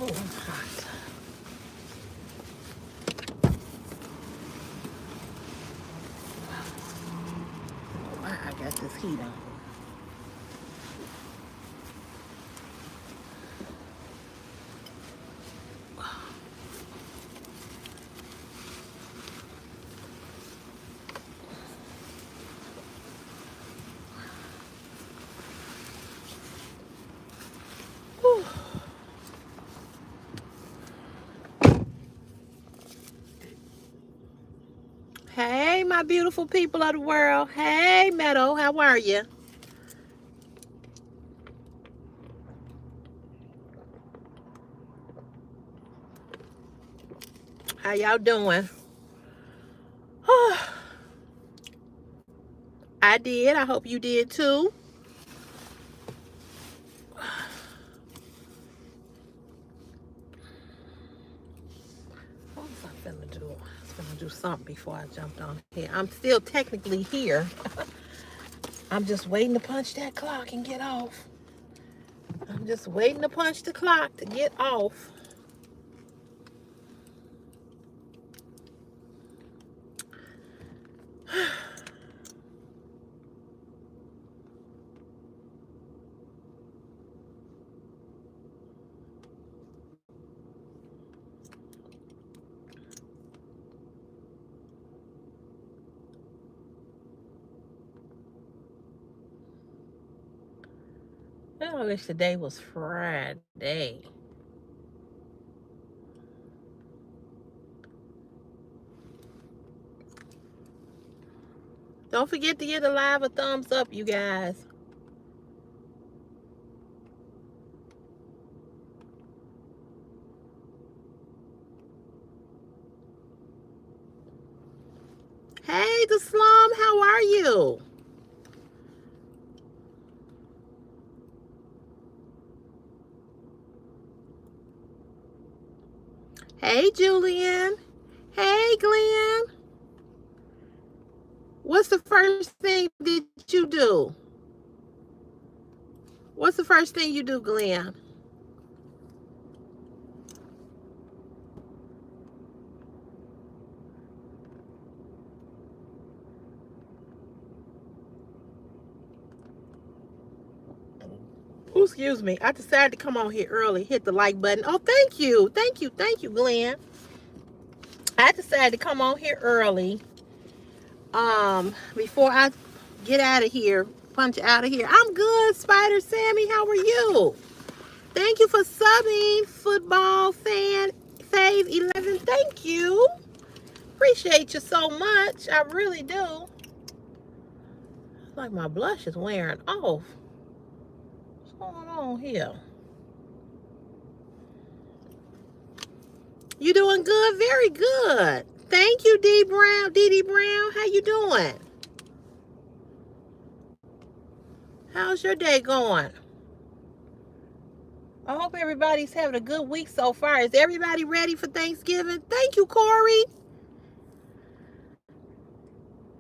Oh, I'm hot. Why I got this heat on? Whew. Hey, my beautiful people of the world. Hey, Meadow, how are you? How y'all doing? I did. I hope you did too. What was I finna do? I was finna do something before I jumped on here. I'm still technically here. I'm just waiting to punch that clock and get off. I'm just waiting to punch the clock to get off. I wish today was Friday. Don't forget to give the live a thumbs up, you guys. Hey, the slum, how are you? Hey, Julian. Hey, Glenn. What's the first thing that you do? What's the first thing you do, Glenn? Oh, excuse me. I decided to come on here early, hit the like button. Oh, thank you. Thank you. Thank you, Glenn. I decided to come on here early. Before I get out of here, punch out of here. I'm good, Spider Sammy. How are you? Thank you for subbing, football fan fave 11. Thank you. Appreciate you so much. I really do. Like my blush is wearing off. What's going on here? You doing good? Very good. Thank you, D Brown. Dee Brown. How you doing? How's your day going? I hope everybody's having a good week so far. Is everybody ready for Thanksgiving? Thank you, Corey.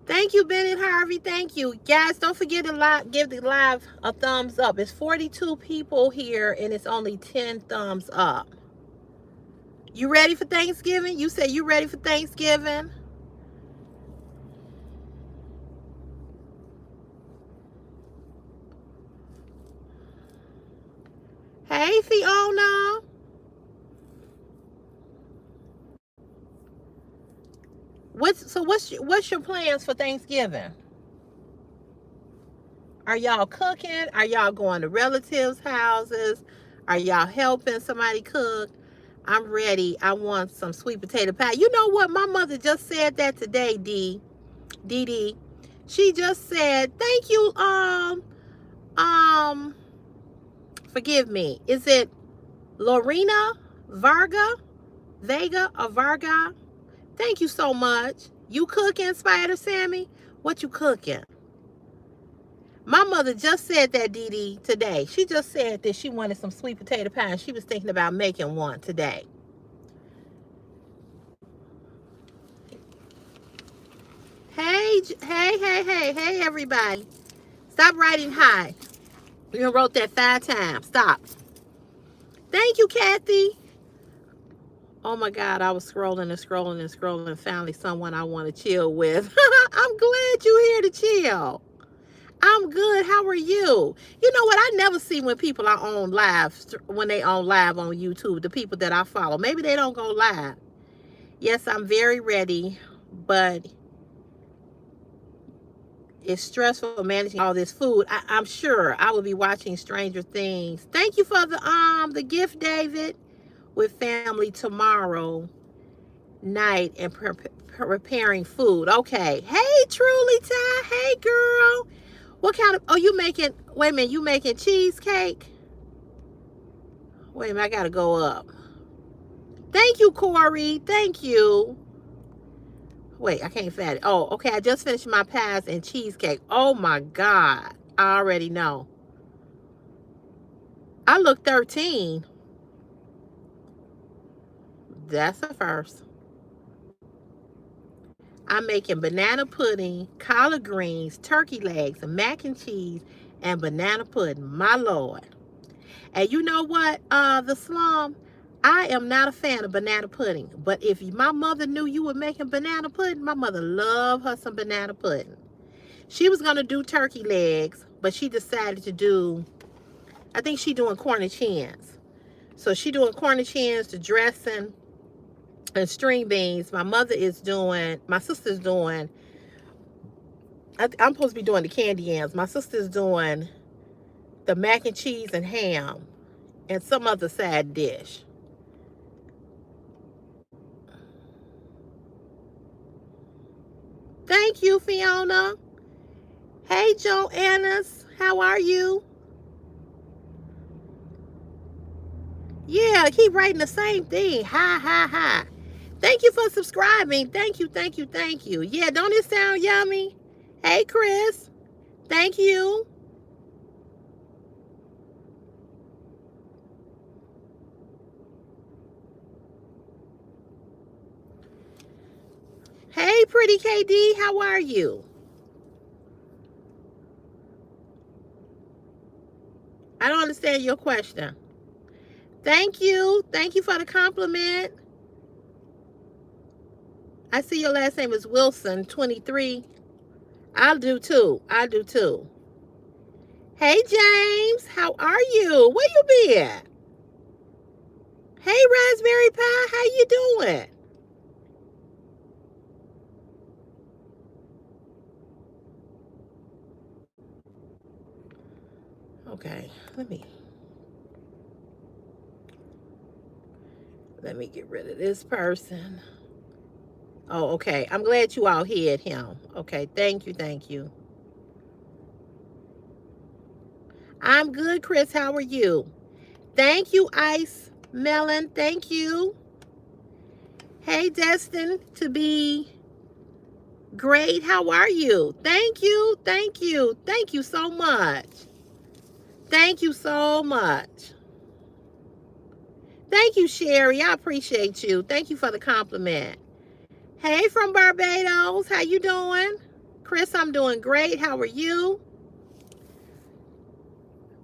Thank you, Bennett Harvey. Thank you. Guys, don't forget to give the live a thumbs up. It's 42 people here and it's only 10 thumbs up. You ready for Thanksgiving? You say you ready for Thanksgiving? Hey, Fiona. What's your plans for Thanksgiving? Are y'all cooking? Are y'all going to relatives' houses? Are y'all helping somebody cook? I'm ready. I want some sweet potato pie. You know what? My mother just said that today, Dee. She just said, thank you, forgive me. Is it Lorena Vega or Varga? Thank you so much. You cooking, Spider Sammy? What you cooking? My mother just said that, Dee today. She just said that she wanted some sweet potato pie and she was thinking about making one today. Hey, everybody. Stop writing hi. You wrote that 5 times. Stop. Thank you, Kathy. Oh my God, I was scrolling and scrolling and scrolling and finally someone I want to chill with. I'm glad you're here to chill. I'm good. How are you? You know what? I never see when people are on live, when they on live on YouTube, the people that I follow. Maybe they don't go live. Yes, I'm very ready, but it's stressful managing all this food. I'm sure I will be watching Stranger Things. Thank you for the gift, David. With family tomorrow night and preparing food. Okay. Hey, Truly Ty. Hey, girl. What kind of? Oh, you making? Wait a minute. You making cheesecake? Wait a minute. I gotta go up. Thank you, Corey. Thank you. Wait, I can't find it. Oh, okay. I just finished my pies and cheesecake. Oh my God. I already know. I look 13. That's a first. I'm making banana pudding, collard greens, turkey legs, mac and cheese, and banana pudding. My Lord. And you know what, the slum? I am not a fan of banana pudding. But if my mother knew you were making banana pudding, my mother loved her some banana pudding. She was going to do turkey legs, but she decided to do, I think she doing Cornish hens. So she doing Cornish hens, the dressing, and string beans. My sister's doing, I'm supposed to be doing the candy yams. My sister's doing the mac and cheese and ham and some other side dish. Thank you, Fiona. Hey, Joannis. How are you? Yeah, keep writing the same thing. Hi, hi, hi. Thank you for subscribing. Thank you, thank you, thank you. Yeah, don't it sound yummy? Hey, Chris. Thank you. Hey, pretty KD. How are you? I don't understand your question. Thank you. Thank you for the compliment. I see your last name is Wilson, 23. I'll do too. I do too. Hey, James. How are you? Where you been? Hey, Raspberry Pie. How you doing? Okay, let me get rid of this person. Oh, okay. I'm glad you all hid him. Okay, thank you, thank you. I'm good, Chris. How are you? Thank you, Ice Melon. Thank you. Hey, Destin to be great. How are you? Thank you, thank you, thank you so much. Thank you so much. Thank you, Sherry. I appreciate you. Thank you for the compliment. Hey, from Barbados. How you doing? Chris, I'm doing great. How are you?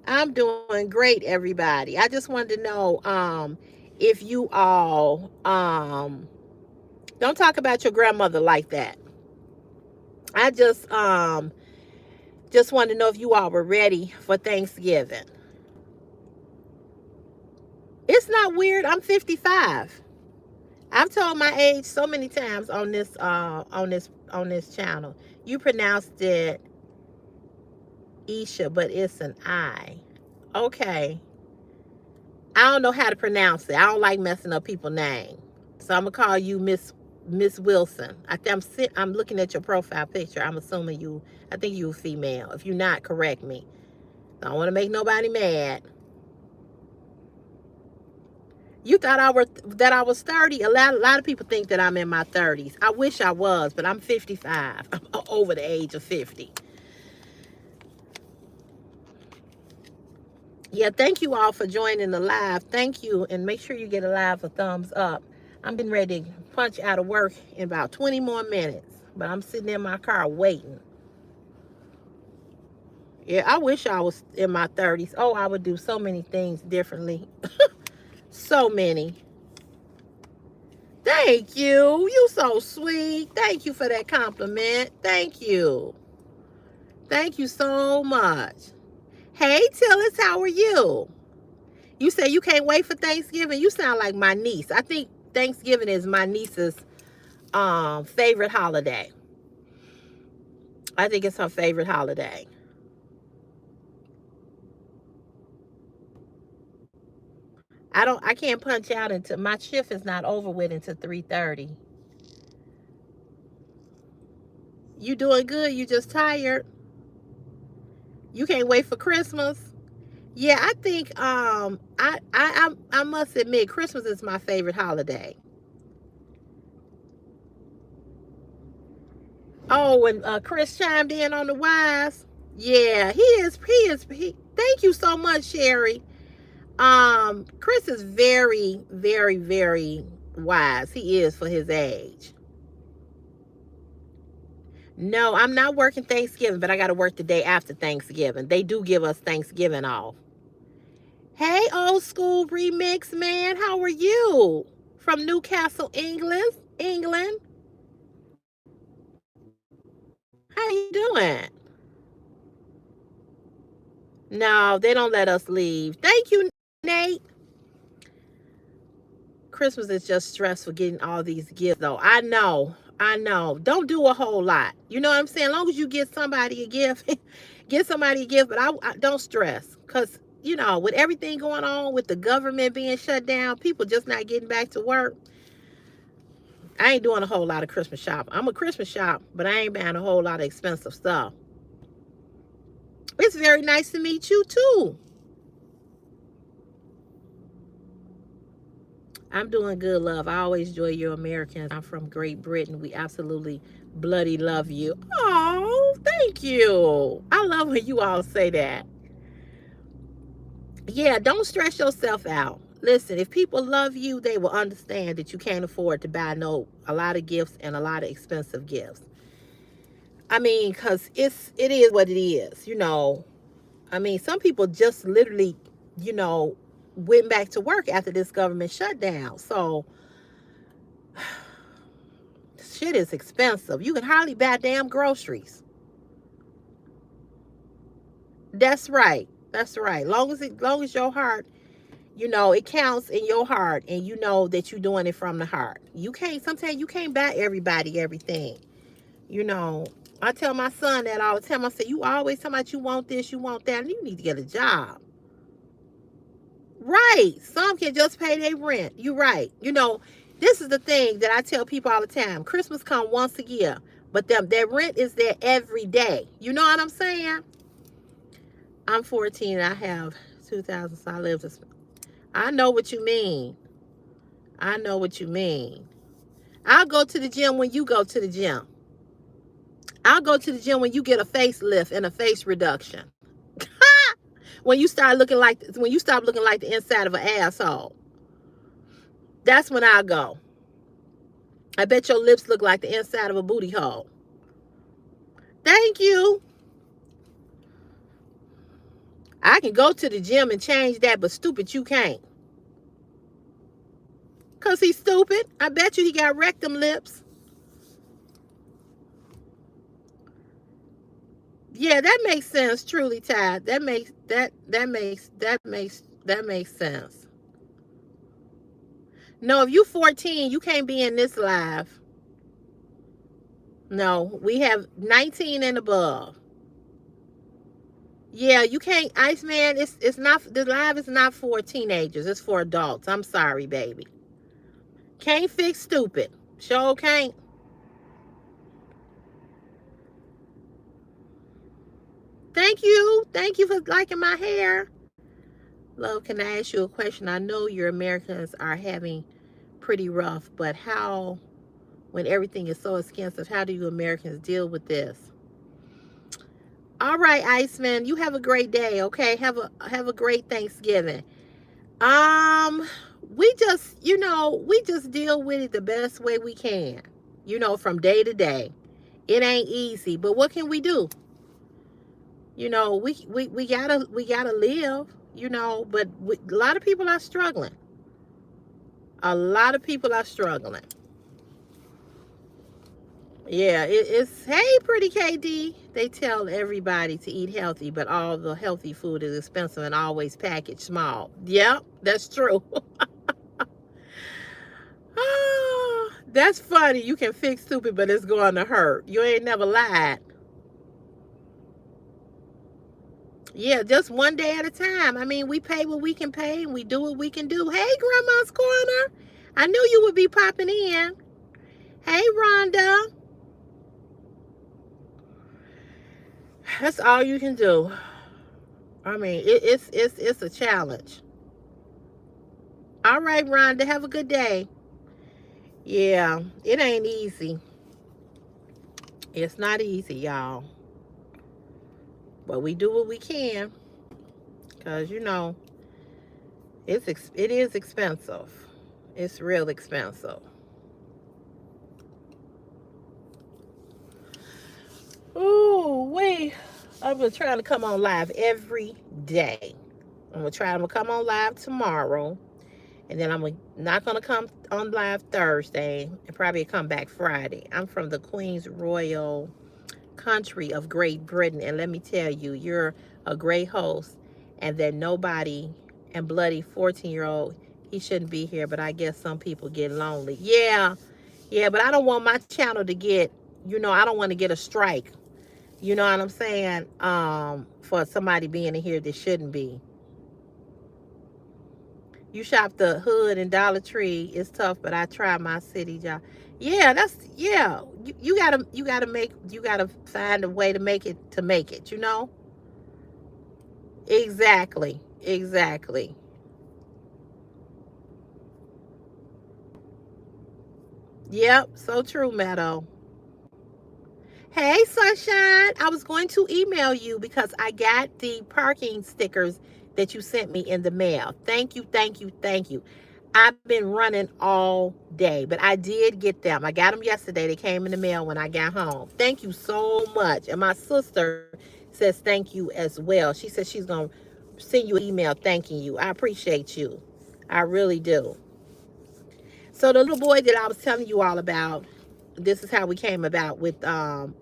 I'm doing great, everybody. I just wanted to know if you all don't talk about your grandmother like that. I just wanted to know if you all were ready for Thanksgiving. It's not weird. I'm 55. I've told my age so many times on this channel. You pronounced it Isha, but it's an I. Okay. I don't know how to pronounce it. I don't like messing up people's name. So I'm gonna call you Miss Wilson. I'm looking at your profile picture. I'm assuming I think you're female. If you're not, correct me. I don't want to make nobody mad. You thought that I was 30. A lot of people think that I'm in my 30s. I wish I was, but I'm 55. I'm over the age of 50. Yeah, thank you all for joining the live. Thank you, and make sure you get a live a thumbs up. I'm getting ready to punch out of work in about 20 more minutes, but I'm sitting in my car waiting. Yeah, I wish I was in my 30s. Oh, I would do so many things differently. So many. Thank you. You so sweet. Thank you for that compliment. Thank you. Thank you so much. Hey, Tillis, how are you? You say you can't wait for Thanksgiving. You sound like my niece. I think Thanksgiving is my niece's favorite holiday. I think it's her favorite holiday. I can't punch out until my shift is not over with until 3:30. You doing good? You just tired? You can't wait for Christmas? Yeah, I think I must admit Christmas is my favorite holiday. Oh, when Chris chimed in on the wise. Yeah, he thank you so much, Sherry. Chris is very, very, very wise. He is for his age. No, I'm not working Thanksgiving, but I got to work the day after Thanksgiving. They do give us Thanksgiving off. Hey, old school remix man, how are you? From Newcastle, England. England. How you doing? No, they don't let us leave. Thank you, Nate. Christmas is just stressful getting all these gifts, though. I know. I know. Don't do a whole lot. You know what I'm saying? As long as you get somebody a gift, get somebody a gift, but I don't stress. Because, you know, with everything going on, with the government being shut down, people just not getting back to work, I ain't doing a whole lot of Christmas shopping. I'm a Christmas shop, but I ain't buying a whole lot of expensive stuff. It's very nice to meet you, too. I'm doing good, love. I always enjoy your Americans. I'm from Great Britain. We absolutely bloody love you. Oh, thank you. I love when you all say that. Yeah, don't stress yourself out. Listen, if people love you, they will understand that you can't afford to buy a lot of gifts and a lot of expensive gifts. I mean, because it is what it is, you know. I mean, some people just literally, you know, went back to work after this government shutdown. So shit is expensive. You can hardly buy damn groceries. That's right. That's right. Long as your heart, you know, it counts in your heart and you know that you're doing it from the heart. Sometimes you can't buy everybody everything. You know, I tell my son that all the time. I say, you always talking about you want this, you want that, and you need to get a job. Right. Some can just pay their rent. You're right. You know, this is the thing that I tell people all the time. Christmas come once a year, but their rent is there every day. You know what I'm saying? I'm 14 and I have 2,000, so I live this. I know what you mean. I know what you mean. I'll go to the gym when you go to the gym. I'll go to the gym when you get a facelift and a face reduction. When you start looking like when you stop looking like the inside of an asshole. That's when I go. I bet your lips look like the inside of a booty hole. Thank you. I can go to the gym and change that, but stupid you can't. Because he's stupid. I bet you he got rectum lips. Yeah, that makes sense, truly, Ty. That makes sense. No, if you 14, you can't be in this live. No, we have 19 and above. Yeah, you can't, Iceman. It's not the live is not for teenagers. It's for adults. I'm sorry, baby. Can't fix stupid. Sure can't. Thank you. Thank you for liking my hair. Love, can I ask you a question? I know your Americans are having pretty rough, but how, when everything is so expensive, how do you Americans deal with this? All right, Iceman, you have a great day, okay? Have a great Thanksgiving. Um, we just deal with it the best way we can. You know, from day to day. It ain't easy, but what can we do? You know, we gotta live. You know, but a lot of people are struggling. A lot of people are struggling. Yeah, it's, hey, pretty KD. They tell everybody to eat healthy, but all the healthy food is expensive and always packaged small. Yep, that's true. Ah, that's funny. You can fix stupid, but it's going to hurt. You ain't never lied. Yeah, just one day at a time. I mean, we pay what we can pay and we do what we can do. Hey, Grandma's Corner. I knew you would be popping in. Hey, Rhonda. That's all you can do. I mean, it's a challenge. All right, Rhonda, have a good day. Yeah, it ain't easy. It's not easy, y'all. But we do what we can, because, it is expensive. It's real expensive. Ooh, I'm going to try to come on live every day. I'm going to come on live tomorrow. And then not going to come on live Thursday and probably come back Friday. I'm from the Queen's Royal country of Great Britain. And let me tell you, you're a great host. And that nobody and bloody 14-year-old, he shouldn't be here. But I guess some people get lonely. Yeah, but I don't want my channel to get, I don't want to get a strike. You know what I'm saying? For somebody being in here that shouldn't be. You shop the hood and Dollar Tree. It's tough, but I try my city job. Yeah, yeah. You gotta find a way to make it. Exactly. Yep, so true, Meadow. Hey, Sunshine. I was going to email you because I got the parking stickers that you sent me in the mail. Thank you, thank you, thank you. I've been running all day, but I did get them. I got them yesterday. They came in the mail when I got home. Thank you so much. And my sister says thank you as well. She says she's going to send you an email thanking you. I appreciate you. I really do. So the little boy that I was telling you all about, this is how we came about with the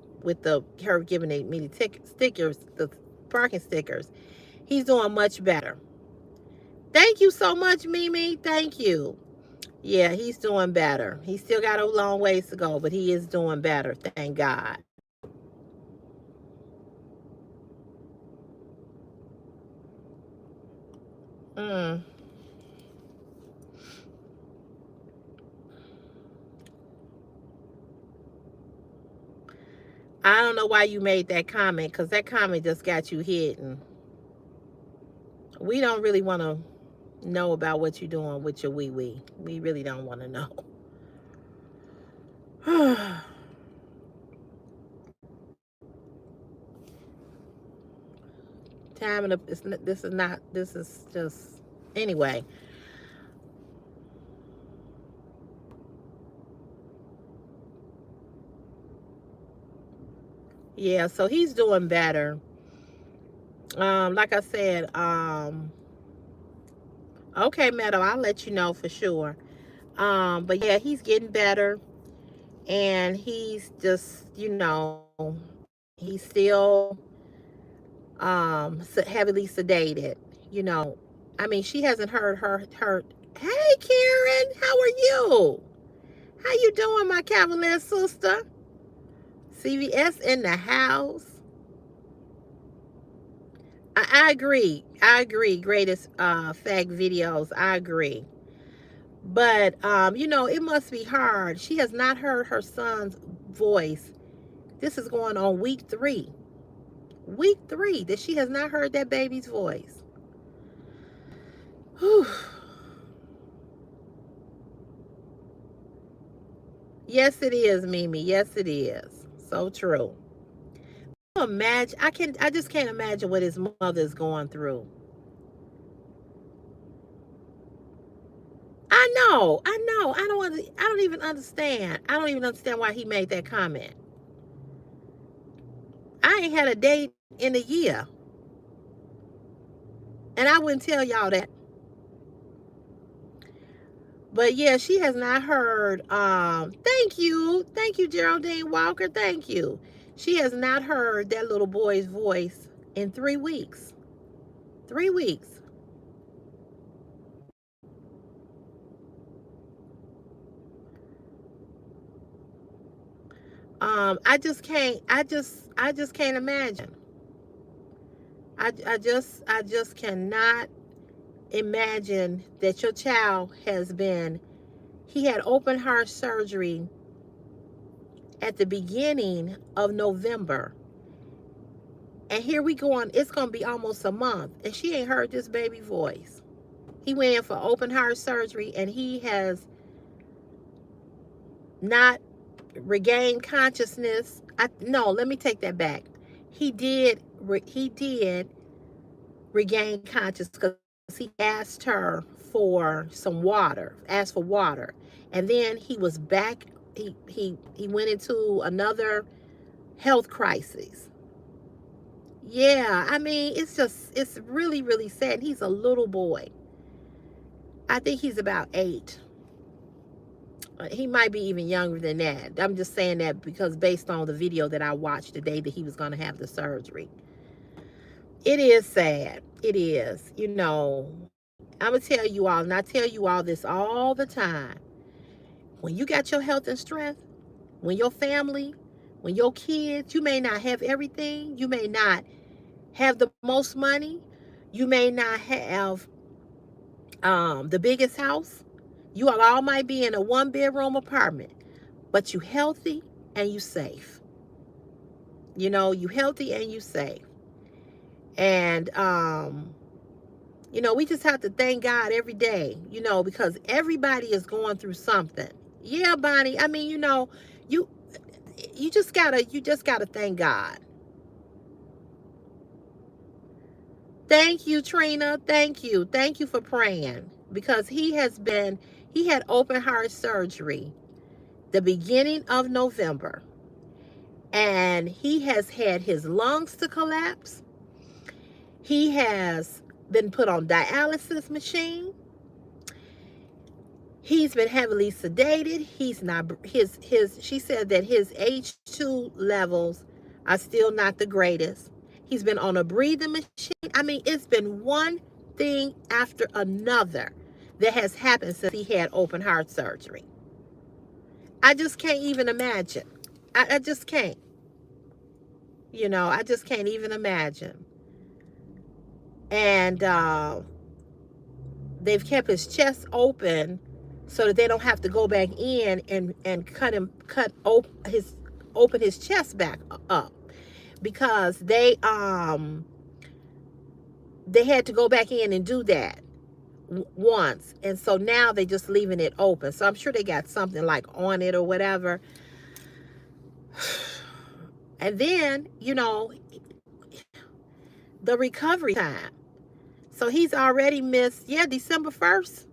her giving me the stickers, the parking stickers. He's doing much better. Thank you so much, Mimi. Thank you. Yeah, he's doing better. He still got a long ways to go, but he is doing better. Thank God. Mm. I don't know why you made that comment, because that comment just got you hidden. We don't really want to know about what you're doing with your wee wee. We really don't want to know. Time and this is just, anyway. Yeah, so he's doing better. Like I said, okay, Meadow, I'll let you know for sure. But yeah, he's getting better, and he's just, he's still heavily sedated. You know, I mean, she hasn't heard her. Hey, Karen, how are you? How you doing, my Cavalier sister? CVS in the house. I agree. I agree. Greatest fact videos. I agree. But it must be hard. She has not heard her son's voice. This is going on week 3. Week 3 that she has not heard that baby's voice. Whew. Yes, it is, Mimi. Yes, it is. So true. Imagine. I just can't imagine what his mother is going through. I know. I don't even understand. I don't even understand why he made that comment. I ain't had a date in a year. And I wouldn't tell y'all that. But yeah, she has not heard. Thank you, Geraldine Walker. Thank you. She has not heard that little boy's voice in 3 weeks. 3 weeks. I just can't. I just can't imagine. I just cannot imagine that your child has been. He had open heart surgery at the beginning of November. And here we go on, it's going to be almost a month, and she ain't heard this baby voice. He went in for open heart surgery, and he has not regained consciousness. No, let me take that back. He did regain consciousness because he asked her for some water, asked for water. And then he was back. He went into another health crisis. Yeah, I mean, it's really, really sad. He's a little boy. I think he's about 8. He might be even younger than that. I'm just saying that because based on the video that I watched the day that he was going to have the surgery. It is sad. It is. I'm going to tell you all, and I tell you all this all the time. When you got your health and strength, when your family, when your kids, you may not have everything. You may not have the most money. You may not have the biggest house. You all might be in a 1-bedroom apartment, but you healthy and you safe. You healthy and you safe. And we just have to thank God every day, because everybody is going through something. Yeah, Bonnie. I mean, you you just gotta thank God. Thank you, Trina. Thank you. Thank you for praying. Because he had open heart surgery the beginning of November. And he has had his lungs to collapse. He has been put on dialysis machine. He's been heavily sedated. He's not his she said that his H2 levels are still not the greatest. He's been on a breathing machine. I mean, it's been one thing after another that has happened since he had open heart surgery. I just can't even imagine. I just can't. I just can't even imagine. And they've kept his chest open so that they don't have to go back in and open his chest back up, because they had to go back in and do that once, and so now they just leaving it open. So I'm sure they got something like on it or whatever. And then the recovery time. So he's already missed, yeah, December 1st,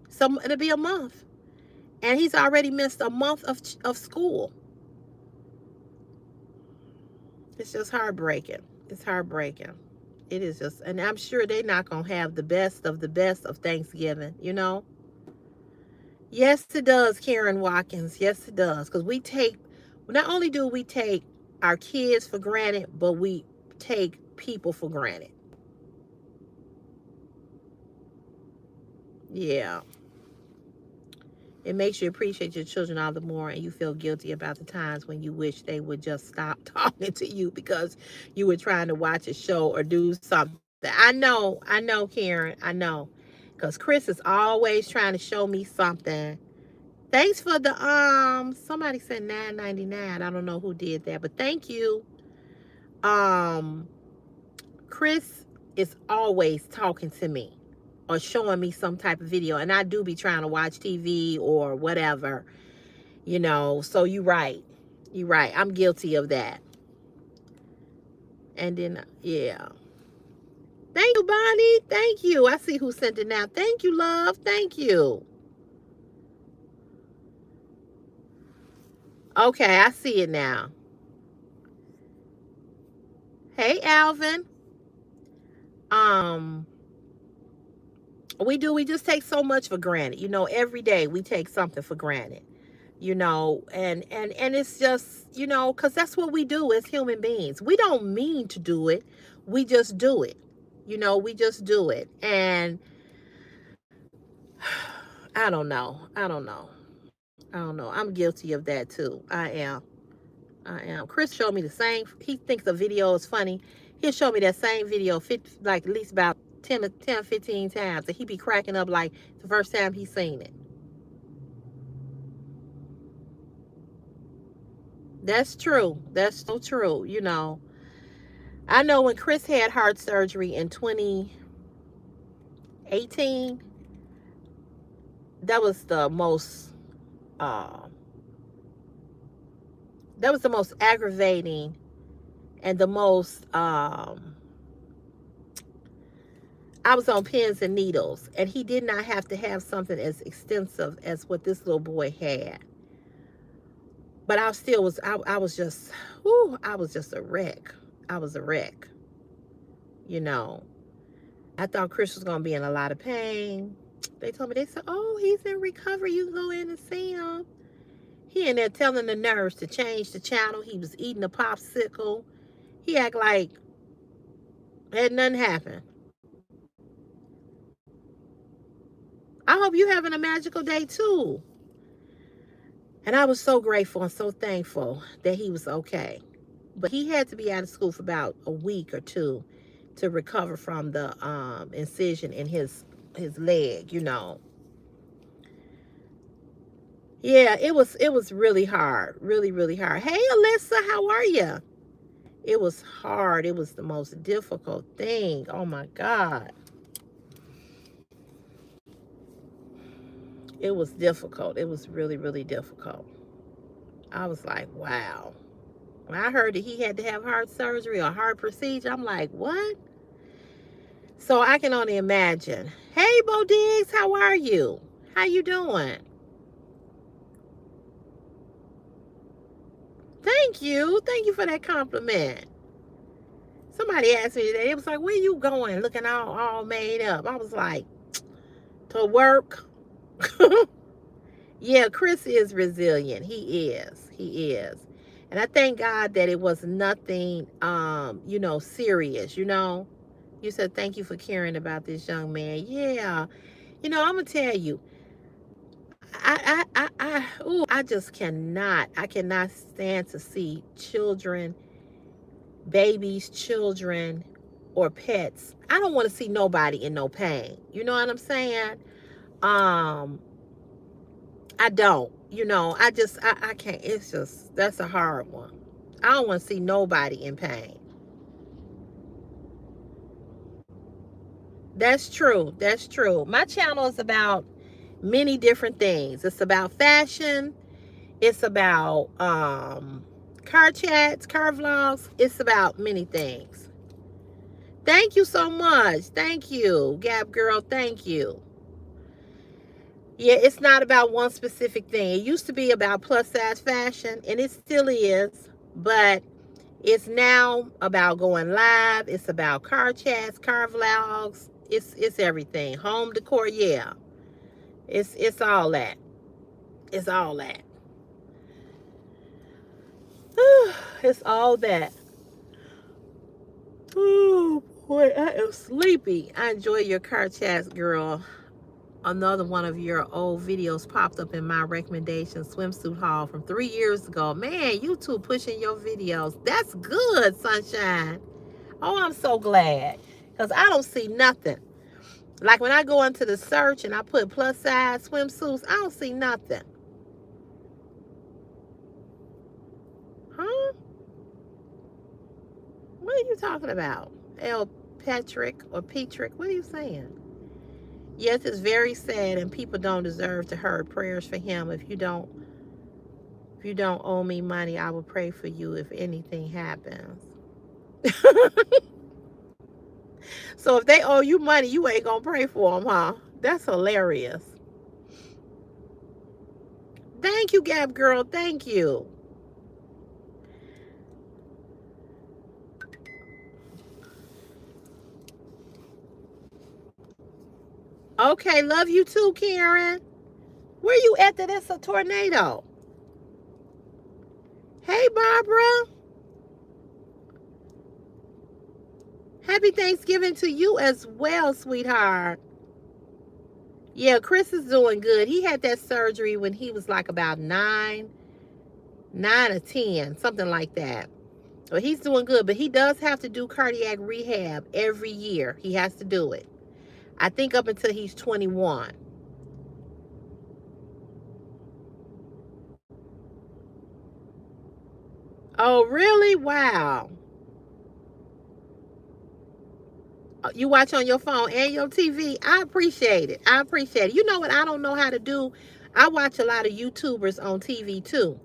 so it'll be a month. And he's already missed a month of school. It's just heartbreaking. It's heartbreaking. It is just, and I'm sure they're not going to have the best of Thanksgiving, Yes, it does, Karen Watkins. Yes, it does. Because not only do we take our kids for granted, but we take people for granted. Yeah. It makes you appreciate your children all the more, and you feel guilty about the times when you wish they would just stop talking to you because you were trying to watch a show or do something. I know, Karen, I know. Because Chris is always trying to show me something. Thanks for the somebody said $9.99. I don't know who did that, but thank you. Um Chris is always talking to me or showing me some type of video, and I do be trying to watch TV or whatever, so you're right, I'm guilty of that. And then yeah, thank you, Bonnie. Thank you. I see who sent it now. Thank you, love. Thank you. Okay, I see it now. Hey, Alvin. um We do. We just take so much for granted. You know, every day we take something for granted. You know, and it's just, you know, because that's what we do as human beings. We don't mean to do it. We just do it. You know, we just do it. And I don't know. I don't know. I don't know. I'm guilty of that too. I am. I am. Chris showed me the same. He thinks the video is funny. He'll show me that same video like at least about 15 times. And he be cracking up like the first time he seen it. That's true. That's so true. You know, I know when Chris had heart surgery in 2018, that was the most, uh, that was the most aggravating and the most, I was on pins and needles, and he did not have to have something as extensive as what this little boy had. But I still was, I was just, whew, I was just a wreck. I was a wreck, you know. I thought Chris was going to be in a lot of pain. They told me, they said, oh, he's in recovery. You can go in and see him. He in there telling the nurse to change the channel. He was eating a popsicle. He act like had nothing happened. I hope you having a magical day too. And I was so grateful and so thankful that he was okay. But he had to be out of school for about a week or two to recover from the incision in his leg, you know. Yeah, it was really hard. Really, really hard. Hey Alyssa, how are you? It was hard. It was the most difficult thing. Oh my God. It was difficult. It was really, really difficult. I was like, wow. When I heard that he had to have heart surgery or heart procedure, I'm like, what? So I can only imagine. Hey, Bo Diggs, how are you? How you doing? Thank you. Thank you for that compliment. Somebody asked me today, it was like, where you going looking all made up? I was like, to work. Yeah, Chris is resilient. He is. He is. And I thank God that it was nothing, you know, serious, you know. You said, thank you for caring about this young man. Yeah. You know, I'm going to tell you, I just I cannot stand to see children, babies, children, or pets. I don't want to see nobody in no pain. You know what I'm saying? Um, I don't. You know, I can't. It's just, that's a hard one. I don't want to see nobody in pain. That's true. That's true. My channel is about many different things. It's about fashion. It's about car chats, car vlogs. It's about many things. Thank you so much. Thank you, Gab Girl. Thank you. Yeah, it's not about one specific thing. It used to be about plus size fashion, and it still is, but it's now about going live. It's about car chats, car vlogs. It's everything. Home decor, yeah. It's all that. It's all that. It's all that. Oh boy, I am sleepy. I enjoy your car chats, girl. Another one of your old videos popped up in my recommendation swimsuit haul from 3 years ago. Man, YouTube pushing your videos. That's good, Sunshine. Oh, I'm so glad. Because I don't see nothing. Like when I go into the search and I put plus size swimsuits, I don't see nothing. Huh? What are you talking about? L. Patrick or Petrick? What are you saying? Yes, it's very sad, and people don't deserve to hear prayers for him. If you don't owe me money, I will pray for you if anything happens. So if they owe you money, you ain't gonna pray for them, huh? That's hilarious. Thank you, Gab Girl. Thank you. Okay, love you too, Karen. Where you at that it's a tornado? Hey, Barbara. Happy Thanksgiving to you as well, sweetheart. Yeah, Chris is doing good. He had that surgery when he was like about 9 or 10, something like that. Well, he's doing good, but he does have to do cardiac rehab every year. He has to do it. I think up until he's 21. Oh, really? Wow. You watch on your phone and your TV? I appreciate it. I appreciate it. You know what I don't know how to do? I watch a lot of YouTubers on TV too.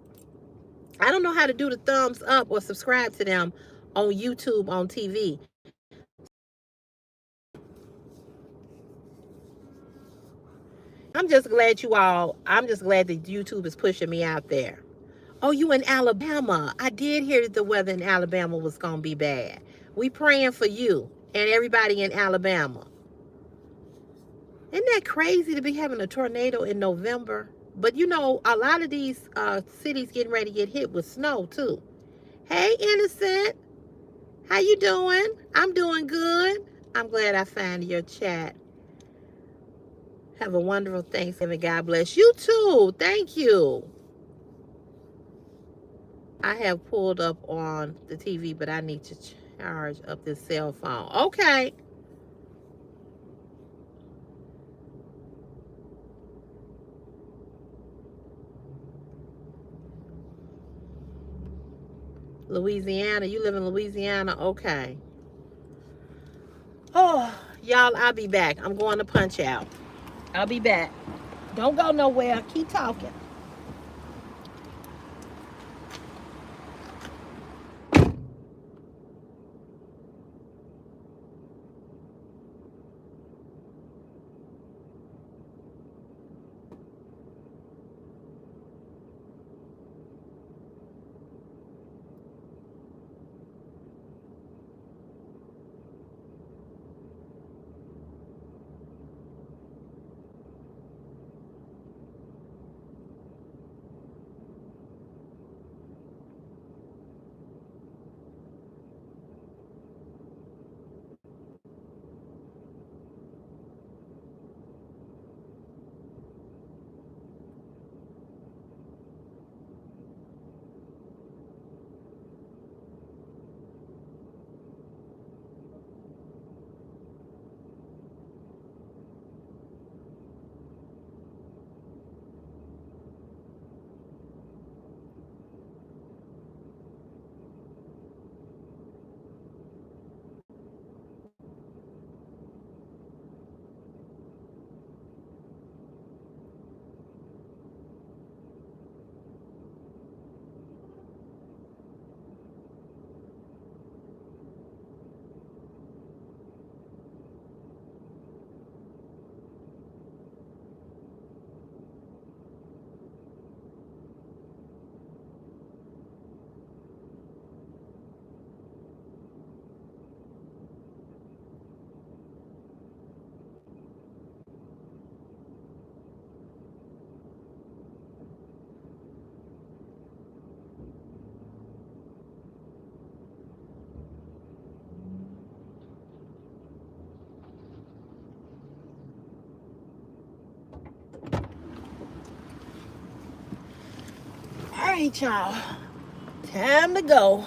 I don't know how to do the thumbs up or subscribe to them on YouTube on TV. I'm just glad that YouTube is pushing me out there. Oh, you in Alabama. I did hear that the weather in Alabama was going to be bad. We praying for you and everybody in Alabama. Isn't that crazy to be having a tornado in November? But you know, a lot of these cities getting ready to get hit with snow too. Hey, Innocent. How you doing? I'm doing good. I'm glad I found your chat. Have a wonderful Thanksgiving. God bless you too. Thank you. I have pulled up on the TV, but I need to charge up this cell phone. Okay. Louisiana. You live in Louisiana? Okay. Oh, y'all, I'll be back. I'm going to punch out. I'll be back. Don't go nowhere. Keep talking. All right, y'all. Time to go.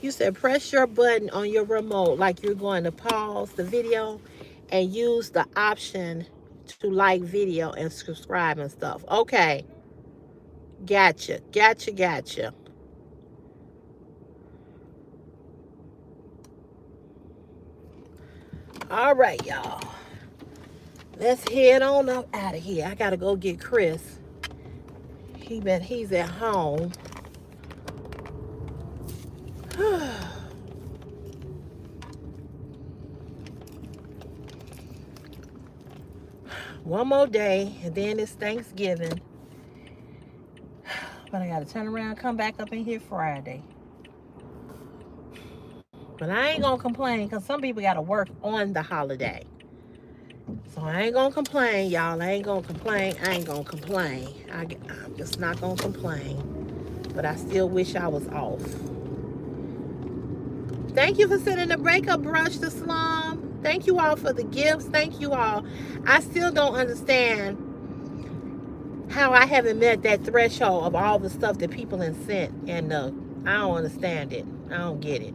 You said press your button on your remote like you're going to pause the video and use the option to like video and subscribe and stuff. Okay. Gotcha. Gotcha. Gotcha. All right, y'all. Let's head on up out of here. I gotta go get Chris. He's at home. One more day, and then it's Thanksgiving. But I gotta turn around, come back up in here Friday. But I ain't gonna complain because some people gotta work on the holiday. So I ain't gonna complain, y'all. I ain't gonna complain. I ain't gonna complain. I'm just not gonna complain. But I still wish I was off. Thank you for sending the breakup brush to Slum. Thank you all for the gifts. Thank you all. I still don't understand how I haven't met that threshold of all the stuff that people have sent. And I don't understand it. I don't get it.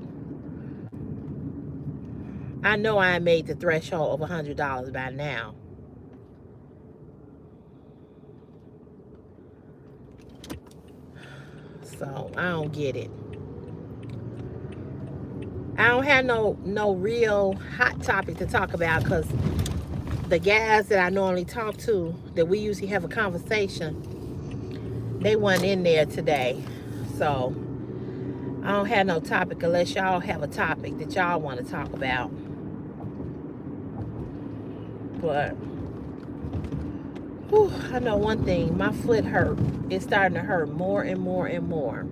I know I made the threshold of $100 by now. So I don't get it. I don't have no real hot topic to talk about because the guys that I normally talk to, that we usually have a conversation, they weren't in there today. So I don't have no topic unless y'all have a topic that y'all want to talk about. But whew, I know one thing, my foot hurt. It's starting to hurt more and more and more.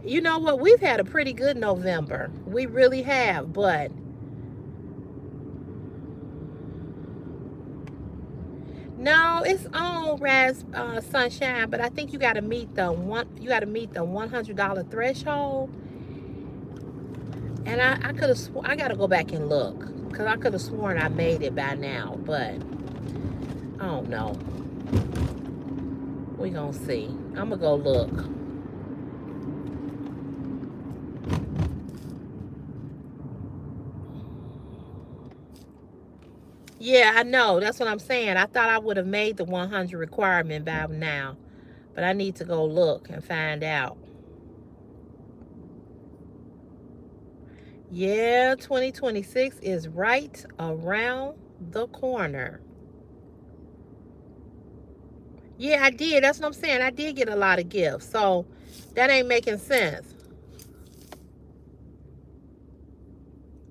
You know what? We've had a pretty good November. We really have, but no, it's on Sunshine, but I think you got to meet the $100 threshold. And I could have I got to go back and look because I could have sworn I made it by now, but I don't know. We gonna see. I'm gonna go look. Yeah, I know. That's what I'm saying. I thought I would have made the 100 requirement by now, but I need to go look and find out. Yeah, 2026 is right around the corner. Yeah, I did. That's what I'm saying. I did get a lot of gifts. So that ain't making sense.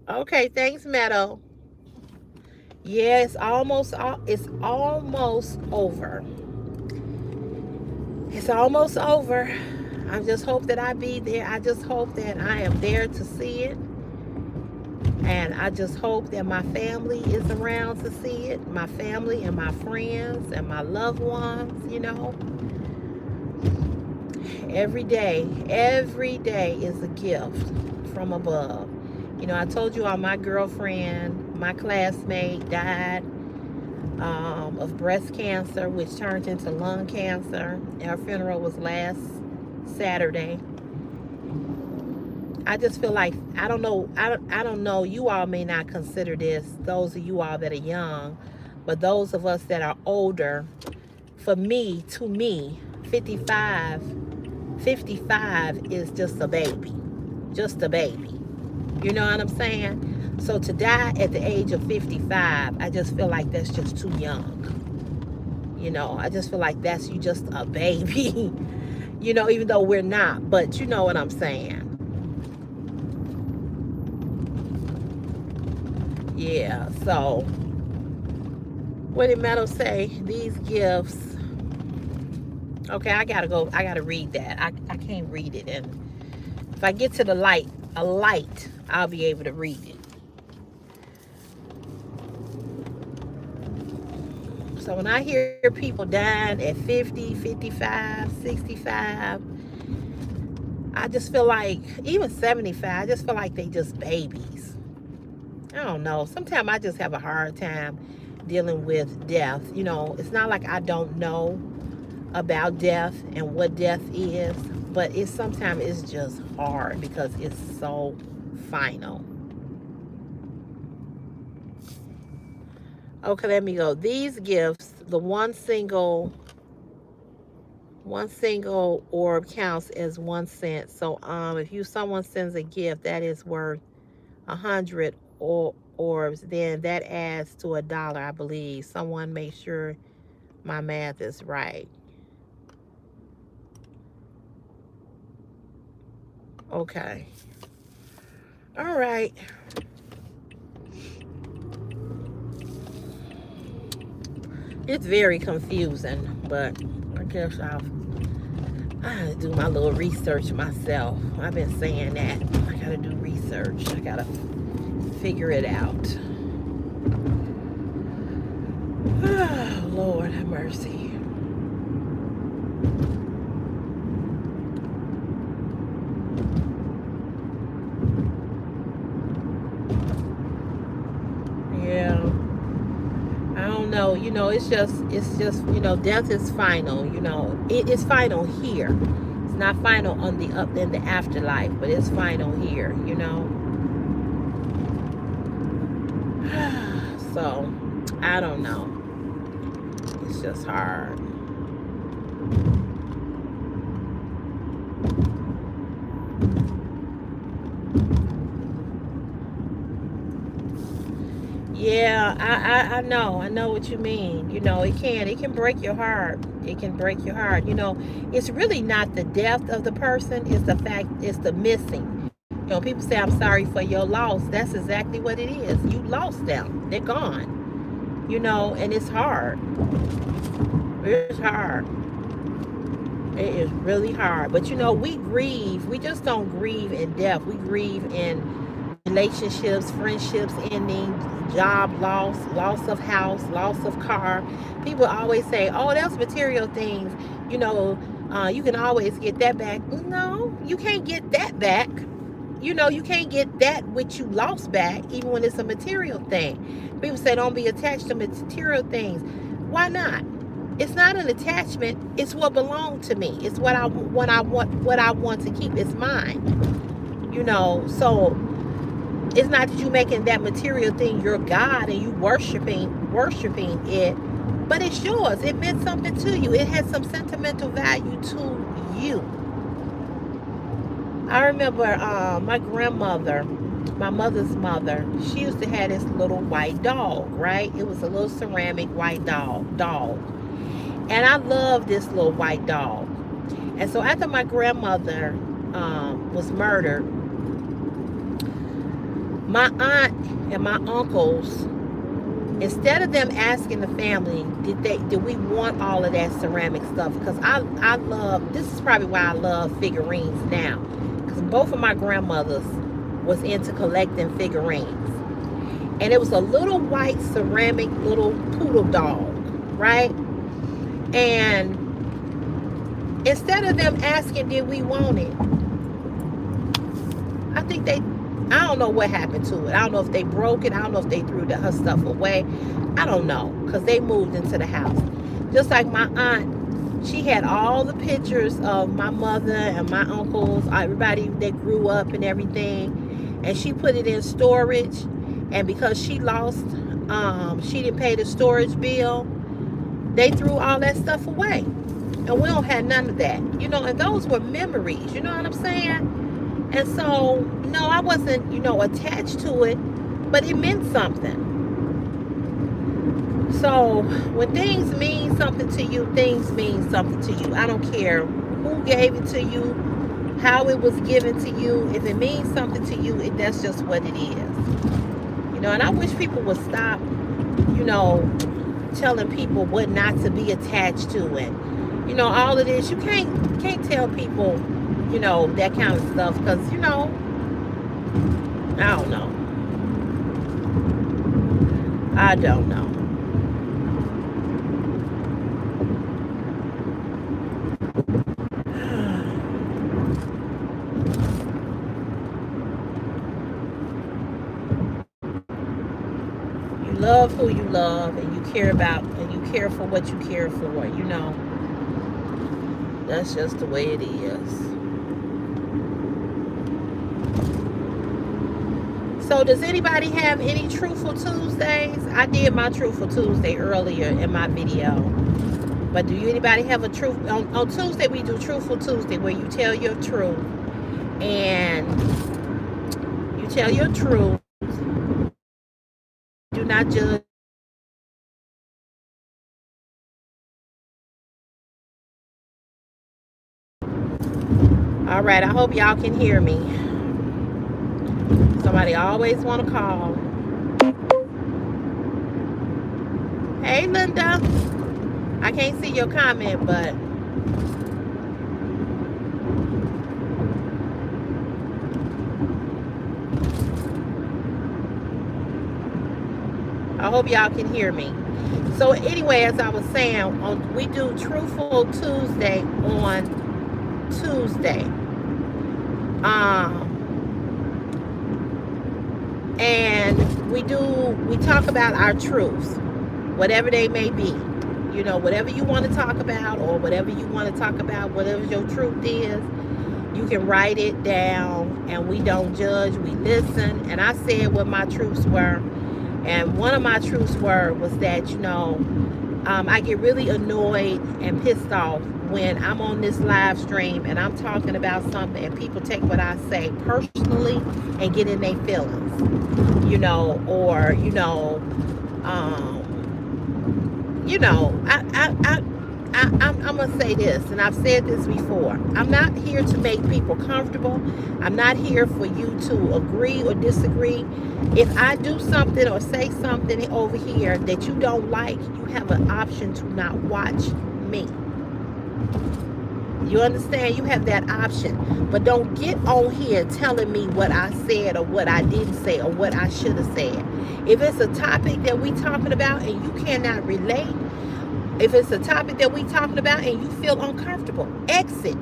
Okay, thanks, Meadow. Yeah, it's almost over. It's almost over. I just hope that I be there. I just hope that I am there to see it. And I just hope that my family is around to see it. My family and my friends and my loved ones, you know. Every day is a gift from above. You know, I told you all my girlfriend, my classmate died of breast cancer, which turned into lung cancer. Our funeral was last Saturday. I just feel like, I don't know, you all may not consider this, those of you all that are young, but those of us that are older, to me, 55 is just a baby. Just a baby. You know what I'm saying? So to die at the age of 55, I just feel like that's just too young. You know, I just feel like that's you just a baby. You know, even though we're not, but you know what I'm saying. Yeah, so what did Meadow say? These gifts. Okay, I gotta read that. I can't read it, and if I get to the light, I'll be able to read it. So when I hear people dying at 50, 55, 65, I just feel like, even 75, I just feel like they just babies. I don't know. Sometimes I just have a hard time dealing with death. You know, it's not like I don't know about death and what death is, but sometimes it's just hard because it's so final. Okay, let me go. These gifts, the one single orb counts as 1 cent. So if someone sends a gift that is worth 100 orbs, then that adds to $1, I believe. Someone make sure my math is right. Okay. All right. It's very confusing, but I guess I gotta do my little research myself. I've been saying that. I gotta do research. I gotta figure it out. Oh, Lord have mercy. Yeah. I don't know. Death is final. It is final here. It's not final on the up in the afterlife, but it's final here. So, I don't know. It's just hard. Yeah, I know. I know what you mean. It can break your heart. It can break your heart. It's really not the death of the person, it's the missing. People say, I'm sorry for your loss. That's exactly what it is. You lost them. They're gone. And it's hard. It's hard. It is really hard. But we grieve. We just don't grieve in death. We grieve in relationships, friendships ending, job loss, loss of house, loss of car. People always say, oh, that's material things. You can always get that back. No, you can't get that back. You can't get that which you lost back, even when it's a material thing. People say don't be attached to material things. Why not? It's not an attachment. It's what belonged to me. It's what I want to keep. It's mine. So it's not that you making that material thing your God and you worshiping it, but it's yours. It meant something to you. It has some sentimental value to you. I remember my grandmother, my mother's mother, she used to have this little white dog, right? It was a little ceramic white dog. And I love this little white dog. And so after my grandmother was murdered, my aunt and my uncles, instead of them asking the family, did we want all of that ceramic stuff? Because I love, this is probably why I love figurines now. Because both of my grandmothers was into collecting figurines. And it was a little white ceramic little poodle dog, right? And instead of them asking, did we want it? I don't know what happened to it. I don't know if they broke it. I don't know if they threw her stuff away. I don't know, because they moved into the house. Just like my aunt, she had all the pictures of my mother and my uncles, everybody that grew up and everything. And she put it in storage. And because she lost, she didn't pay the storage bill, they threw all that stuff away. And we don't have none of that. And those were memories. You know what I'm saying? And so, no, I wasn't, attached to it, but it meant something. So, when things mean something to you, things mean something to you. I don't care who gave it to you, how it was given to you. If it means something to you, that's just what it is. And I wish people would stop, telling people what not to be attached to, and all of this. You can't tell people that kind of stuff, because I don't know. You love who you love, and you care about, and you care for what you care for. That's just the way it is. So does anybody have any Truthful Tuesdays? I did my Truthful Tuesday earlier in my video. But do anybody have a truth? On Tuesday, we do Truthful Tuesday, where you tell your truth. And you tell your truth. Do not judge. All right, I hope y'all can hear me. Somebody always want to call. Hey, Linda. I can't see your comment, but hope y'all can hear me. So anyway, as I was saying, we do Truthful Tuesday on Tuesday. And we talk about our truths, whatever they may be. You know, whatever you want to talk about, or whatever you want to talk about, whatever your truth is, you can write it down, and we don't judge, we listen. And I said what my truths were, and one of my truths was that, you know, I get really annoyed and pissed off when I'm on this live stream and I'm talking about something and people take what I say personally and get in their feelings, you know, or, I'm gonna say this, and I've said this before. I'm not here to make people comfortable. I'm not here for you to agree or disagree. If I do something or say something over here that you don't like, you have an option to not watch me. You understand? You have that option. But don't get on here telling me what I said or what I didn't say or what I should have said. If it's a topic that we talking about and you cannot relate, if it's a topic that we talking about and you feel uncomfortable, exit.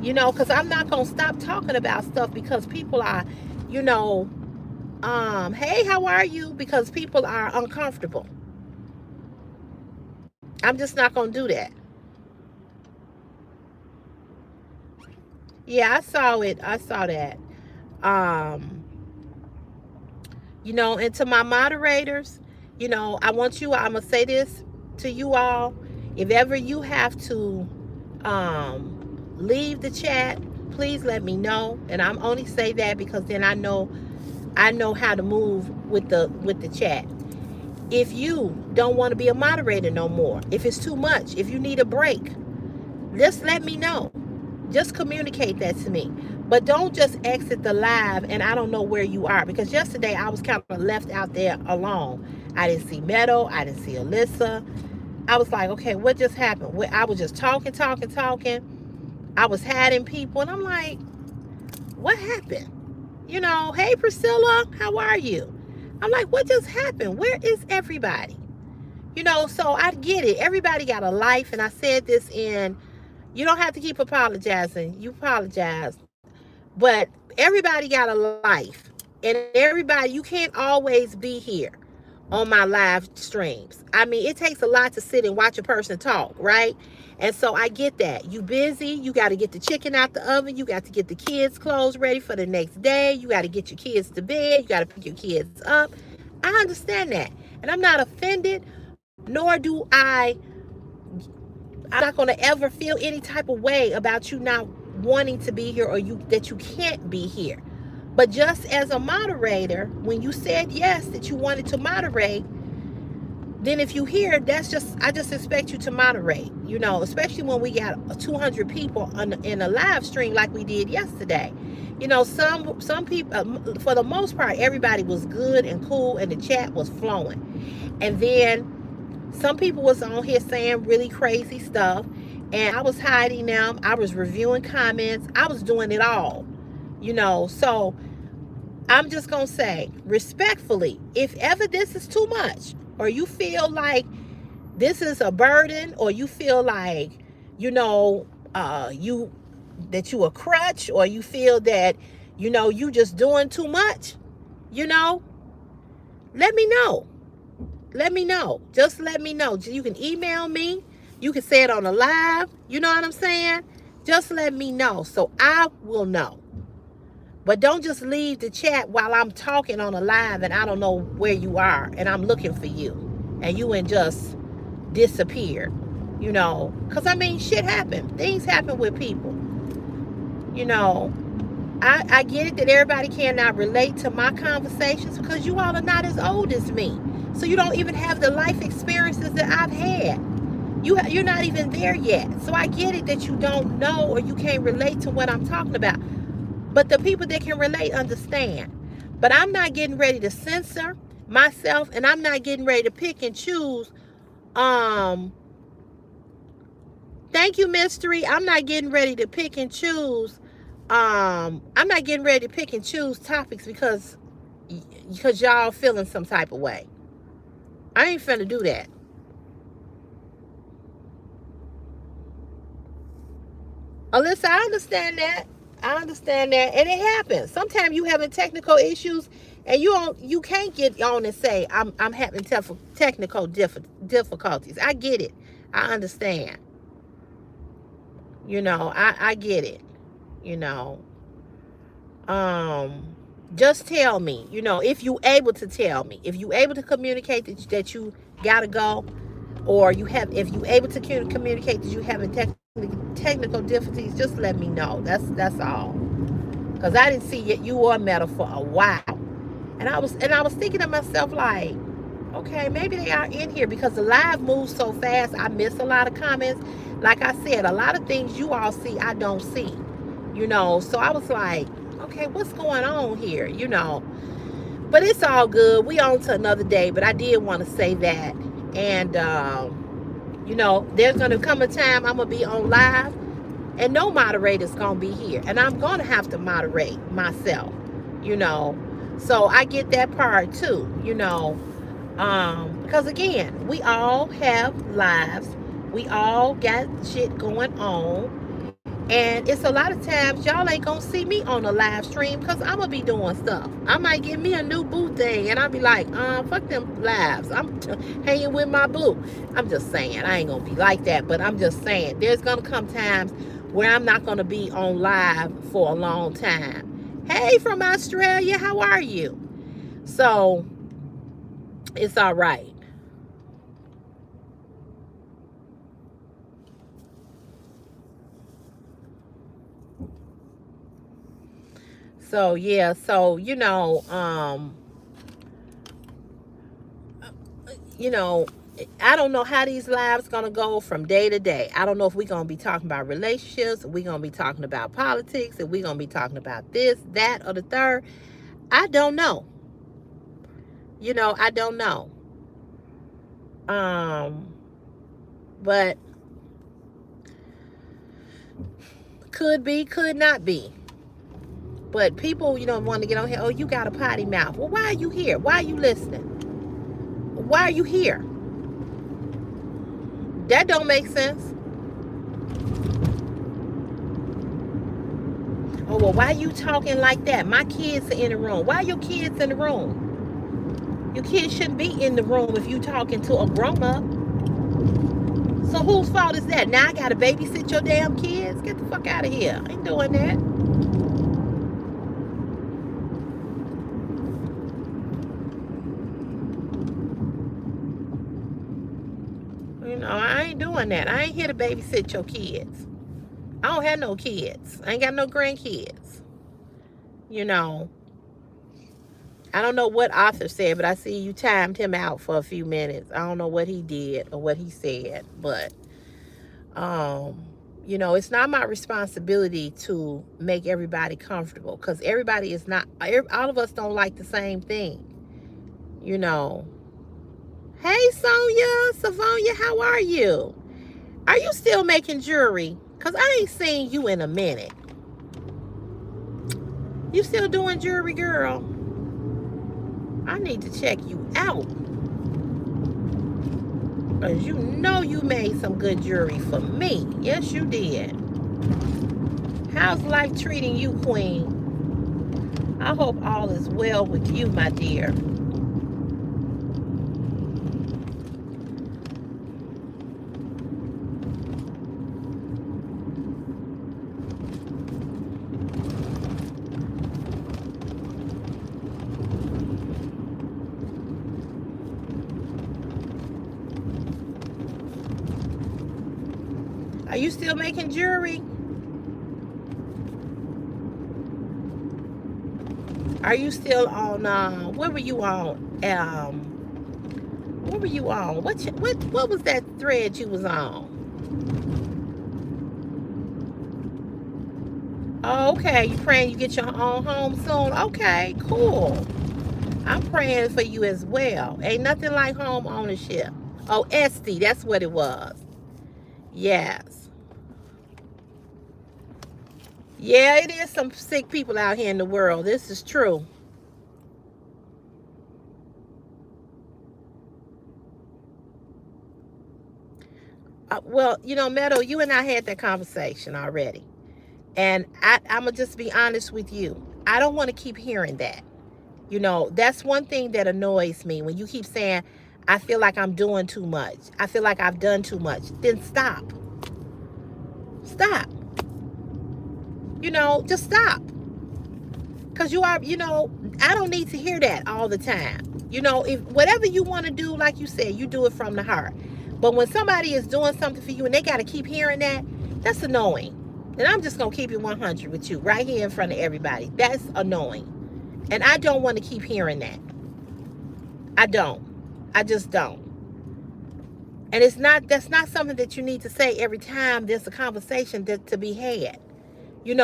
You know, because I'm not going to stop talking about stuff because people are, you know, hey, how are you? Because people are uncomfortable. I'm just not going to do that. Yeah, I saw it. I saw that. You know, and to my moderators, you know, I'm going to say this to you all. If ever you have to leave the chat, please let me know. And I'm only say that because then I know how to move with the chat. If you don't want to be a moderator no more, if it's too much, if you need a break, just let me know. Just communicate that to me. But don't just exit the live and I don't know where you are. Because yesterday I was kind of left out there alone. I didn't see Meadow. I didn't see Alyssa. I was like, okay, what just happened? I was just talking. I was hiding people. And I'm like, what happened? You know, hey, Priscilla, how are you? I'm like, what just happened? Where is everybody? You know, so I get it. Everybody got a life. And I said this you don't have to keep apologizing. You apologize. But everybody got a life. And everybody, you can't always be here on my live streams. I mean, it takes a lot to sit and watch a person talk, right? And so I get that. You busy. You got to get the chicken out the oven. You got to get the kids' clothes ready for the next day. You got to get your kids to bed. You got to pick your kids up. I understand that. And I'm not offended, nor do I'm not going to ever feel any type of way about you not wanting to be here or that you can't be here. But just as a moderator, when you said yes that you wanted to moderate, then if you hear, I just expect you to moderate, you know, especially when we got 200 people in a live stream like we did yesterday. You know, some people, for the most part, everybody was good and cool and the chat was flowing. And then some people was on here saying really crazy stuff and I was hiding them. I was reviewing comments. I was doing it all, you know. So I'm just going to say respectfully, if ever this is too much or you feel like this is a burden or you feel like, you know, that you a crutch or you feel that, you know, you just doing too much, you know, let me know. Let me know. Just let me know. You can email me. You can say it on a live. You know what I'm saying? Just let me know so I will know. But don't just leave the chat while I'm talking on a live and I don't know where you are and I'm looking for you and you and just disappear, you know. Because, I mean, shit happen. Things happen with people. You know, I get it that everybody cannot relate to my conversations because you all are not as old as me. So you don't even have the life experiences that I've had. You're not even there yet. So I get it that you don't know or you can't relate to what I'm talking about. But the people that can relate understand. But I'm not getting ready to censor myself and I'm not getting ready to pick and choose. Thank you, Mystery. I'm not getting ready to pick and choose. I'm not getting ready to pick and choose topics because because y'all feeling some type of way. I ain't finna do that. Alyssa, I understand that. I understand that, and it happens. Sometimes you having technical issues, and you can't get on and say I'm having technical difficulties. I get it. I understand. I get it. You know, um, just tell me. If you able to tell me, if you able to communicate that you gotta go, or if you able to communicate that you having technical difficulties, just let me know. That's all. Because I didn't see you or Meta for a while, and I was thinking to myself like, okay, maybe they are in here because the live moves so fast. I miss a lot of comments. Like I said, a lot of things you all see, I don't see. So I was like, okay, what's going on here? But it's all good. We on to another day. But I did want to say that, and there's gonna come a time I'm gonna be on live, and no moderator's gonna be here, and I'm gonna have to moderate myself. You know, so I get that part too. Because again, we all have lives. We all got shit going on. And it's a lot of times y'all ain't gonna see me on a live stream because I'm gonna be doing stuff. I might get me a new boo thing and I'll be like, fuck them lives. I'm hanging with my boo. I'm just saying, I ain't gonna be like that, but I'm just saying there's gonna come times where I'm not gonna be on live for a long time. Hey, from Australia, how are you? So it's all right. So yeah, so you know, I don't know how these lives gonna go from day to day. I don't know if we're gonna be talking about relationships, if we're gonna be talking about politics, if we're gonna be talking about this, that, or the third. I don't know. I don't know. Um, but could be, could not be. But people, want to get on here. Oh, you got a potty mouth. Well, why are you here? Why are you listening? Why are you here? That don't make sense. Oh, well, why are you talking like that? My kids are in the room. Why are your kids in the room? Your kids shouldn't be in the room if you talking to a grown up. So whose fault is that? Now I gotta babysit your damn kids? Get the fuck out of here. I ain't doing that. I ain't doing that. I ain't here to babysit your kids. I don't have no kids. I ain't got no grandkids. You know. I don't know what Arthur said, but I see you timed him out for a few minutes. I don't know what he did or what he said, but it's not my responsibility to make everybody comfortable because everybody is not. All of us don't like the same thing. You know. Hey, Sonia, Savonia, how are you? Are you still making jewelry? Because I ain't seen you in a minute. You still doing jewelry, girl? I need to check you out. Because you made some good jewelry for me. Yes, you did. How's life treating you, Queen? I hope all is well with you, my dear. Are you still making jewelry? Are you still on, what were you on? What were you on? What was that thread you was on? Oh, okay. You praying you get your own home soon? Okay, cool. I'm praying for you as well. Ain't nothing like home ownership. Oh, Esty, that's what it was. Yes. Yeah, it is some sick people out here in the world. This is true. well, Meadow, you and I had that conversation already. And I'm going to just be honest with you. I don't want to keep hearing that. That's one thing that annoys me when you keep saying, I feel like I'm doing too much. I feel like I've done too much. Then stop. Stop. Just stop. Because I don't need to hear that all the time. If whatever you want to do, like you said, you do it from the heart. But when somebody is doing something for you and they got to keep hearing that, that's annoying. And I'm just going to keep it 100 with you right here in front of everybody. That's annoying. And I don't want to keep hearing that. I don't. I just don't. And that's not something that you need to say every time there's a conversation to be had. You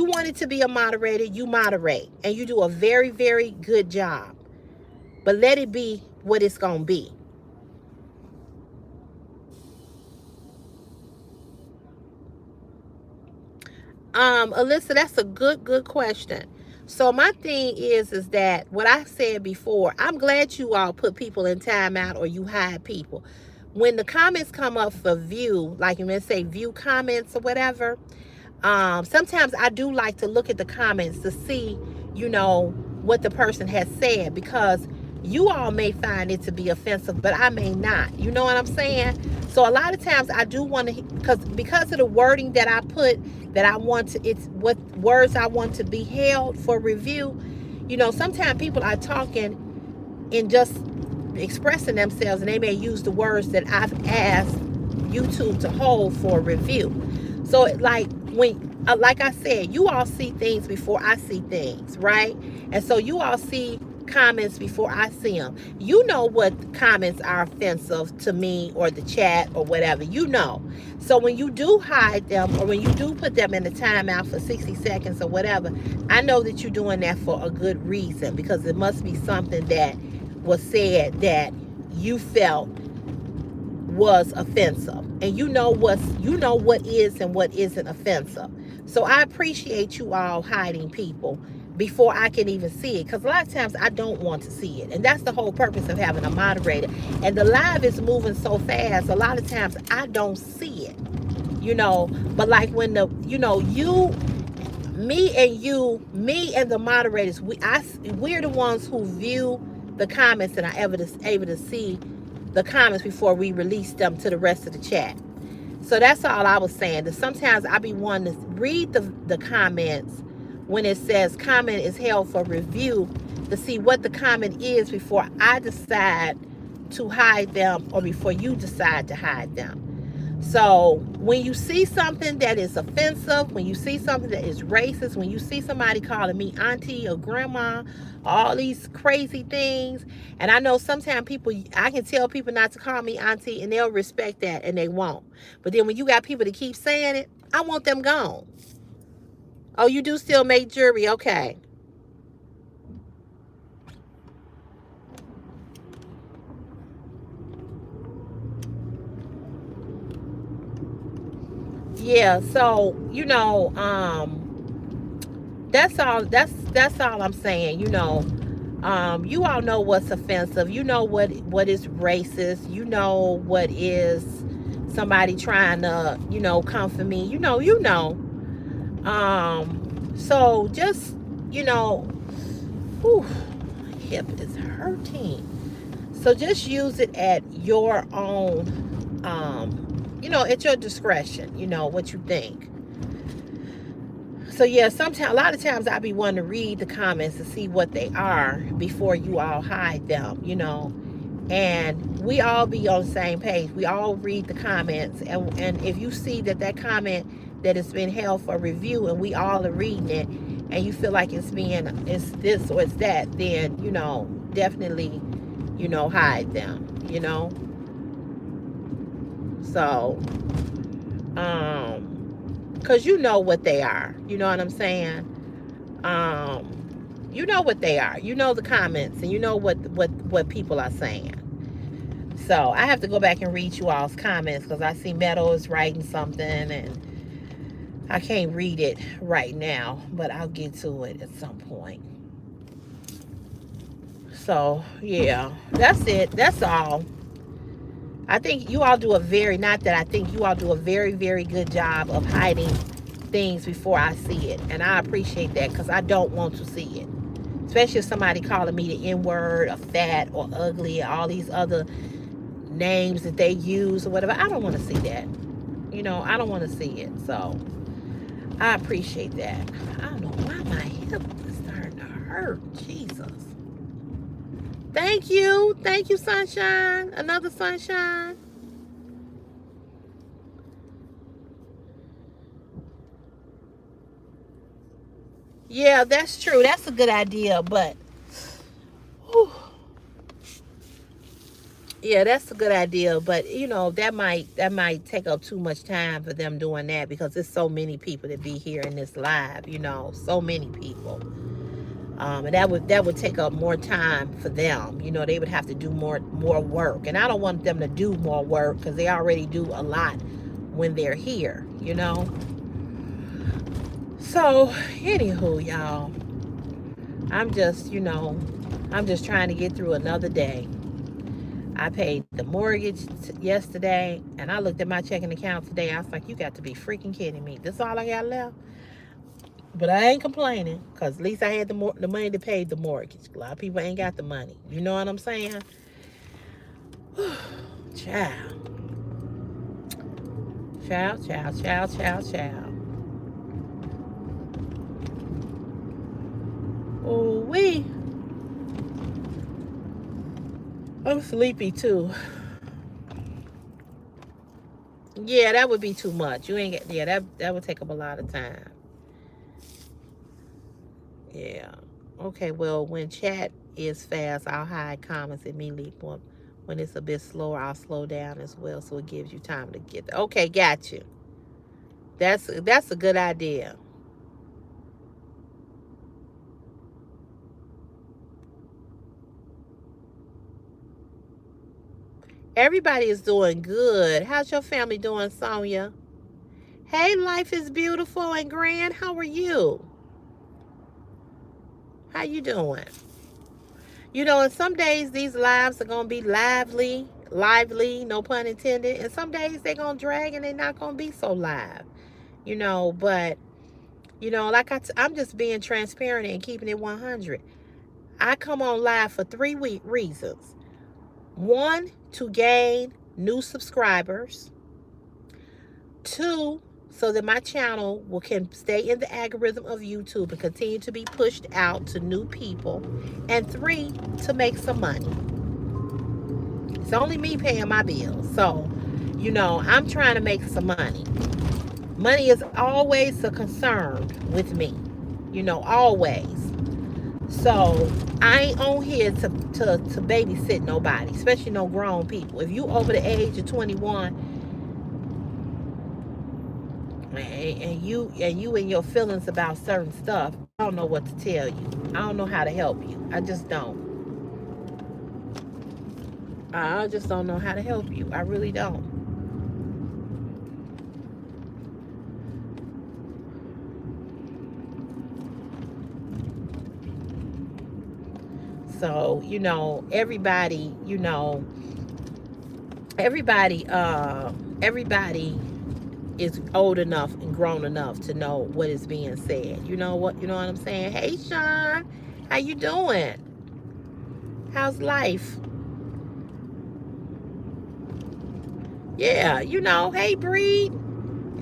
wanted to be a moderator, you moderate. And you do a very, very good job. But let it be what it's going to be. Alyssa, that's a good question. So my thing is that what I said before, I'm glad you all put people in timeout or you hide people. When the comments come up for view, like you may say view comments or whatever, sometimes I do like to look at the comments to see, what the person has said, because you all may find it to be offensive, but I may not. You know what I'm saying? So a lot of times I do want to, because of the wording that I put, that I want to, it's what words I want to be held for review. Sometimes people are talking and just expressing themselves, and they may use the words that I've asked YouTube to hold for review. So like I said, you all see things before I see things, right? And so you all see comments before I see them. You know what comments are offensive to me or the chat or whatever, So when you do hide them or when you do put them in the timeout for 60 seconds or whatever, I know that you're doing that for a good reason, because it must be something that was said that you felt was offensive, and you know what is and what isn't offensive. So I appreciate you all hiding people before I can even see it, because a lot of times I don't want to see it, and that's the whole purpose of having a moderator. And the live is moving so fast, a lot of times I don't see it, but like when me and the moderators, we're the ones who view the comments and are able to see the comments before we release them to the rest of the chat. So that's all I was saying. That sometimes I be wanting to read the comments when it says comment is held for review, to see what the comment is before I decide to hide them or before you decide to hide them. So when you see something that is offensive, when you see something that is racist, when you see somebody calling me auntie or grandma, all these crazy things, and I know sometimes I can tell people not to call me auntie and they'll respect that and they won't. But then when you got people that keep saying it, I want them gone. Oh, you do still make jewelry? Okay. Yeah, so that's all I'm saying. You all know what's offensive. You know what is racist. You know what is somebody trying to come for me. So just whew, my hip is hurting. So just use it at your own at your discretion, what you think. So yeah, a lot of times I be wanting to read the comments to see what they are before you all hide them, and we all be on the same page. We all read the comments, and if you see that comment that has been held for review and we all are reading it, and you feel like it's this or it's that, then definitely hide them, so because you know what they are, you know what I'm saying. You know what they are, the comments, and you know what people are saying. So I have to go back and read you all's comments, because I see Meadow is writing something and I can't read it right now, but I'll get to it at some point. So yeah, that's it. That's all. I think you all do a very, not that I think you all do a very, very good job of hiding things before I see it. And I appreciate that because I don't want to see it. Especially if somebody calling me the N-word or fat or ugly, all these other names that they use or whatever. I don't want to see that. You know, I don't want to see it. So I appreciate that. I don't know why my hip is starting to hurt. Jesus. Thank you. Thank you, sunshine. Another sunshine. Yeah, that's true. That's a good idea. But, whew, yeah, that's a good idea. But you know, that might take up too much time for them doing that because there's so many people to be here in this live. You know, so many people. And that would take up more time for them. You know, they would have to do more work, and I don't want them to do more work because they already do a lot when they're here. You know. So, anywho, y'all, I'm just trying to get through another day. I paid the mortgage yesterday, and I looked at my checking account today. I was like, you got to be freaking kidding me. This all I got left? But I ain't complaining because at least I had the money to pay the mortgage. A lot of people ain't got the money. You know what I'm saying? Child. Child, child, child, child, child. Oh, I'm sleepy too. Yeah, that would be too much. You ain't get, yeah, that would take up a lot of time. Yeah. Okay, well, when chat is fast, I'll hide comments immediately. When it's a bit slower, I'll slow down as well so it gives you time to get there. Okay, got you. That's a good idea. Everybody is doing good. How's your family doing, Sonia? Hey, life is beautiful and grand. How are you? How you doing? You know, and some days these lives are gonna be lively, no pun intended, and some days they're gonna drag and they're not gonna be so live. You know, but you know, like I'm just being transparent and keeping it 100. I come on live for 3 reasons. One, to gain new subscribers. Two, so that my channel can stay in the algorithm of YouTube and continue to be pushed out to new people. And three, to make some money. It's only me paying my bills. So, you know, I'm trying to make some money. Money is always a concern with me. You know, always. So I ain't on here to babysit nobody, especially no grown people. If you over the age of 21 and you and your feelings about certain stuff, I don't know what to tell you. I don't know how to help you. I just don't. I just don't know how to help you. I really don't. So, you know, everybody is old enough and grown enough to know what is being said. You know what I'm saying? Hey, Sean, how you doing? How's life? Yeah, you know, hey, Breed.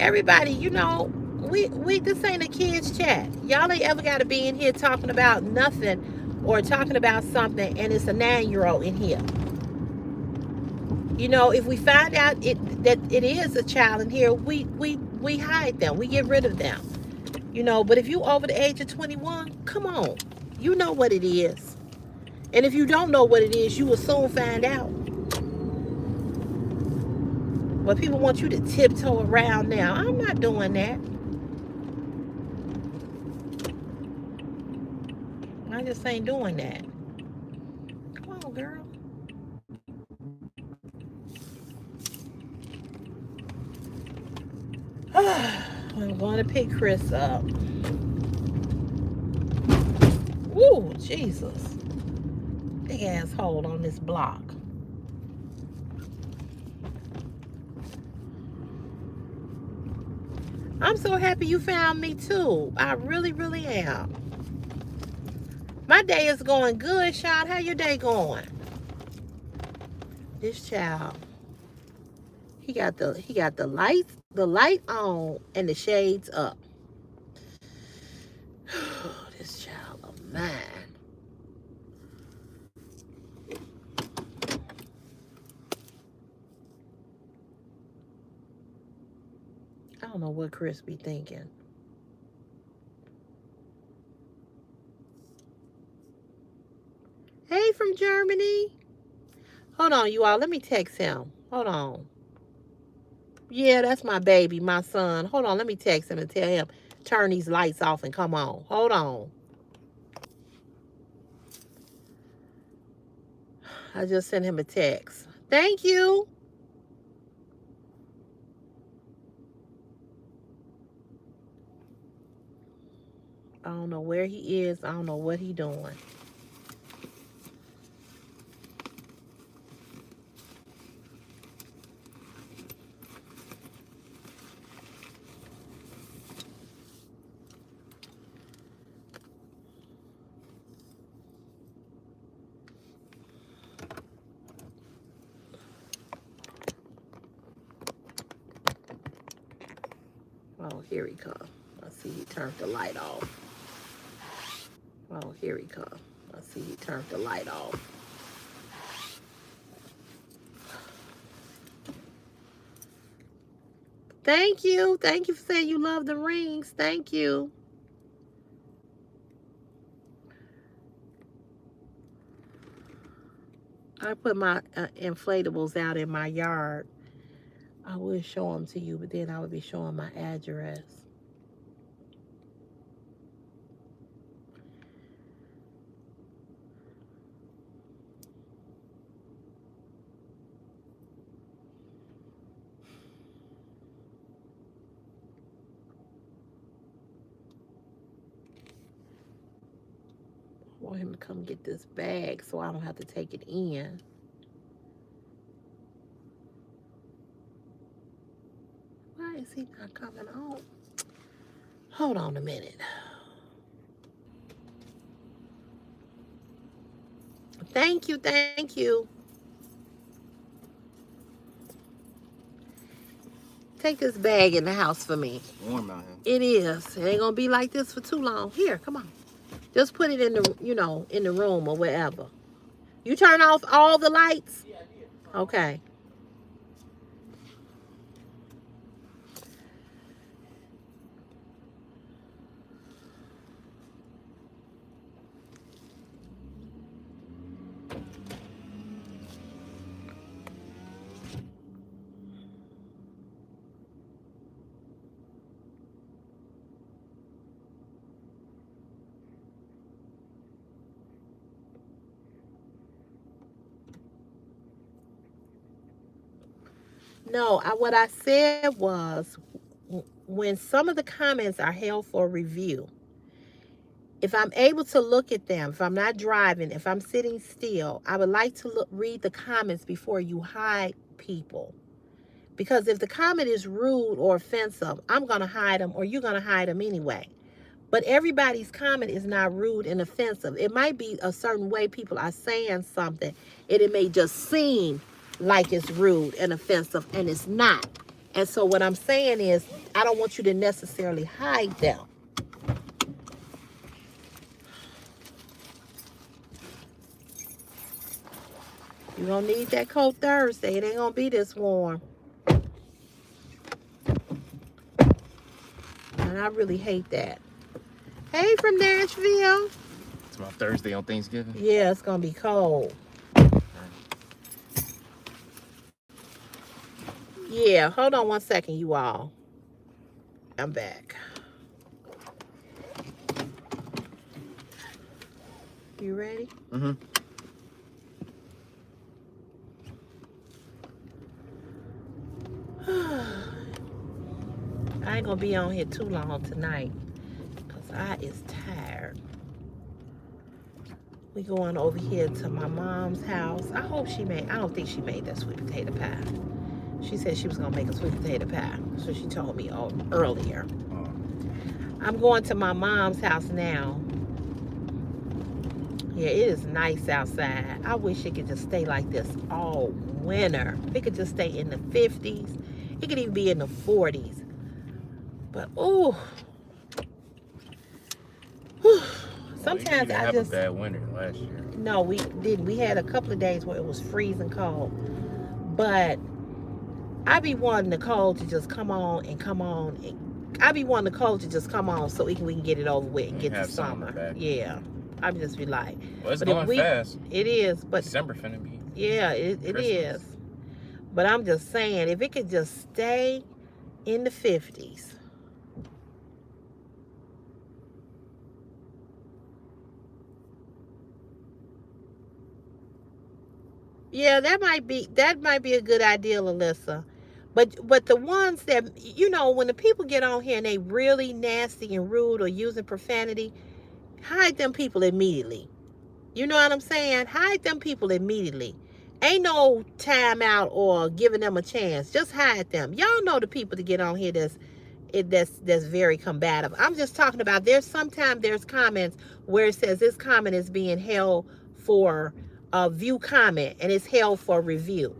Everybody, you know, we this ain't a kids chat. Y'all ain't ever got to be in here talking about nothing or talking about something and it's a 9-year-old in here. You know, if we find out that it is a child in here, we hide them. We get rid of them. You know, but if you over the age of 21, come on. You know what it is. And if you don't know what it is, you will soon find out. But people want you to tiptoe around now. I'm not doing that. I just ain't doing that. Come on, girl. I'm going to pick Chris up. Woo, Jesus. Big ass hole on this block. I'm so happy you found me too. I really, really am. My day is going good, Sean. How your day going? This child, he got the light on and the shades up. This child of mine. I don't know what Chris be thinking. Hey, from Germany. Hold on, you all. Let me text him. Hold on. Yeah, that's my baby, my son. Hold on. Let me text him and tell him, turn these lights off and come on. Hold on. I just sent him a text. Thank you. I don't know where he is. I don't know what he doing. Oh, here he come. I see he turned the light off. Oh, here he come. I see he turned the light off. Thank you. Thank you for saying you love the rings. Thank you. I put my inflatables out in my yard. I would show them to you, but then I would be showing my address. I want him to come get this bag so I don't have to take it in. Why is he not coming home? Hold on a minute. Thank you, thank you. Take this bag in the house for me. It's warm out here. It is. It ain't gonna be like this for too long. Here, come on. Just put it in the, in the room or wherever. You turn off all the lights? Yeah, I did. Okay. No, what I said was when some of the comments are held for review, if I'm able to look at them, if I'm not driving, if I'm sitting still, I would like to read the comments before you hide people. Because if the comment is rude or offensive, I'm going to hide them or you're going to hide them anyway. But everybody's comment is not rude and offensive. It might be a certain way people are saying something, and it may just seem like it's rude and offensive, and it's not. And so what I'm saying is, I don't want you to necessarily hide them. You're going to need that coat Thursday. It ain't going to be this warm. And I really hate that. Hey, from Nashville. It's my Thursday on Thanksgiving. Yeah, it's going to be cold. Yeah, hold on one second, you all. I'm back. You ready? Mm-hmm. I ain't gonna be on here too long tonight because I is tired. We going over here to my mom's house. I hope she made, I don't think she made that sweet potato pie. She said she was gonna make a sweet potato pie. So she told me earlier. Oh. I'm going to my mom's house now. Yeah, it is nice outside. I wish it could just stay like this all winter. It could just stay in the 50s. It could even be in the 40s. But ooh, sometimes We I have a just bad winter last year. no, we didn't. We had a couple of days where it was freezing cold. But I be wanting the cold to just come on and come on. I be wanting the cold to just come on so we can get it over with and We get to have summer summer. back. Yeah. I just be like, Well, it's but if going we, fast. it is, but December finna be yeah, it is. Christmas. But I'm just saying, if it could just stay in the 50s. Yeah, that might be a good idea, Alyssa. But the ones that when the people get on here and they really nasty and rude or using profanity, hide them people immediately. You know what I'm saying? Hide them people immediately. Ain't no time out or giving them a chance. Just hide them. Y'all know the people to get on here that's very combative. I'm just talking about sometimes there's comments where it says this comment is being held for a view comment and it's held for review.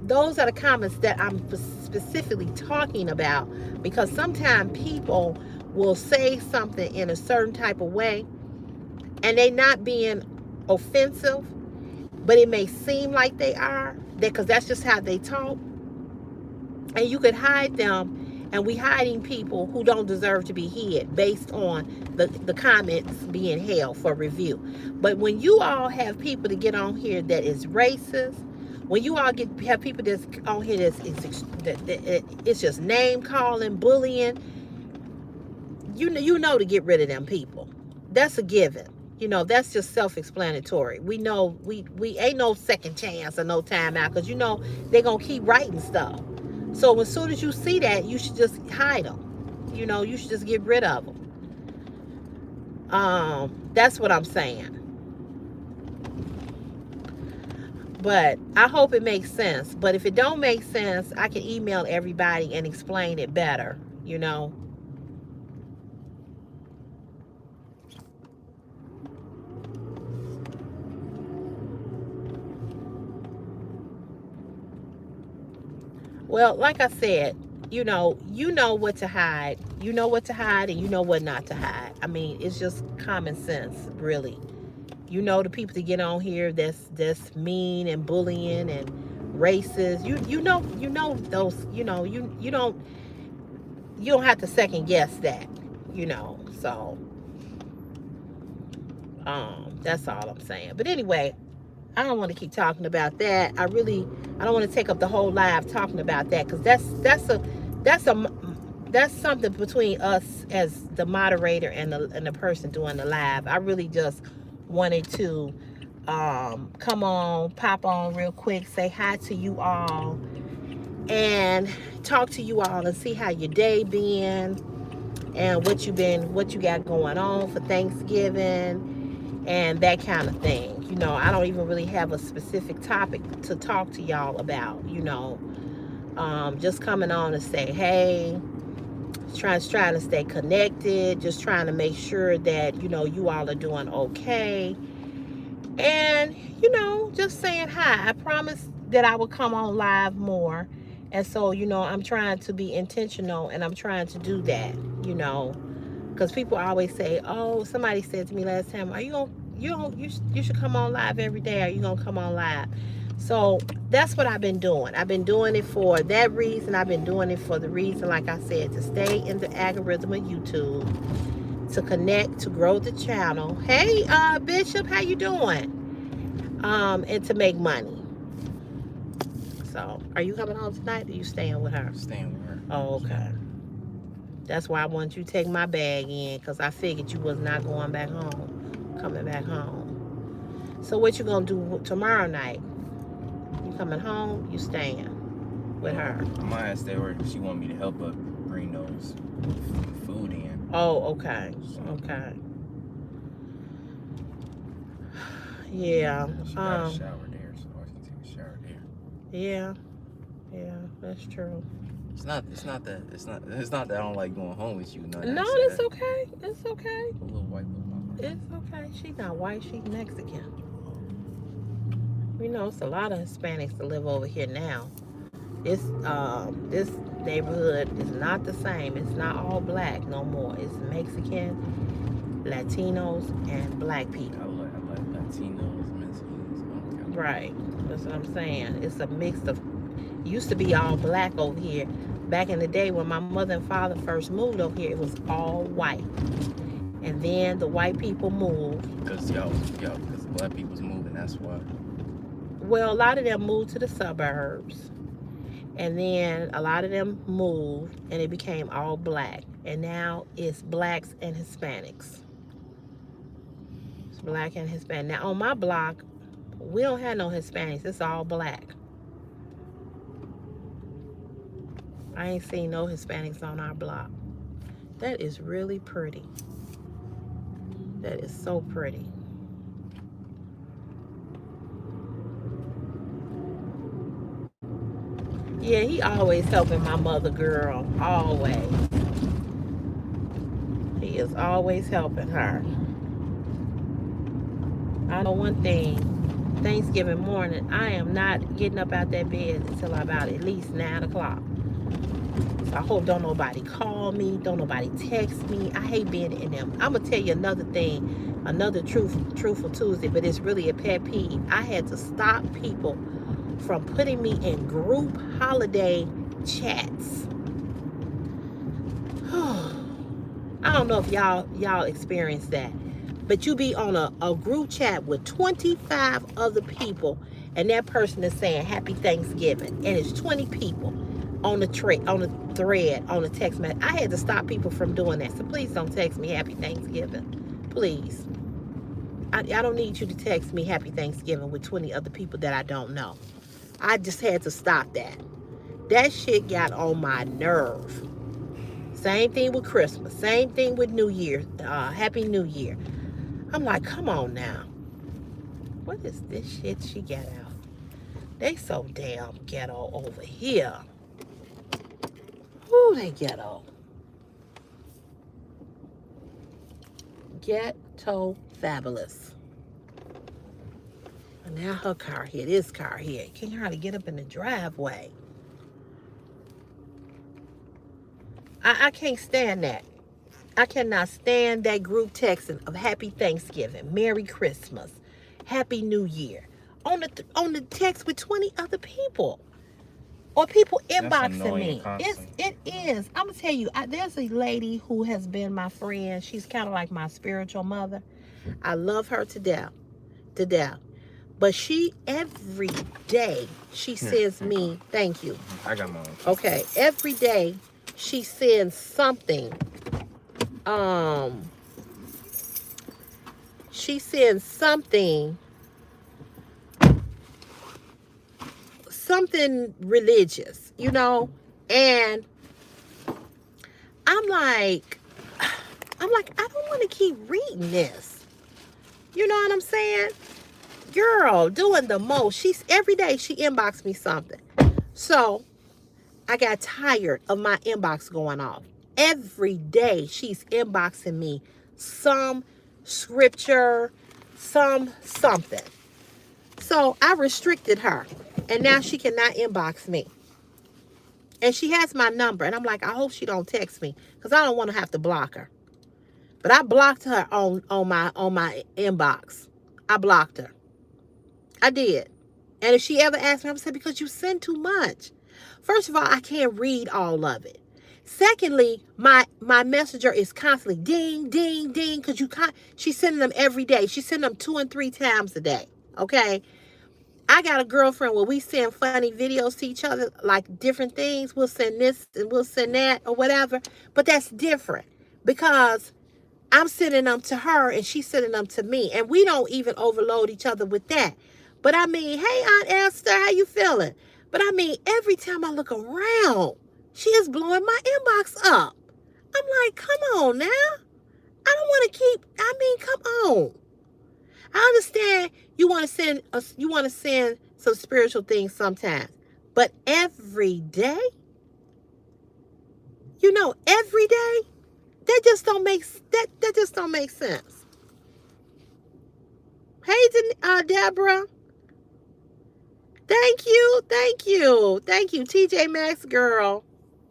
Those are the comments that I'm specifically talking about, because sometimes people will say something in a certain type of way and they not being offensive, but it may seem like they are, because that's just how they talk. And you could hide them, and we hiding people who don't deserve to be hid based on the comments being held for review. But when you all have people to get on here that is racist, when you all have people that's on here that it's just name calling, bullying, you know to get rid of them people. That's a given. That's just self-explanatory. We know we ain't no second chance or no time out, because they're gonna keep writing stuff. So as soon as you see that, you should just hide them. You should just get rid of them. That's what I'm saying. But I hope it makes sense. But if it don't make sense, I can email everybody and explain it better. Well, like I said, you know what to hide. You know what to hide, and you know what not to hide. I mean, it's just common sense, really. The people to get on here that's mean and bullying and racist. You know those. You don't have to second guess that. So that's all I'm saying. But anyway, I don't want to keep talking about that. I don't want to take up the whole live talking about that, because that's something between us as the moderator and the person doing the live. I really just wanted to come on, pop on real quick, say hi to you all, and talk to you all and see how your day been and what you got going on for Thanksgiving and that kind of thing. I don't even really have a specific topic to talk to y'all about. Just coming on to say hey, trying to stay connected, just trying to make sure that you all are doing okay, and just saying hi. I promised that I would come on live more, and so I'm trying to be intentional, and I'm trying to do that. Because people always say, oh, somebody said to me last time, are you gonna you should come on live every day. Are you gonna come on live? So that's what I've been doing. I've been doing it for that reason. I've been doing it for the reason, like I said, to stay in the algorithm of YouTube, to connect, to grow the channel. Hey, Bishop, how you doing? And to make money. So, are you coming home tonight, or are you staying with her? Staying with her. Oh, okay. That's why I wanted you to take my bag in, because I figured you was not going back home, coming back home. So what you gonna do tomorrow night? You coming home? You staying with her? I might have to stay where she want me to help her bring those food in. Oh, okay. Okay. Yeah. She got a shower there, so I can take a shower there. Yeah. Yeah. That's true. It's not that I don't like going home with you. No, I No, didn't say it's that. okay. It's okay. A little white little mama. It's okay. She not white. She's Mexican. You know, it's a lot of Hispanics that live over here now. This neighborhood is not the same. It's not all black no more. It's Mexican, Latinos, and black people. I like Latinos, Mexicans. Okay. Right. That's what I'm saying. It's a mix of. Used to be all black over here. Back in the day when my mother and father first moved over here, it was all white. And then the white people moved. Because because black people's moving. That's why. Well, a lot of them moved to the suburbs. And then a lot of them moved and it became all black. And now it's blacks and Hispanics. It's black and Hispanic. Now on my block, we don't have no Hispanics. It's all black. I ain't seen no Hispanics on our block. That is really pretty. That is so pretty. Yeah, he always helping my mother, girl. Always. He is always helping her. I know one thing. Thanksgiving morning, I am not getting up out that bed until about at least 9 o'clock. So I hope don't nobody call me, don't nobody text me. I hate being in them. I'm going to tell you another thing, another Truthful Tuesday, but it's really a pet peeve. I had to stop people from putting me in group holiday chats. I don't know if y'all experience that, but you be on a group chat with 25 other people, and that person is saying Happy Thanksgiving, and it's 20 people on the thread, on the text message. I had to stop people from doing that. So please don't text me Happy Thanksgiving, please. I don't need you to text me Happy Thanksgiving with 20 other people that I don't know. I just had to stop that. That shit got on my nerve. Same thing with Christmas. Same thing with New Year. Happy New Year. I'm like, come on now. What is this shit she got out? They so damn ghetto over here. Ooh, they ghetto. Ghetto fabulous. And now her car here, this car here. Can't hardly get up in the driveway. I can't stand that. I cannot stand that group texting of Happy Thanksgiving, Merry Christmas, Happy New Year on the text with 20 other people, or people inboxing me. It is. I'm gonna tell you. There's a lady who has been my friend. She's kind of like my spiritual mother. I love her to death, to death. But she every day she sends me thank you. I got mine. Okay, every day she sends something. She sends something religious, you know, and I'm like, I don't want to keep reading this. You know what I'm saying? Girl, doing the most. She's every day she inboxed me something. So I got tired of my inbox going off. Every day she's inboxing me some scripture, something. So I restricted her. And now she cannot inbox me. And she has my number. And I'm like, I hope she don't text me, because I don't want to have to block her. But I blocked her on my inbox. I blocked her. I did. And if she ever asks me, I'm saying, because you send too much. First of all, I can't read all of it. Secondly, my messenger is constantly ding, ding, ding, because she's sending them every day. She's sending them 2 and 3 times a day. Okay? I got a girlfriend where we send funny videos to each other, like different things. We'll send this and we'll send that or whatever. But that's different, because I'm sending them to her and she's sending them to me. And we don't even overload each other with that. But I mean, hey, Aunt Esther, how you feeling? But I mean, every time I look around, she is blowing my inbox up. I'm like, come on now. I don't want to come on. I understand you want to send some spiritual things sometimes. But every day, every day, that just don't make sense. Hey, Deborah, thank you, TJ Maxx girl,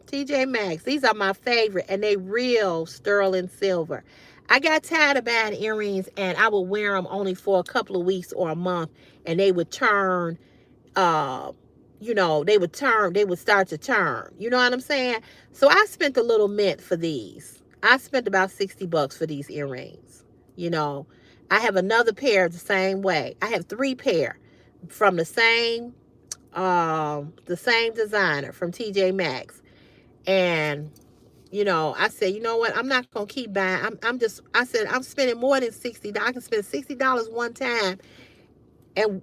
TJ Maxx. These are my favorite, and they real sterling silver. I got tired of buying earrings, and I would wear them only for a couple of weeks or a month, and they would turn uh they would start to turn. You know what I'm saying? So I spent a little mint for these. I spent about $60 for these earrings. You know, I have another pair the same way. I have three pair from the same designer from TJ Maxx. And I said, you know what? I'm not gonna keep buying. I said, I'm spending more than $60. I can spend $60 one time and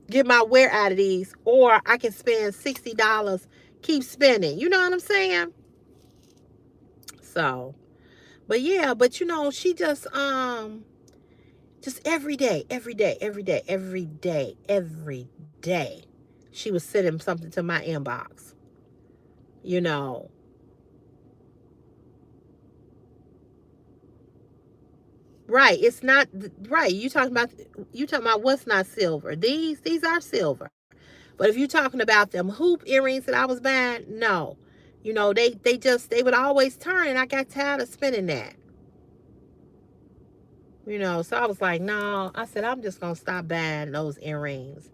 get my wear out of these, or I can spend $60, keep spending. You know what I'm saying? So, but yeah, but she just every day, every day, every day, every day, every day, she was sending something to my inbox. You know, right? It's not right. You talking about what's not silver? These are silver. But if you're talking about them hoop earrings that I was buying, no. They would always turn, and I got tired of spending that. So I was like, no. I said, I'm just gonna stop buying those earrings.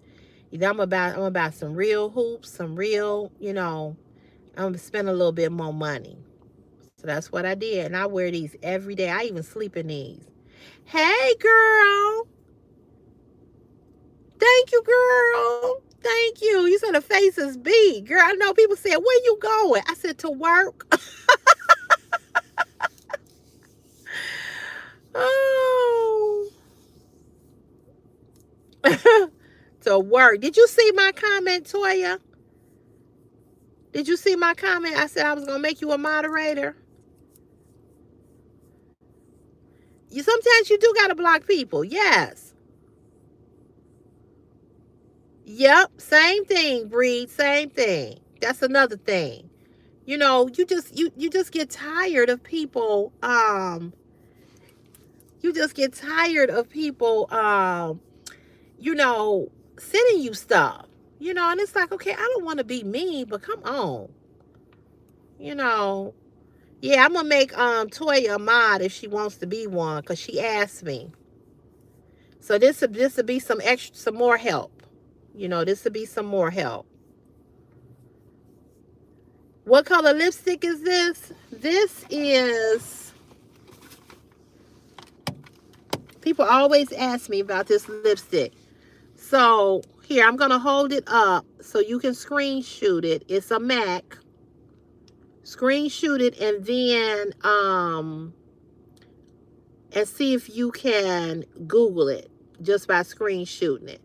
Either I'm about some real hoops, some real, I'm gonna spend a little bit more money. So that's what I did. And I wear these every day. I even sleep in these. Hey girl. Thank you, girl. Thank you. You said the face is big. Girl, I know people said, where you going? I said, to work. Oh. To work. Did you see my comment, Toya? Did you see my comment? I said I was going to make you a moderator. Sometimes you do got to block people. Yes. Yep. Same thing, Breed. Same thing. That's another thing. You just get tired of people. You just get tired of people. You know, sending you stuff. And it's like, okay, I don't want to be mean, but come on. You know, yeah, I'm gonna make Toya a mod if she wants to be one, cause she asked me. So this will be some more help. This will be some more help. What color lipstick is this? This is. People always ask me about this lipstick. So here, I'm gonna hold it up so you can screenshot it. It's a MAC. Screenshot it, and then and see if you can Google it just by screenshooting it.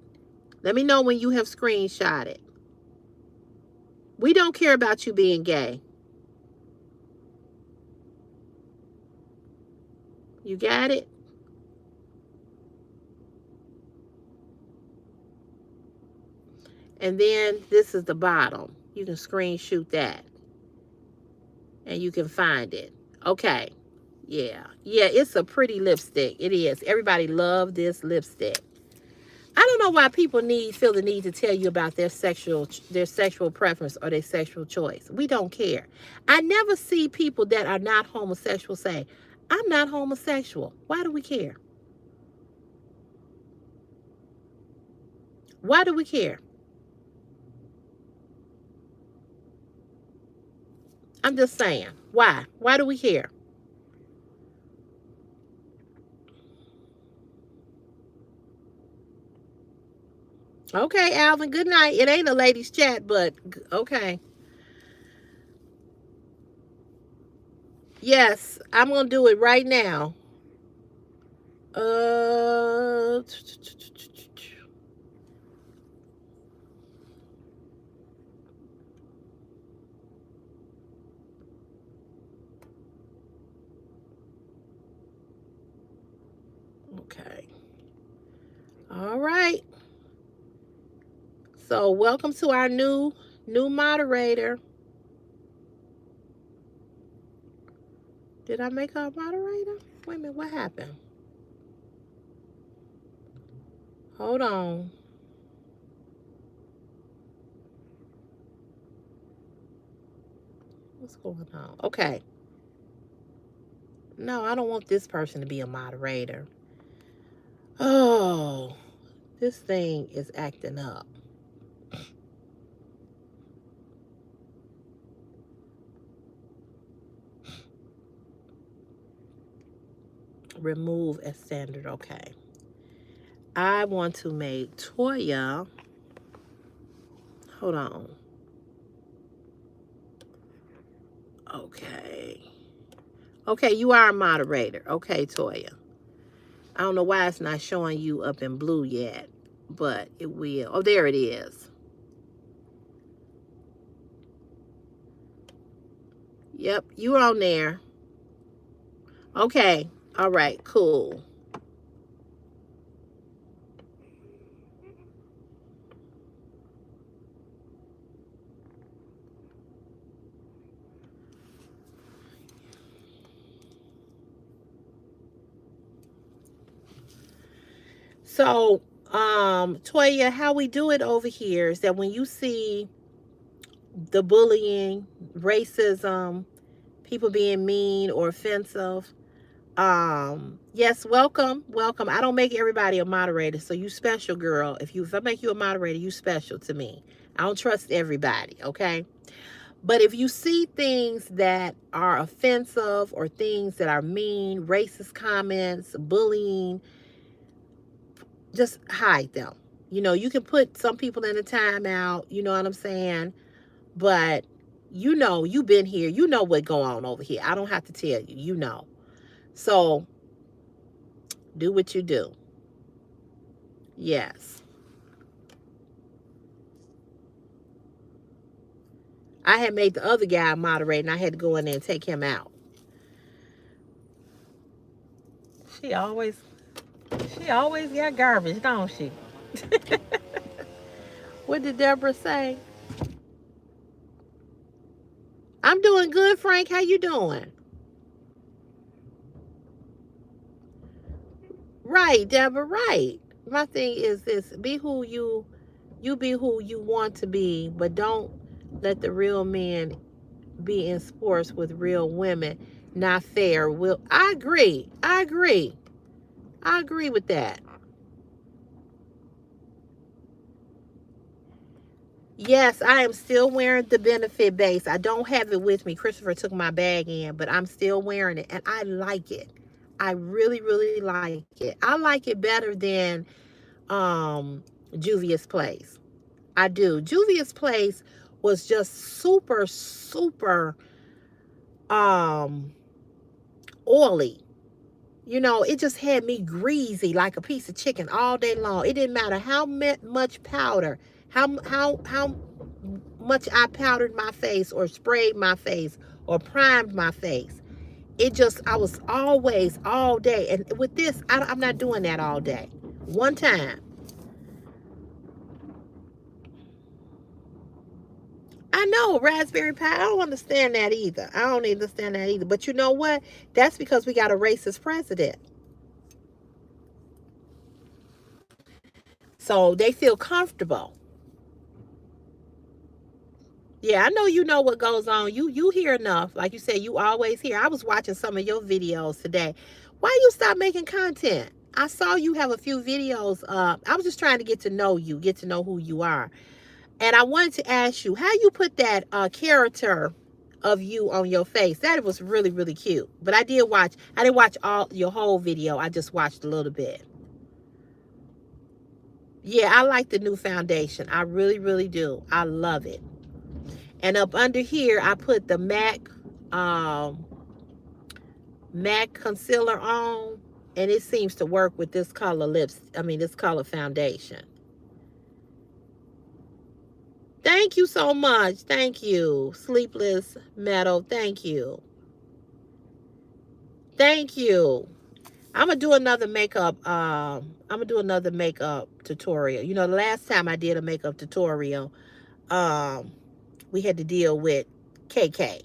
Let me know when you have screenshot it. We don't care about you being gay. You got it? And then this is the bottom. You can screenshot that. And you can find it. Okay. Yeah. Yeah, it's a pretty lipstick. It is. Everybody love this lipstick. I don't know why people feel the need to tell you about their sexual preference or their sexual choice. We don't care. I never see people that are not homosexual say, I'm not homosexual. Why do we care? Why do we care? I'm just saying. Why? Why do we care? Okay, Alvin, good night. It ain't a ladies' chat, but okay. Yes, I'm going to do it right now. Uh, okay. All right. So, welcome to our new New moderator. Did I make her a moderator? Wait a minute, what happened? Hold on. What's going on? Okay. No, I don't want this person to be a moderator. Oh, this thing is acting up. Remove as standard. Okay. I want to make Toya. Hold on. Okay. Okay, you are a moderator. Okay, Toya. I don't know why it's not showing you up in blue yet, but it will. Oh, there it is. Yep, you on there. Okay. All right, cool. So, Toya, how we do it over here is that when you see the bullying, racism, people being mean or offensive, yes, welcome, welcome. I don't make everybody a moderator, so you special, girl. If I make you a moderator, you special to me. I don't trust everybody, okay? But if you see things that are offensive or things that are mean, racist comments, bullying, just hide them. You can put some people in a timeout, you know what I'm saying? But you've been here, you know what's going on over here. I don't have to tell you, you know. So do what you do. Yes. I had made the other guy moderate and I had to go in there and take him out. She always she always got garbage, don't she? What did Deborah say? I'm doing good, Frank. How you doing? Right, Deborah, right. My thing is this: be who you be who you want to be, but don't let the real men be in sports with real women. Not fair. Will I agree? I agree. I agree with that. Yes, I am still wearing the benefit base. I don't have it with me. Christopher took my bag in, but I'm still wearing it and I like it. I really, really like it. I like it better than Juvia's Place. I do. Juvia's Place was just super, super um oily. It just had me greasy like a piece of chicken all day long. It didn't matter how much powder, how much I powdered my face or sprayed my face or primed my face. I was always all day. And with this, I'm not doing that all day. One time. I know raspberry pie. I don't understand that either. I don't understand that either. But you know what? That's because we got a racist president. So they feel comfortable. Yeah, I know you know what goes on. You hear enough. Like you said, you always hear. I was watching some of your videos today. Why you stop making content? I saw you have a few videos up. I was just trying to get to know you, get to know who you are. And I wanted to ask you how you put that character of you on your face. That was really, really cute. But I didn't watch all your whole video. I just watched a little bit. Yeah, I like the new foundation. I really, really do. I love it. And up under here, I put the um, MAC concealer on, and it seems to work with this color this color foundation. Thank you so much. Thank you. Sleepless Meadow. Thank you. Thank you. I'm gonna do another makeup tutorial. The last time I did a makeup tutorial, um we had to deal with KK.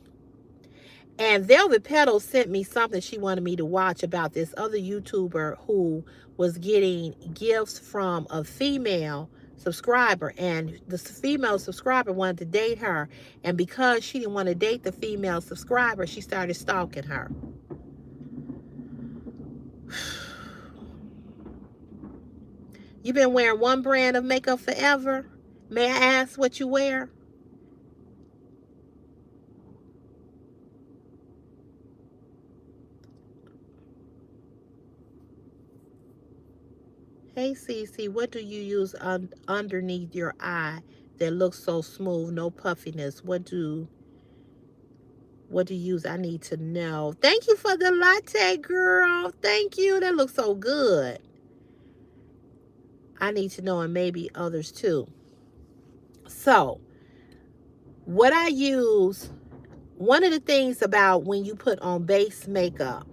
And Velvet Petals sent me something she wanted me to watch about this other YouTuber who was getting gifts from a female subscriber, and the female subscriber wanted to date her, and because she didn't want to date the female subscriber, she started stalking her. You've been wearing one brand of makeup forever? May I ask what you wear? Hey CeCe, what do you use underneath your eye that looks so smooth, no puffiness? What do you use? I need to know. Thank you for the latte, girl. Thank you. That looks so good. I need to know, and maybe others too. So, what I use, one of the things about when you put on base makeup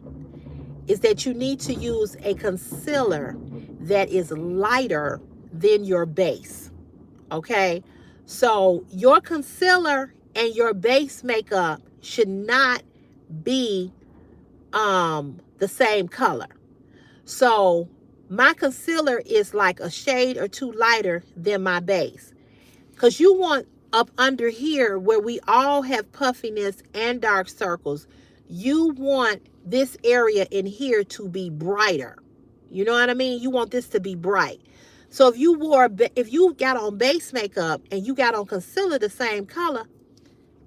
is that you need to use a concealer that is lighter than your base. Okay? So, your concealer and your base makeup should not be the same color. So my concealer is like a shade or two lighter than my base, because you want up under here where we all have puffiness and dark circles, you want this area in here to be brighter. You know what I mean? You want this to be bright. So if you got on base makeup and you got on concealer the same color,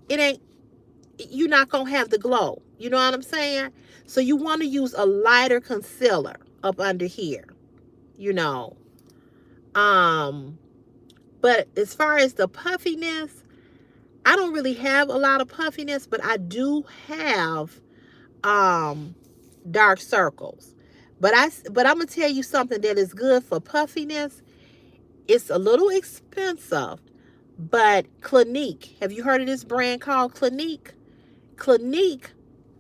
you're not gonna have the glow. You know what I'm saying? So you want to use a lighter concealer up under here, you know. But as far as the puffiness, I don't really have a lot of puffiness, but I do have dark circles. But I'm gonna tell you something that is good for puffiness. It's a little expensive, but Clinique. Have you heard of this brand called Clinique? Clinique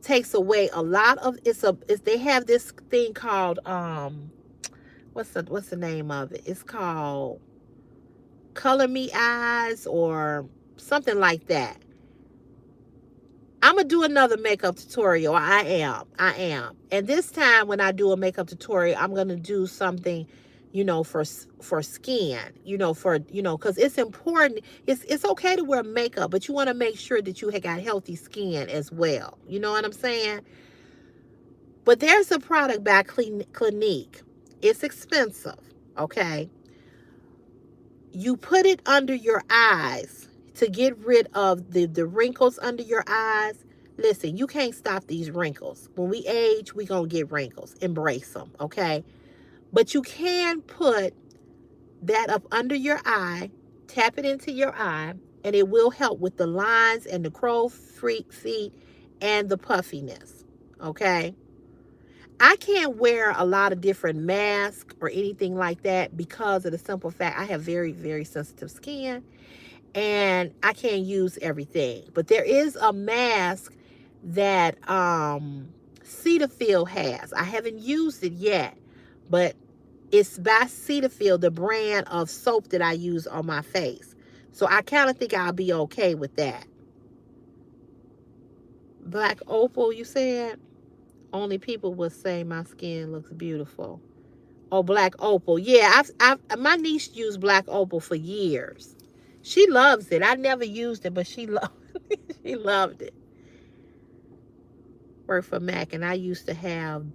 takes away a lot of they have this thing called what's the name of it? It's called Color Me Eyes or something like that. I'm gonna do another makeup tutorial. I am. And this time when I do a makeup tutorial, I'm gonna do something, for skin, because it's important. It's okay to wear makeup, but you want to make sure that you have got healthy skin as well. You know what I'm saying? But there's a product by Clinique. It's expensive, okay? You put it under your eyes to get rid of the wrinkles under your eyes. Listen, you can't stop these wrinkles. When we age, we're going to get wrinkles. Embrace them, okay? But you can put that up under your eye, tap it into your eye, and it will help with the lines and the crow feet and the puffiness, okay? I can't wear a lot of different masks or anything like that because of the simple fact I have very, very sensitive skin and I can't use everything. But there is a mask that CeCe's has. I haven't used it yet, but it's by CeCe's, the brand of soap that I use on my face. So I kind of think I'll be okay with that. Black opal, you said? Only people would say my skin looks beautiful. Oh, black opal. Yeah, my niece used black opal for years. She loves it. I never used it, but she loved she loved it. Worked for Mac, and I used to have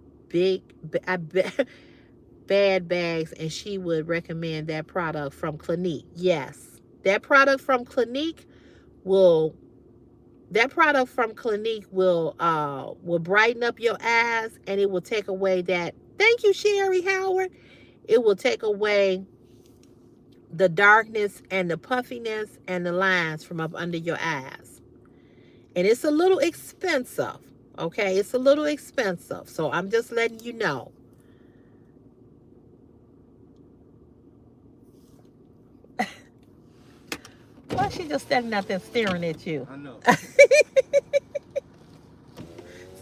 bad bags, and she would recommend that product from Clinique. Yes, that product from Clinique will brighten up your eyes, and it will take away that. Thank you, Sherry Howard. It will take away the darkness and the puffiness and the lines from up under your eyes. And it's a little expensive, okay? It's a little expensive, so I'm just letting you know. Why is she just standing out there staring at you? I know. It's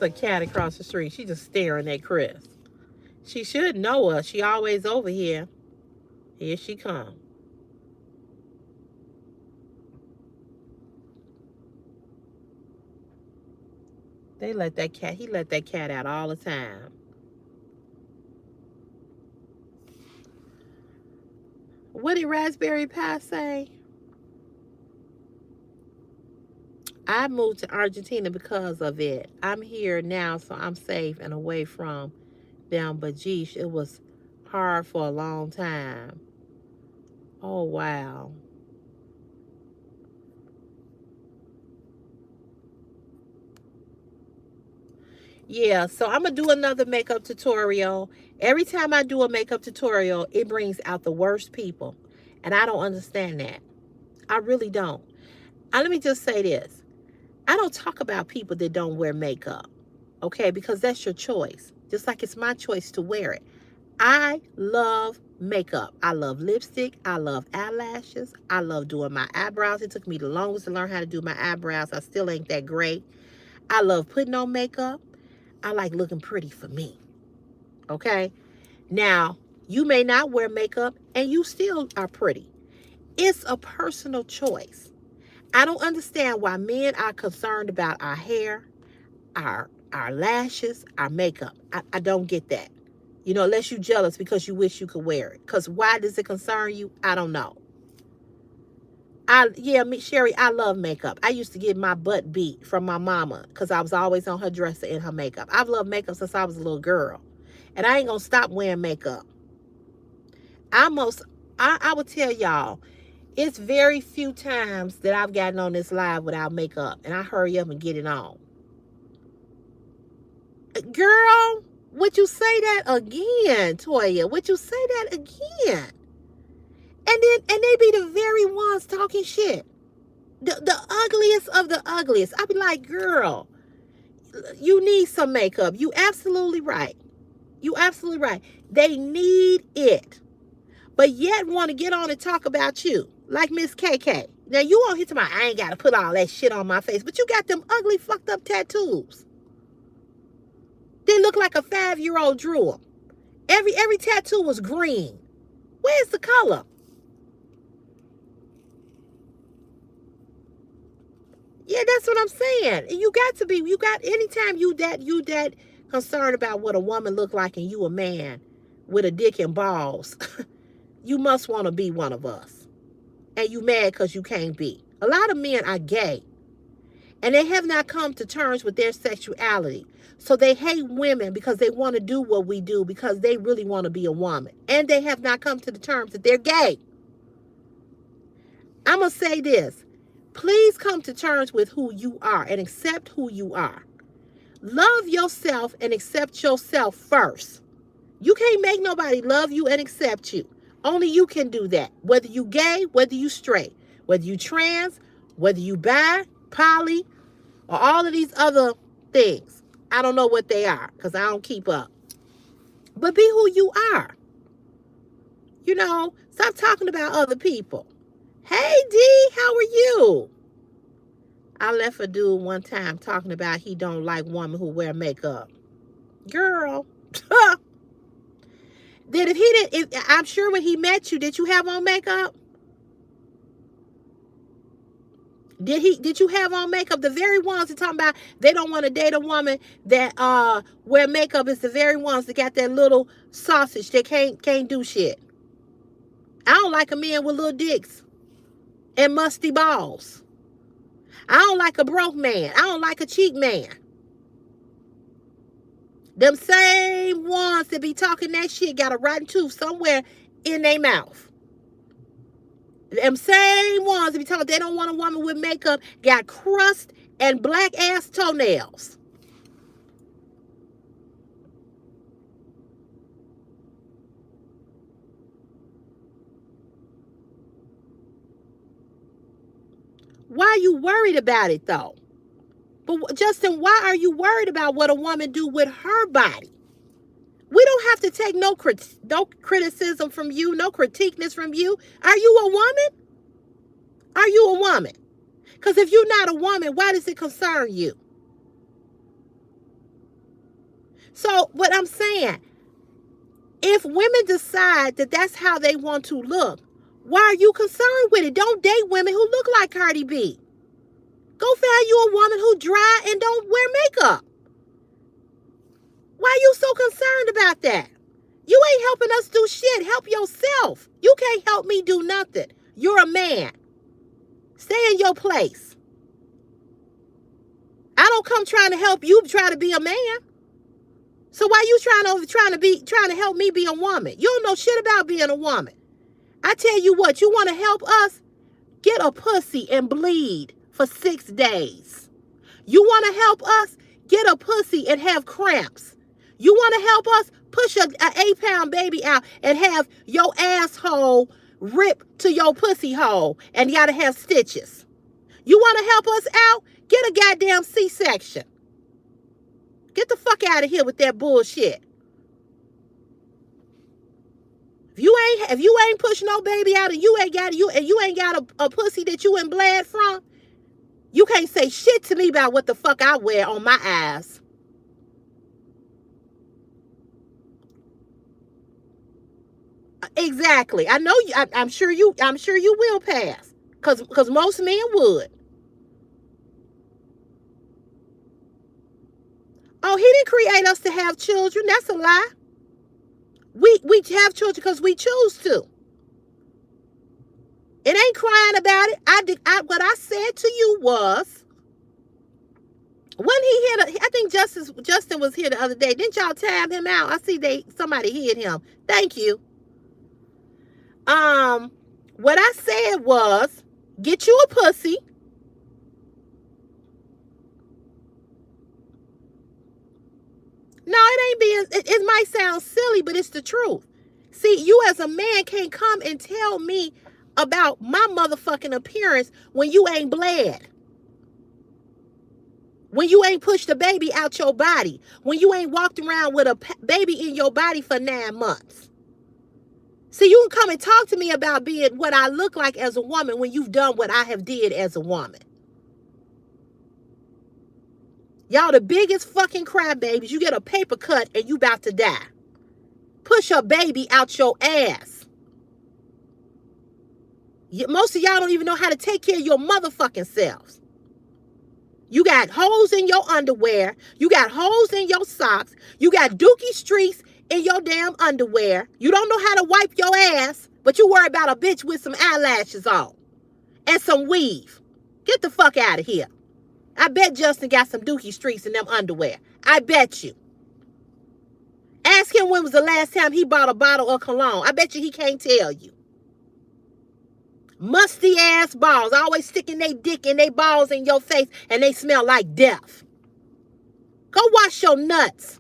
a cat across the street. She just staring at Chris. She should know us. She always over here. Here she come. They let that cat, he let that cat out all the time. What did Raspberry Pi say? I moved to Argentina because of it. I'm here now, so I'm safe and away from them. But geez, it was hard for a long time. Oh, wow. Yeah, so I'm going to do another makeup tutorial. Every time I do a makeup tutorial, it brings out the worst people. And I don't understand that. I really don't. Let me just say this. I don't talk about people that don't wear makeup, okay? Because that's your choice. Just like it's my choice to wear it. I love makeup. I love lipstick. I love eyelashes. I love doing my eyebrows. It took me the longest to learn how to do my eyebrows. I still ain't that great. I love putting on makeup. I like looking pretty for me, okay? Now, you may not wear makeup and you still are pretty. It's a personal choice. I don't understand why men are concerned about our hair, our lashes, our makeup. I don't get that. You know, unless you're jealous because you wish you could wear it. Because why does it concern you? I don't know. Sherry, I love makeup. I used to get my butt beat from my mama because I was always on her dresser in her makeup. I've loved makeup since I was a little girl. And I ain't going to stop wearing makeup. I would tell y'all, it's very few times that I've gotten on this live without makeup. And I hurry up and get it on. Girl, would you say that again, Toya? Would you say that again? And they be the very ones talking shit. The ugliest of the ugliest. I be like, girl, you need some makeup. You absolutely right. You absolutely right. They need it. But yet want to get on and talk about you. Like Miss KK. Now you won't hit to my, I ain't got to put all that shit on my face. But you got them ugly fucked up tattoos. They look like a 5-year-old drew them. Every tattoo was green. Where's the color? Yeah, that's what I'm saying. You got to be, anytime you that concerned about what a woman look like and you a man with a dick and balls, you must want to be one of us. And you mad because you can't be. A lot of men are gay. And they have not come to terms with their sexuality. So they hate women because they want to do what we do because they really want to be a woman. And they have not come to the terms that they're gay. I'm going to say this. Please come to terms with who you are and accept who you are. Love yourself and accept yourself first. You can't make nobody love you and accept you. Only you can do that. Whether you gay, whether you straight, whether you trans, whether you bi, poly, or all of these other things. I don't know what they are because I don't keep up. But be who you are. You know, stop talking about other people. Hey, D, how are you? I left a dude one time talking about he don't like women who wear makeup. Girl. I'm sure when he met you, did you have on makeup? Did you have on makeup? The very ones that talking about they don't want to date a woman that wear makeup is the very ones that got that little sausage that can't do shit. I don't like a man with little dicks and musty balls. I don't like a broke man. I don't like a cheap man. Them same ones that be talking that shit got a rotten tooth somewhere in their mouth. Them same ones that be talking they don't want a woman with makeup got crust and black ass toenails. Why are you worried about it though? But Justin, why are you worried about what a woman do with her body? We don't have to take no criticism from you, no critiqueness from you. Are you a woman? Are you a woman? Because if you're not a woman, why does it concern you? So what I'm saying, if women decide that that's how they want to look, why are you concerned with it? Don't date women who look like Cardi B. Go find you a woman who dry and don't wear makeup. concerned about that. You ain't helping us do shit. Help yourself. You can't help me do nothing. You're a man. Stay in your place. I don't come trying to help you try to be a man. So why you trying to help me be a woman? You don't know shit about being a woman. I tell you what, you want to help us? Get a pussy and bleed for 6 days. You want to help us? Get a pussy and have cramps. You want to help us? Push an 8-pound baby out and have your asshole rip to your pussy hole and you got to have stitches. You want to help us out? Get a goddamn C-section. Get the fuck out of here with that bullshit. If you ain't push no baby out and you ain't got a pussy that you ain't bled from, you can't say shit to me about what the fuck I wear on my eyes. Exactly. I know you. I'm sure you will pass. Cause most men would. Oh, he didn't create us to have children. That's a lie. We have children because we choose to. It ain't crying about it. What I said to you was, when he hit, I think Justin was here the other day. Didn't y'all tab him out? I see somebody hit him. Thank you. What I said was, get you a pussy. No, it might sound silly, but it's the truth. See, you as a man can't come and tell me about my motherfucking appearance when you ain't bled. When you ain't pushed the baby out your body. When you ain't walked around with a baby in your body for 9 months. See, you can come and talk to me about being what I look like as a woman when you've done what I have did as a woman. Y'all the biggest fucking crybabies. You get a paper cut and you about to die. Push a baby out your ass. Most of y'all don't even know how to take care of your motherfucking selves. You got holes in your underwear. You got holes in your socks. You got dookie streaks in your damn underwear. You don't know how to wipe your ass, but you worry about a bitch with some eyelashes on and some weave. Get the fuck out of here. I bet Justin got some dookie streaks in them underwear. I bet you. Ask him when was the last time he bought a bottle of cologne. I bet you he can't tell you. Musty ass balls, always sticking their dick and their balls in your face and they smell like death. Go wash your nuts.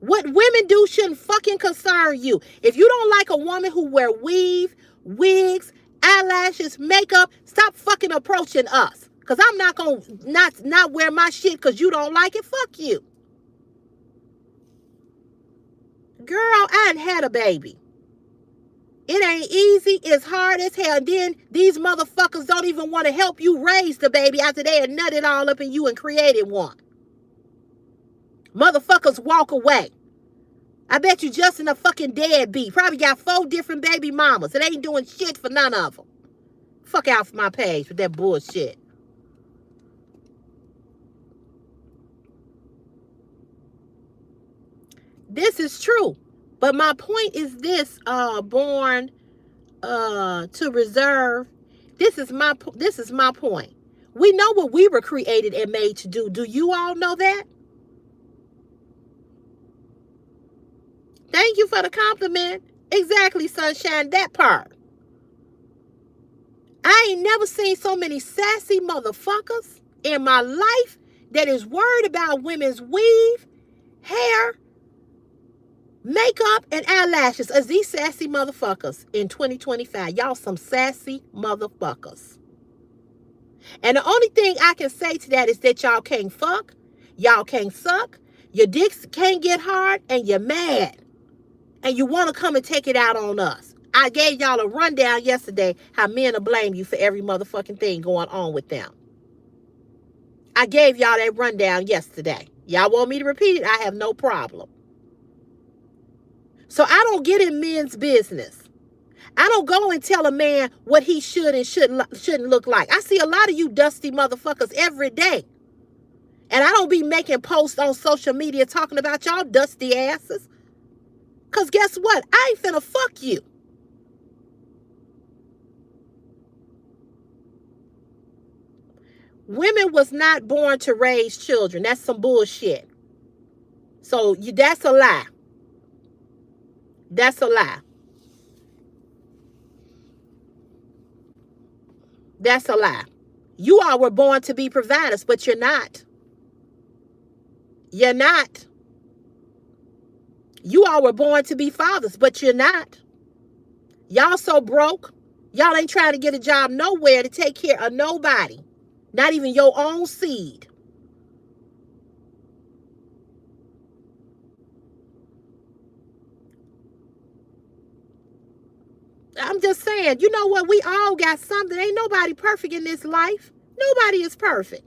What women do shouldn't fucking concern you. If you don't like a woman who wear weave, wigs, eyelashes, makeup, stop fucking approaching us. Because I'm not going to not wear my shit because you don't like it. Fuck you. Girl, I ain't had a baby. It ain't easy. It's hard as hell. And then these motherfuckers don't even want to help you raise the baby after they had nutted all up in you and created one. Motherfuckers walk away. I bet you Justin a fucking deadbeat. Probably got 4 different baby mamas. It ain't doing shit for none of them. Fuck out from my page with that bullshit. This is true. But my point is this, born to reserve. This is my point. We know what we were created and made to do. Do you all know that? Thank you for the compliment. Exactly, sunshine, that part. I ain't never seen so many sassy motherfuckers in my life that is worried about women's weave, hair, makeup, and eyelashes as these sassy motherfuckers in 2025. Y'all some sassy motherfuckers. And the only thing I can say to that is that y'all can't fuck, y'all can't suck, your dicks can't get hard, and you're mad. And you want to come and take it out on us. I gave y'all a rundown yesterday how men will blame you for every motherfucking thing going on with them. I gave y'all that rundown yesterday. Y'all want me to repeat it? I have no problem. So I don't get in men's business. I don't go and tell a man what he should and shouldn't look like. I see a lot of you dusty motherfuckers every day. And I don't be making posts on social media talking about y'all dusty asses. Because guess what? I ain't finna fuck you. Women was not born to raise children. That's some bullshit. So that's a lie. That's a lie. That's a lie. You all were born to be providers, but you're not. You're not. You all were born to be fathers, but you're not. Y'all so broke. Y'all ain't trying to get a job nowhere to take care of nobody. Not even your own seed. I'm just saying, you know what? We all got something. Ain't nobody perfect in this life. Nobody is perfect.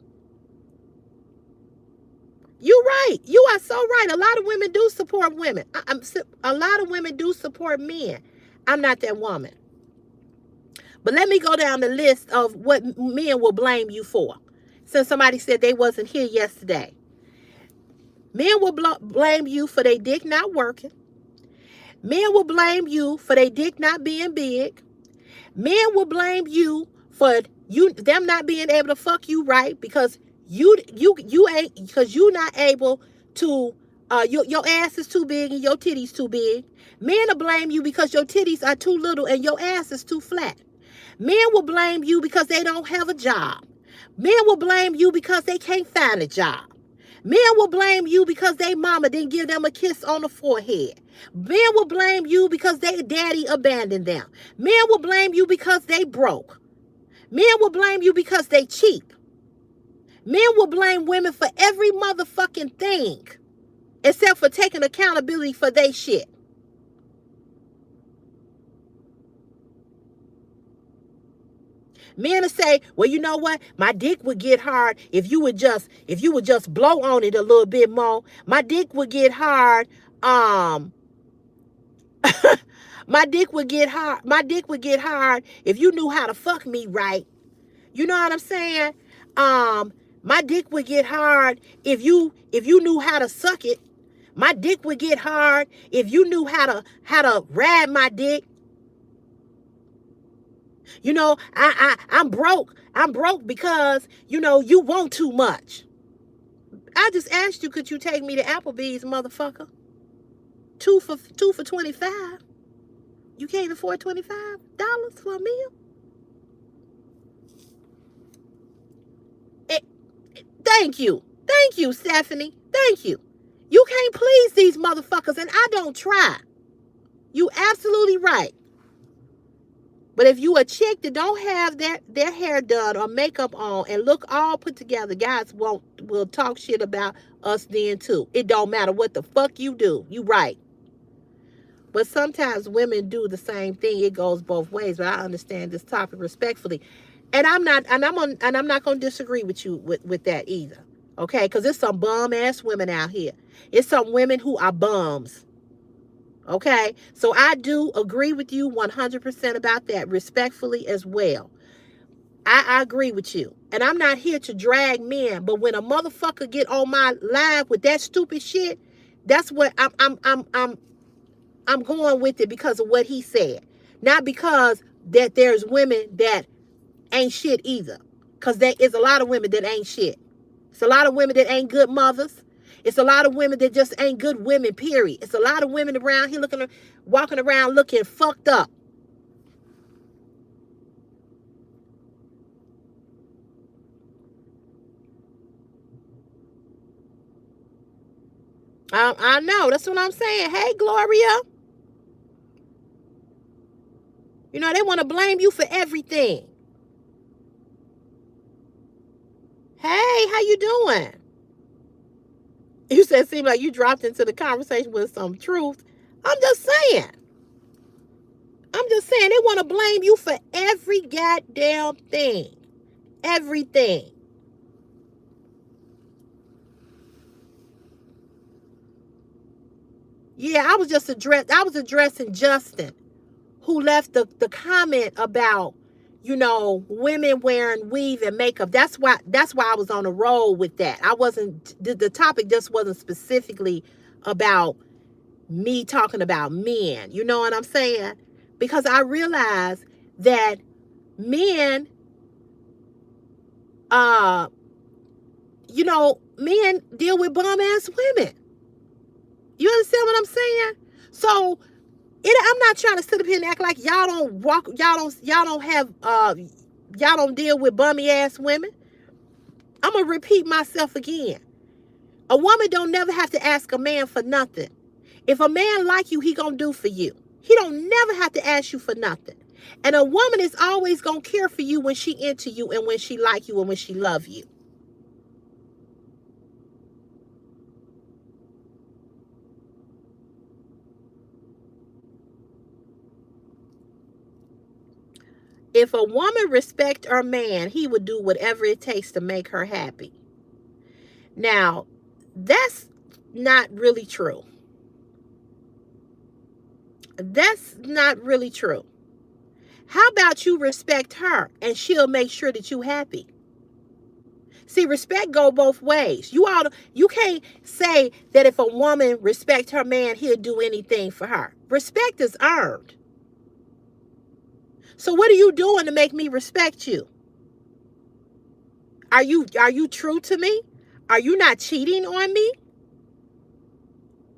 You're right. You are so right. A lot of women do support women. A lot of women do support men. I'm not that woman. But let me go down the list of what men will blame you for. Since somebody said they wasn't here yesterday. Men will blame you for their dick not working. Men will blame you for their dick not being big. Men will blame you for them not being able to fuck you right because you ain't, because you not able to your ass is too big and your titties too big. Men will blame you because your titties are too little and your ass is too flat. Men will blame you because they don't have a job. Men will blame you because they can't find a job. Men will blame you because they mama didn't give them a kiss on the forehead. Men will blame you because their daddy abandoned them. Men will blame you because they broke. Men will blame you because they cheap. Men will blame women for every motherfucking thing except for taking accountability for their shit. Men will say, well, you know what? My dick would get hard if you would just blow on it a little bit more. My dick would get hard. My dick would get hard. My dick would get hard if you knew how to fuck me right. You know what I'm saying? My dick would get hard if you knew how to suck it. My dick would get hard if you knew how to ride my dick. You know, I'm broke. I'm broke because, you know, you want too much. I just asked you, could you take me to Applebee's, motherfucker? Two for $25. You can't afford $25 for a meal? Thank you. Thank you, Stephanie. Thank you. You can't please these motherfuckers, and I don't try. You absolutely right. But if you a chick that don't have their hair done or makeup on and look all put together, guys will talk shit about us then too. It don't matter what the fuck you do. You right. But sometimes women do the same thing. It goes both ways. But I understand this topic respectfully. And I'm not gonna disagree with you with that either. Okay? Because there's some bum ass women out here. It's some women who are bums. Okay, so I do agree with you 100% about that, respectfully as well. I agree with you, and I'm not here to drag men. But when a motherfucker get on my live with that stupid shit, that's what I'm going with it because of what he said, not because that there's women that ain't shit either. Because there is a lot of women that ain't shit. It's a lot of women that ain't good mothers. It's a lot of women that just ain't good women, period. It's a lot of women around here walking around looking fucked up. I know. That's what I'm saying. Hey, Gloria. You know, they want to blame you for everything. Hey, how you doing? You said it seemed like you dropped into the conversation with some truth. I'm just saying. They want to blame you for every goddamn thing. Everything. Yeah, I was addressing Justin, who left the comment about, women wearing weave and makeup. That's why I was on a roll with that. I wasn't the topic just wasn't specifically about me talking about men. You know what I'm saying? Because I realized that men, uh, men deal with bum ass women. You understand what I'm saying? So I'm not trying to sit up here and act like y'all don't walk, y'all don't have, y'all don't deal with bummy ass women. I'm gonna repeat myself again. A woman don't never have to ask a man for nothing. If a man like you, he gonna do for you. He don't never have to ask you for nothing. And a woman is always gonna care for you when she into you and when she like you and when she love you. If a woman respect her man, he would do whatever it takes to make her happy. Now, that's not really true. That's not really true. How about you respect her and she'll make sure that you happy? See, respect go both ways. You can't say that if a woman respect her man, he'll do anything for her. Respect is earned. So what are you doing to make me respect you? Are you true to me? Are you not cheating on me?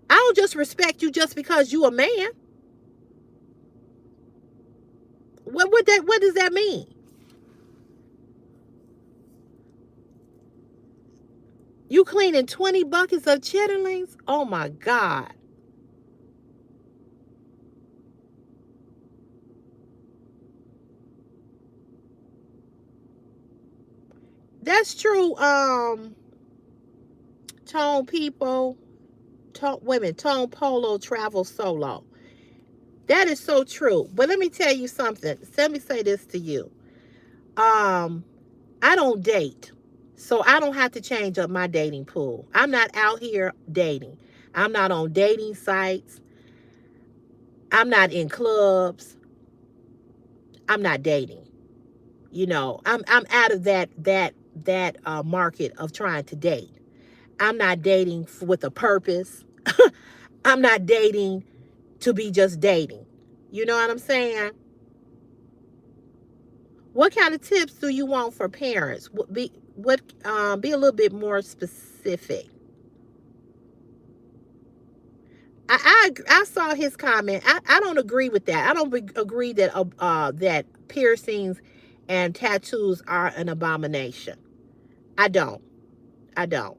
I don't just respect you just because you a man. What does that mean? You cleaning 20 buckets of chitterlings? Oh my God. That's true. Tone people, women, tone polo travel solo. That is so true. But let me tell you something. Let me say this to you. I don't date. So I don't have to change up my dating pool. I'm not out here dating. I'm not on dating sites. I'm not in clubs. I'm not dating. I'm out of that market of trying to date. I'm not dating with a purpose. I'm not dating to be just dating. You know what I'm saying? What kind of tips do you want for parents? Be a little bit more specific. I saw his comment. I don't agree with that. I don't agree that piercings and tattoos are an abomination. I don't. I don't.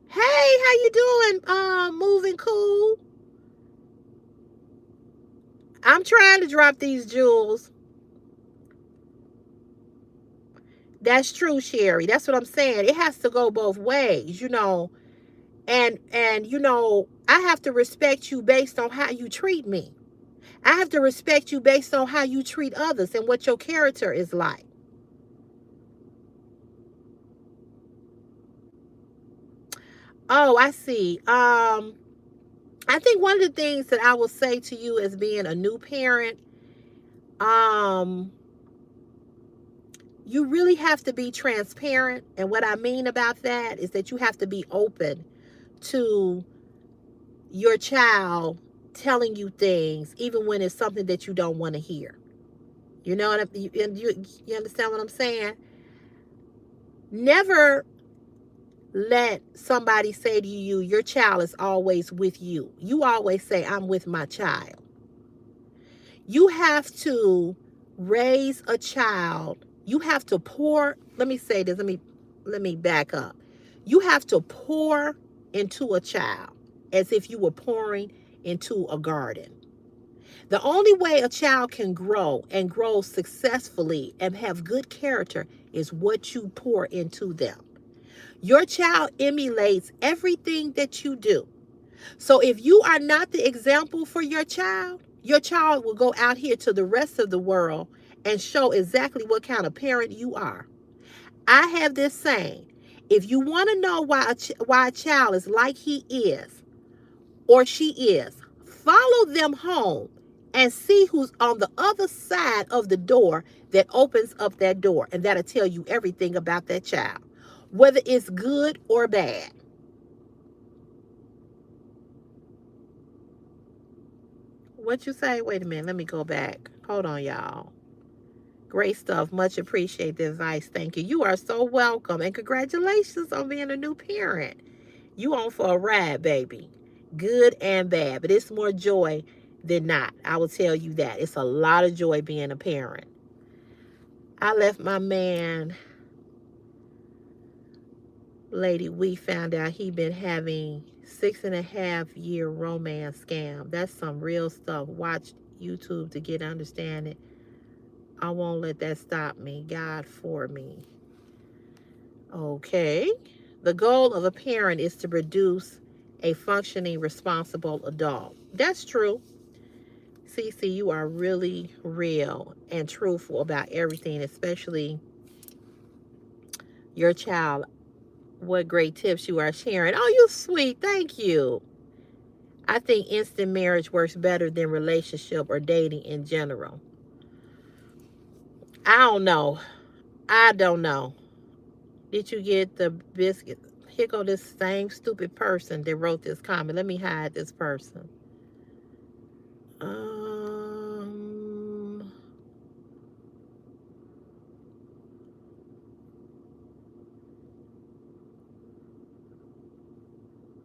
Hey, how you doing? Moving cool. I'm trying to drop these jewels. That's true, Sherry. That's what I'm saying. It has to go both ways, And I have to respect you based on how you treat me. I have to respect you based on how you treat others and what your character is like. Oh, I see. I think one of the things that I will say to you as being a new parent, um, you really have to be transparent. And what I mean about that is that you have to be open to your child telling you things, even when it's something that you don't want to hear. You know what you understand what I'm saying? Never let somebody say to you, your child is always with you. You always say, I'm with my child. You have to raise a child. You have to pour, let me say this, let me back up. You have to pour into a child as if you were pouring into a garden. The only way a child can grow and grow successfully and have good character is what you pour into them. Your child emulates everything that you do. So if you are not the example for your child will go out here to the rest of the world and show exactly what kind of parent you are. I have this saying, if you want to know why a child is like he is or she is, follow them home and see who's on the other side of the door that opens up that door. And that'll tell you everything about that child, whether it's good or bad. What you say? Wait a minute. Let me go back. Hold on, y'all. Great stuff. Much appreciate the advice. Thank you. You are so welcome. And congratulations on being a new parent. You on for a ride, baby. Good and bad. But it's more joy than not. I will tell you that. It's a lot of joy being a parent. I left my man, lady, we found out he been having 6.5 year romance scam. That's some real stuff. Watch YouTube to get understanding. I won't let that stop me. God for me. Okay. The goal of a parent is to produce a functioning, responsible adult. That's true. CeCe, you are really real and truthful about everything, especially your child. What great tips you are sharing. Oh, you sweet. Thank you. I think instant marriage works better than relationship or dating in general. I don't know. I don't know. Did you get the biscuit? Here go this same stupid person that wrote this comment. Let me hide this person. Um.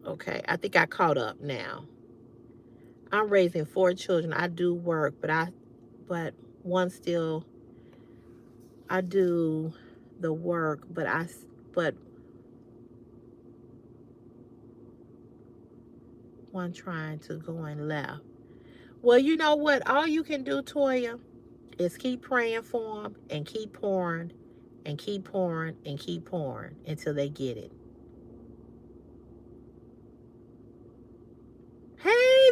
Okay, I think I caught up now. I'm raising 4 children. I do work, but one still, I do the work, but one trying to go and left. Well, you know what? All you can do, Toya, is keep praying for them and keep pouring and keep pouring and keep pouring until they get it. Hey,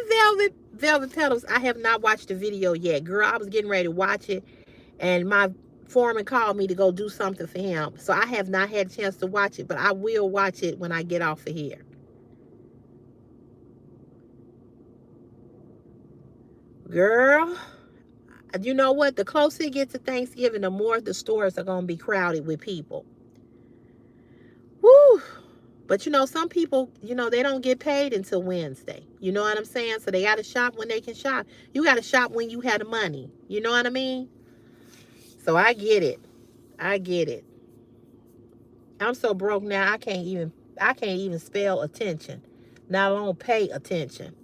Velvet Petals. I have not watched the video yet. Girl, I was getting ready to watch it, and my foreman called me to go do something for him. So I have not had a chance to watch it, but I will watch it when I get off of here. Girl, you know what? The closer it gets to Thanksgiving, the more the stores are going to be crowded with people. Woo! But you know, some people, they don't get paid until Wednesday. You know what I'm saying? So they got to shop when they can shop. You got to shop when you have the money. You know what I mean? So I get it. I get it. I'm so broke now. I can't even spell attention. Not alone pay attention.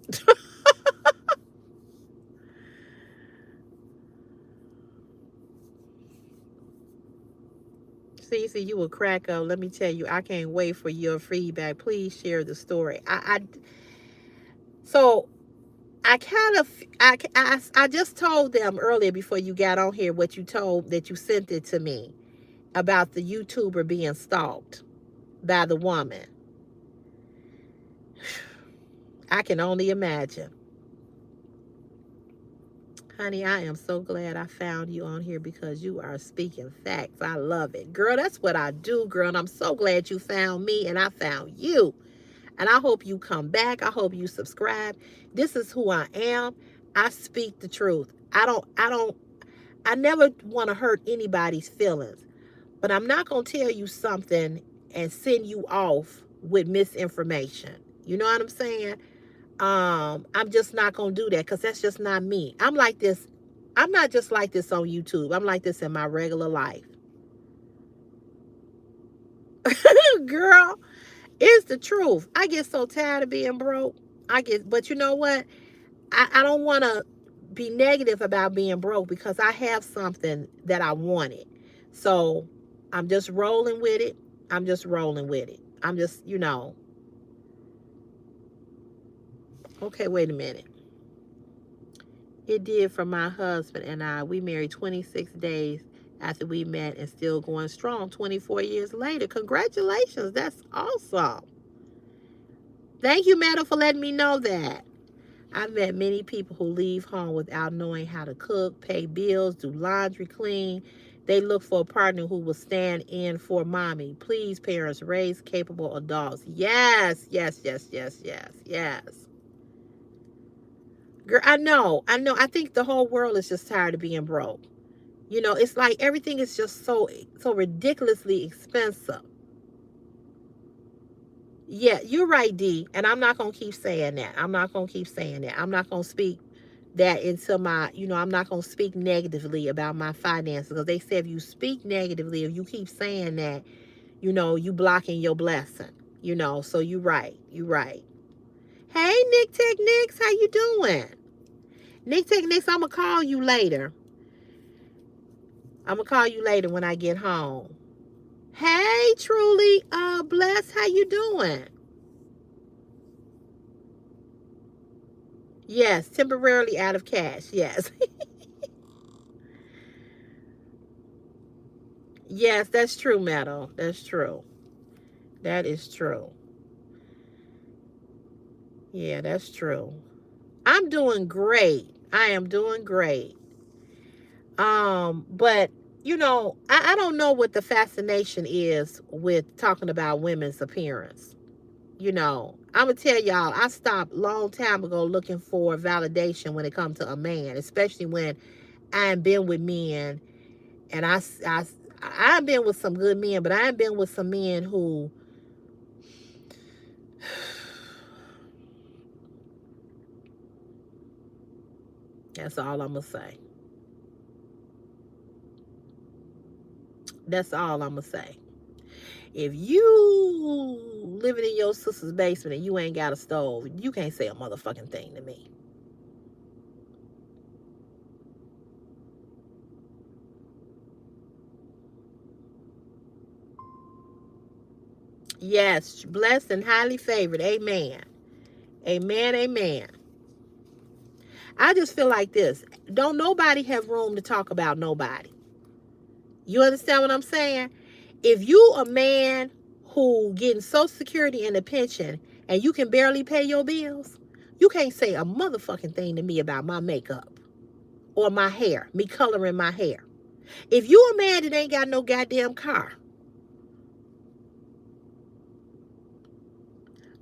CeCe, you will crack up. Let me tell you, I can't wait for your feedback. Please share the story. So I kind of, I just told them earlier before you got on here what you told, that you sent it to me about the YouTuber being stalked by the woman. I can only imagine. Honey, I am so glad I found you on here because you are speaking facts. I love it. Girl, that's what I do, girl. And I'm so glad you found me and I found you. And I hope you come back. I hope you subscribe. This is who I am. I speak the truth. I never want to hurt anybody's feelings. But I'm not going to tell you something and send you off with misinformation. You know what I'm saying? I'm just not going to do that because that's just not me. I'm like this. I'm not just like this on YouTube. I'm like this in my regular life. Girl, it's the truth. I get so tired of being broke. But you know what? I don't want to be negative about being broke because I have something that I wanted. So I'm just rolling with it. I'm just rolling with it. I'm just. Okay, wait a minute. It did for my husband and I. We married 26 days after we met and still going strong 24 years later. Congratulations. That's awesome. Thank you, Meadow, for letting me know that. I've met many people who leave home without knowing how to cook, pay bills, do laundry, clean. They look for a partner who will stand in for mommy. Please, parents, raise capable adults. Yes, yes, yes, yes, yes, yes. Girl, I know. I think the whole world is just tired of being broke. It's like everything is just so ridiculously expensive. Yeah, you're right, D. And I'm not gonna keep saying that. I'm not gonna keep saying that. I'm not gonna speak that into I'm not gonna speak negatively about my finances, because they say if you speak negatively, if you keep saying that, you blocking your blessing. So you're right. You're right. Hey, Nick Tech Nicks, how you doing? Nick Tech Nicks, I'm gonna call you later. I'm gonna call you later when I get home. Hey, Truly, Bless, how you doing? Yes, temporarily out of cash. Yes. Yes, that's true, Meadow. That's true. That is true. Yeah, that's true. I'm doing great. I am doing great. But I don't know what the fascination is with talking about women's appearance. I'm gonna tell y'all, I stopped long time ago looking for validation when it comes to a man, especially when I've been with men, and I've been with some good men, but I've been with some men who, that's all I'm gonna say. That's all I'm gonna say. If you living in your sister's basement and you ain't got a stove, you can't say a motherfucking thing to me. Yes, blessed and highly favored. Amen. Amen. Amen. I just feel like this. Don't nobody have room to talk about nobody. You understand what I'm saying? If you a man who getting Social Security and a pension and you can barely pay your bills, you can't say a motherfucking thing to me about my makeup or my hair, me coloring my hair. If you a man that ain't got no goddamn car,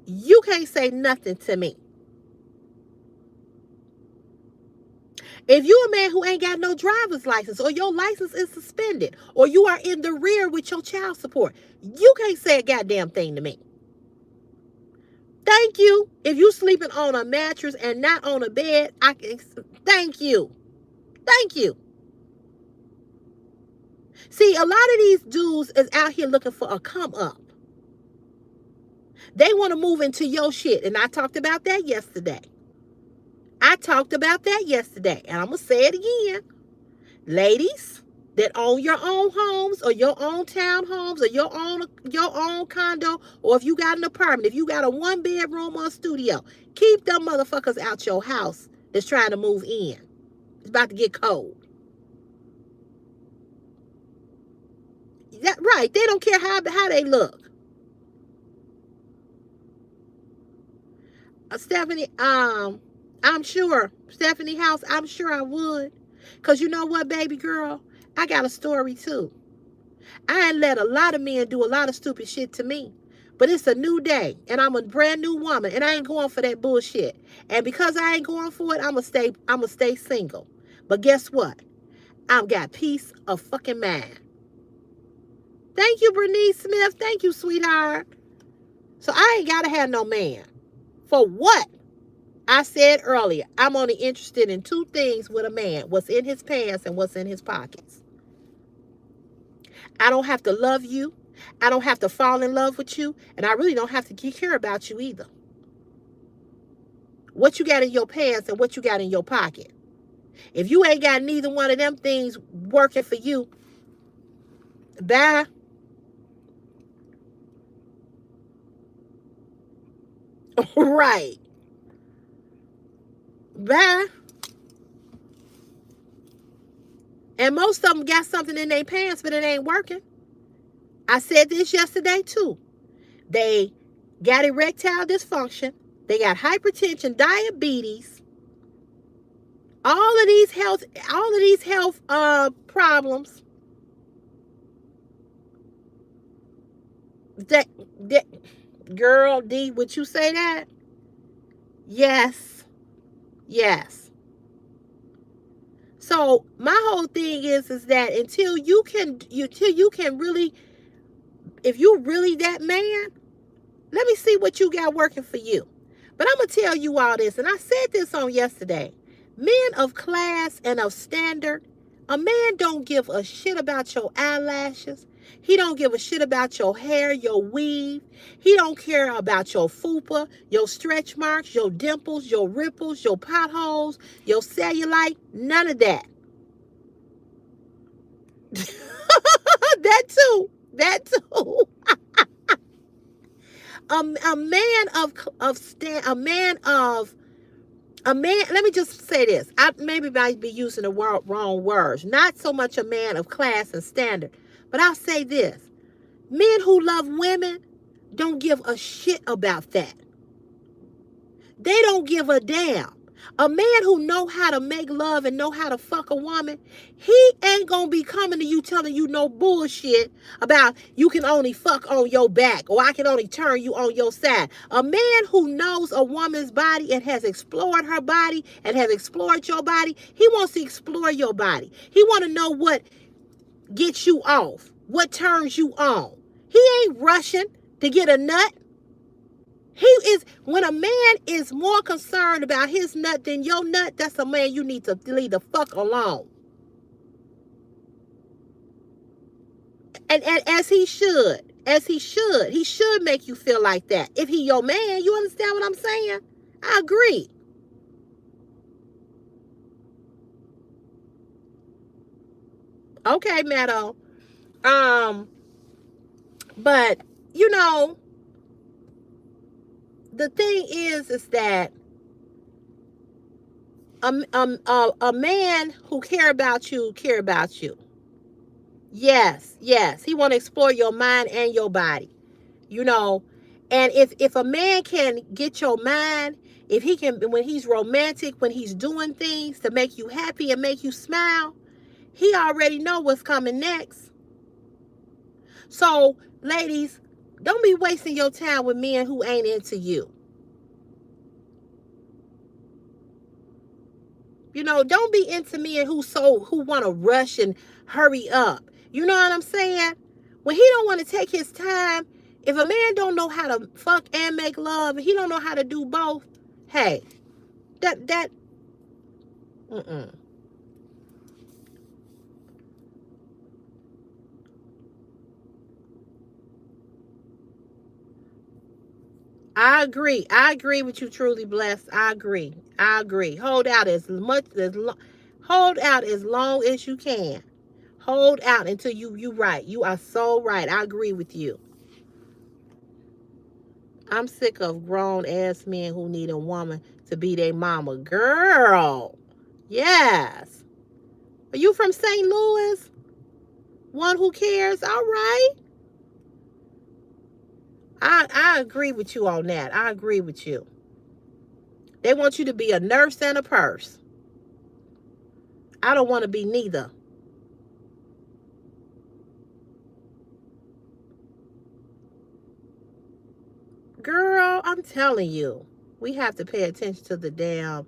you can't say nothing to me. If you a man who ain't got no driver's license, or your license is suspended, or you are in the rear with your child support, you can't say a goddamn thing to me. Thank you. If you sleeping on a mattress and not on a bed, I can thank you. Thank you. See, a lot of these dudes is out here looking for a come up. They want to move into your shit. And I talked about that yesterday. And I'm going to say it again. Ladies that own your own homes, or your own townhomes, or your own condo, or if you got an apartment, if you got a 1-bedroom or a studio, keep them motherfuckers out your house that's trying to move in. It's about to get cold. That right. They don't care how they look. Stephanie, I'm sure, Stephanie House, I'm sure I would. Because you know what, baby girl? I got a story too. I ain't let a lot of men do a lot of stupid shit to me. But it's a new day, and I'm a brand new woman, and I ain't going for that bullshit. And because I ain't going for it, I'ma stay single. But guess what? I've got peace of fucking mind. Thank you, Bernice Smith. Thank you, sweetheart. So I ain't gotta have no man. For what? I said earlier, I'm only interested in two things with a man: what's in his pants and what's in his pockets. I don't have to love you. I don't have to fall in love with you. And I really don't have to care about you either. What you got in your pants and what you got in your pocket. If you ain't got neither one of them things working for you, bye. Right. Bye. And most of them got something in their pants, but it ain't working. I said this yesterday too. They got erectile dysfunction. They got hypertension, diabetes, all of these health problems. That girl D, would you say that? Yes. Yes. So my whole thing is that until you can really, if you really that man, let me see what you got working for you. But I'm going to tell you all this, and I said this on yesterday. Men of class and of standard, a man don't give a shit about your eyelashes. He don't give a shit about your hair, your weave. He don't care about your fupa, your stretch marks, your dimples, your ripples, your potholes, your cellulite, none of that. That too. That too. A man a man, let me just say this. I maybe might be using the wrong words. Not so much a man of class and standard, but I'll say this. Men who love women don't give a shit about that. They don't give a damn. A man who know how to make love and know how to fuck a woman, he ain't gonna be coming to you telling you no bullshit about you can only fuck on your back or I can only turn you on your side. A man who knows a woman's body and has explored her body and has explored your body, he wants to explore your body. He want to know what gets you off, what turns you on. He ain't rushing to get a nut. He is, when a man is more concerned about his nut than your nut, that's a man you need to leave the fuck alone. And as he should. He should make you feel like that. If he your man, you understand what I'm saying? I agree. Okay, Meadow. But you know, the thing is that a man who care about you. Yes. He want to explore your mind and your body. You know, and if a man can get your mind, if he can, when he's romantic, when he's doing things to make you happy and make you smile, he already know what's coming next. So, ladies, don't be wasting your time with men who ain't into you. You know, don't be into men who want to rush and hurry up. You know what I'm saying? When he don't want to take his time, if a man don't know how to fuck and make love, and he don't know how to do both, hey, that mm-mm. I agree. I agree with you, truly blessed. I agree. Hold out hold out as long as you can. Hold out until you right. You are so right. I agree with you. I'm sick of grown ass men who need a woman to be their mama. Girl. Yes. Are you from St. Louis? One who cares? All right. I agree with you on that. I agree with you. They want you to be a nurse and a purse. I don't want to be neither. Girl, I'm telling you, we have to pay attention to the damn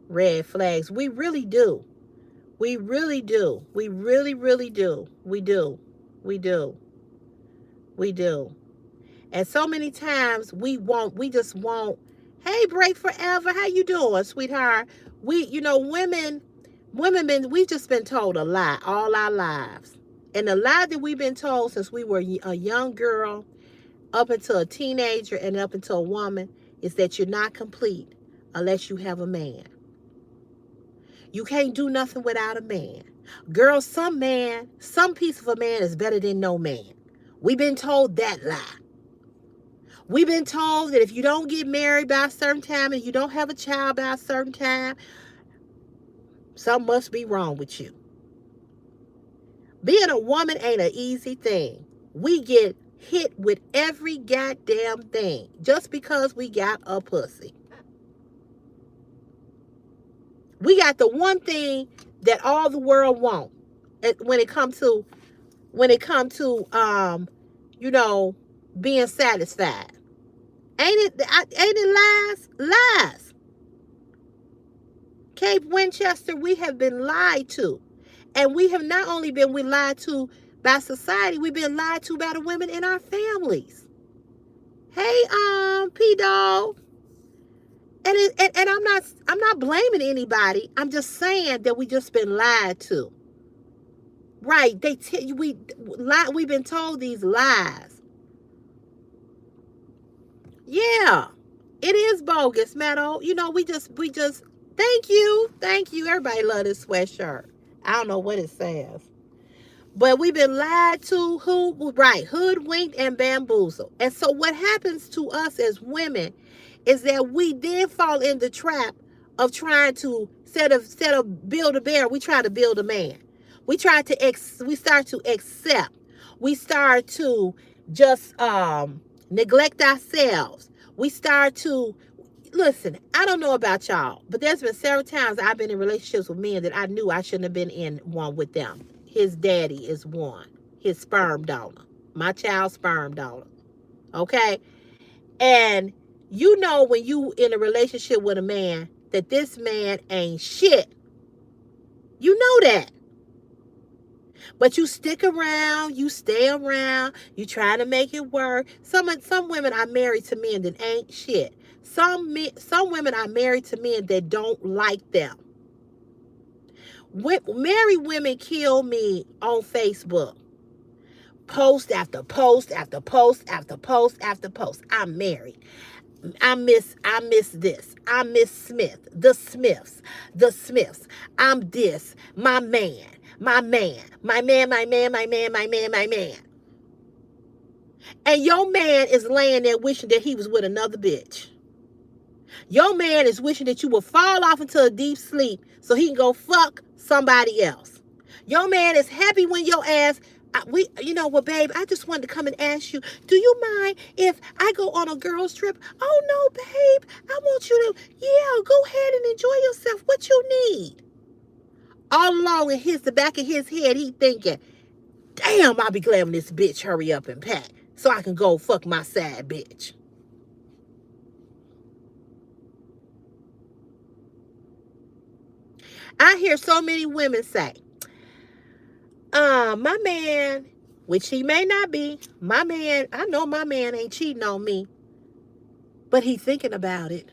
red flags. We really do. We really do. We really, really do. We do. We do. We do. And so many times we just want, hey, break forever. How you doing, sweetheart? We've just been told a lie all our lives. And the lie that we've been told since we were a young girl up until a teenager and up until a woman is that you're not complete unless you have a man. You can't do nothing without a man. Girl, some piece of a man is better than no man. We've been told that lie. We've been told that if you don't get married by a certain time and you don't have a child by a certain time, something must be wrong with you. Being a woman ain't an easy thing. We get hit with every goddamn thing just because we got a pussy. We got the one thing that all the world want when it comes to you know, being satisfied. Ain't it lies? Lies. Cape Winchester, we have been lied to. And we have not only been lied to by society, we've been lied to by the women in our families. Hey, P Dog. And I'm not blaming anybody. I'm just saying that we just been lied to. Right? We've been told these lies. Yeah. It is bogus, Meadow. You know, we just thank you. Everybody love this sweatshirt. I don't know what it says. But we've been lied to, hoodwinked and bamboozled. And so what happens to us as women is that we then fall in the trap of trying to, instead of build a bear, we try to build a man. We start to accept. We start to just neglect ourselves. We start to, listen, I don't know about y'all, but there's been several times I've been in relationships with men that I knew I shouldn't have been in one with them. His daddy is one. His sperm donor. My child's sperm donor. Okay? And you know when you in a relationship with a man that this man ain't shit. You know that. But you stick around, you stay around, you try to make it work. Some women are married to men that ain't shit. Some women are married to men that don't like them. Married women kill me on Facebook. Post after post after post after post after post. I'm married. I miss this. I miss Smith. The Smiths. I'm this. My man. My man. And your man is laying there wishing that he was with another bitch. Your man is wishing that you will fall off into a deep sleep so he can go fuck somebody else. Your man is happy when your ass, you know what, babe, I just wanted to come and ask you, do you mind if I go on a girl's trip? Oh, no, babe, I want you to, go ahead and enjoy yourself. What you need? All along in the back of his head, he thinking, damn, I'll be glad when this bitch hurry up and pack so I can go fuck my side bitch. I hear so many women say, my man, which he may not be, I know my man ain't cheating on me, but he thinking about it.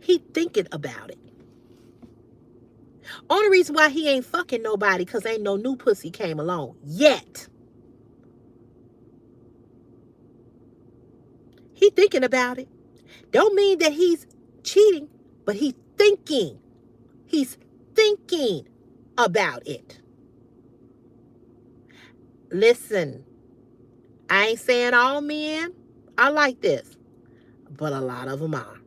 He thinking about it. Only reason why he ain't fucking nobody because ain't no new pussy came along yet. He thinking about it. Don't mean that he's cheating, but he's thinking. He's thinking about it. Listen, I ain't saying all men are like this, but a lot of them are.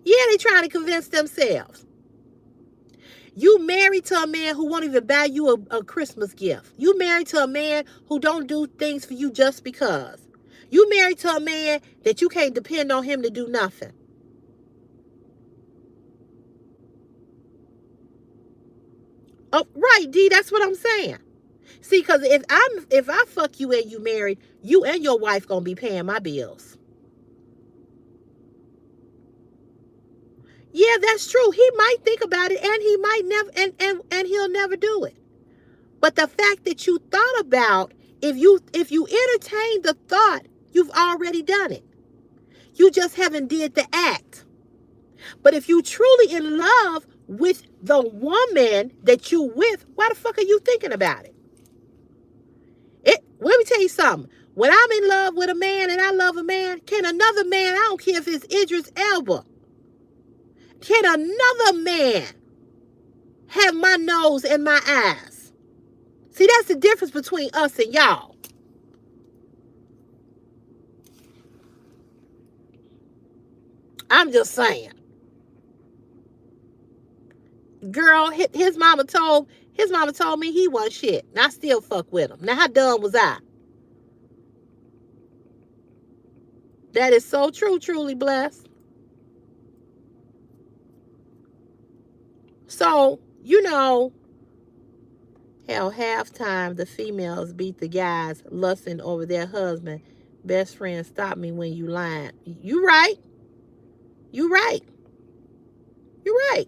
Yeah, they trying to convince themselves. You married to a man who won't even buy you a Christmas gift. You married to a man who don't do things for you just because. You married to a man that you can't depend on him to do nothing. Oh, right, D, that's what I'm saying. See, because if I fuck you and you married, you and your wife gonna be paying my bills. Yeah, that's true. He might think about it and he might never and he'll never do it. But the fact that you thought about, if you entertain the thought, you've already done it. You just haven't did the act. But if you truly in love with the woman that you with, why the fuck are you thinking about it? Let me tell you something. When I'm in love with a man and I love a man, can another man, I don't care if it's Idris Elba, can another man have my nose and my eyes? See, that's the difference between us and y'all. I'm just saying. Girl, his mama told me he wasn't shit. And I still fuck with him. Now, how dumb was I? That is so true, truly blessed. So, hell, half time the females beat the guys lusting over their husband Best friend, stop me when you lying. You right. You right. You right.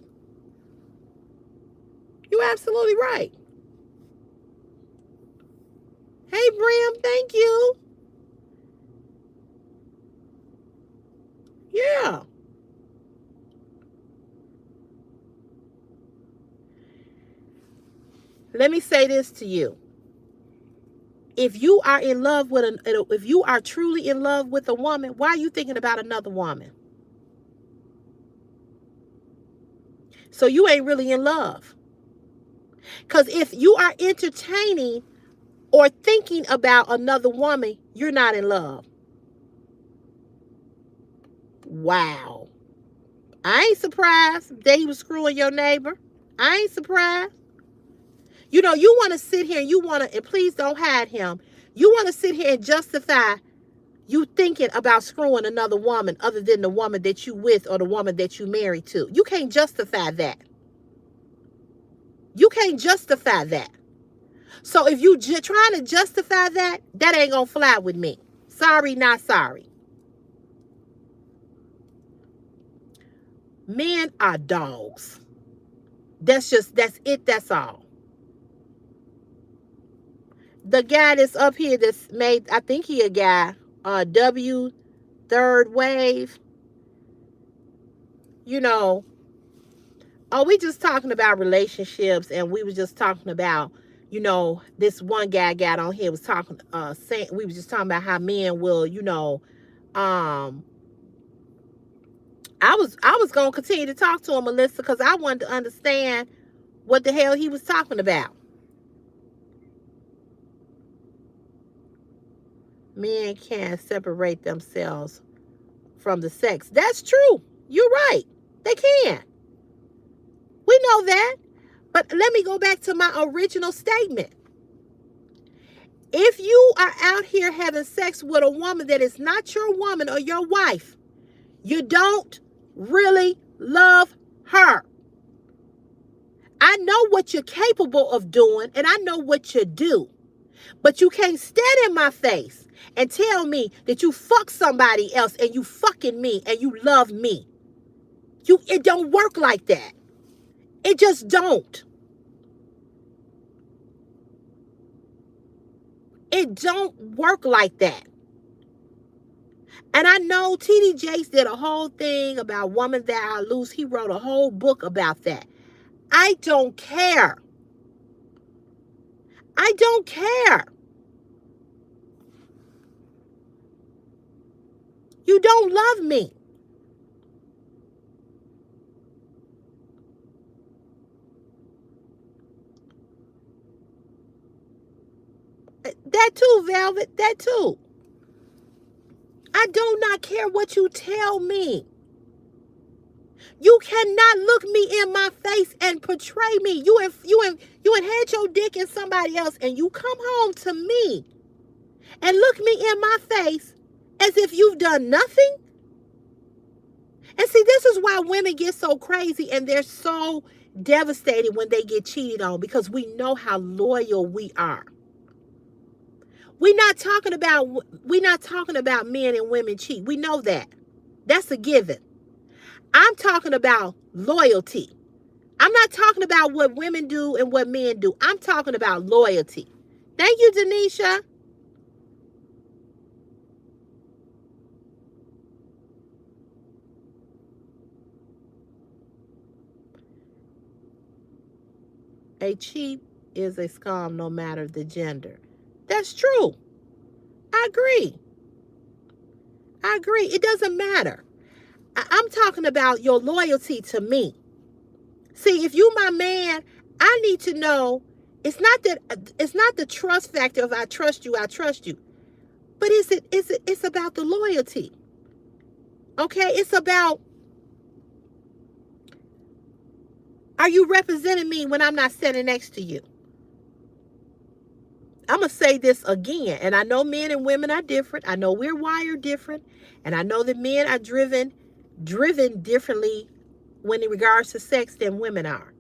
You absolutely right. Hey, Brim, thank you. Yeah. Let me say this to you. If you are in love with if you are truly in love with a woman, why are you thinking about another woman? So you ain't really in love. Because if you are entertaining or thinking about another woman, you're not in love. Wow. I ain't surprised that he was screwing your neighbor. I ain't surprised. You know, you want to sit here and you want to, and please don't hide him. You want to sit here and justify you thinking about screwing another woman other than the woman that you with or the woman that you married to. You can't justify that. You can't justify that. So if you trying to justify that, that ain't gonna fly with me. Sorry, not sorry. Men are dogs. That's it, that's all. The guy that's up here that's made, I think he a guy, W third wave, you know, oh, we just talking about relationships, and we was just talking about, you know, this one guy got on here was talking, saying, we was just talking about how men will, you know, um, I was gonna continue to talk to him, Melissa, because I wanted to understand what the hell he was talking about. Men can't separate themselves from the sex. That's true. You're right. They can. We know that. But let me go back to my original statement. If you are out here having sex with a woman that is not your woman or your wife, you don't really love her. I know what you're capable of doing, and I know what you do. But you can't stand in my face and tell me that you fuck somebody else and you fucking me and you love me. It don't work like that. It just don't. It don't work like that. And I know T.D. Jakes did a whole thing about Woman That I Lose. He wrote a whole book about that. I don't care. I don't care. You don't love me. That too, Velvet. That too. I do not care what you tell me. You cannot look me in my face and portray me. You had your dick in somebody else, and you come home to me and look me in my face as if you've done nothing. And see, this is why women get so crazy and they're so devastated when they get cheated on, because we know how loyal we are. We're not talking about men and women cheat. We know that. That's a given. I'm talking about loyalty. I'm not talking about what women do and what men do. I'm talking about loyalty. Thank you, Denisha. A cheat is a scum no matter the gender. That's true. I agree. I agree. It doesn't matter. I'm talking about your loyalty to me. See, if you my man, I need to know it's not the trust factor of I trust you, but it's about the loyalty. Okay? It's about, are you representing me when I'm not standing next to you? I'm going to say this again, and I know men and women are different. I know we're wired different, and I know that men are driven differently when in regards to sex than women are.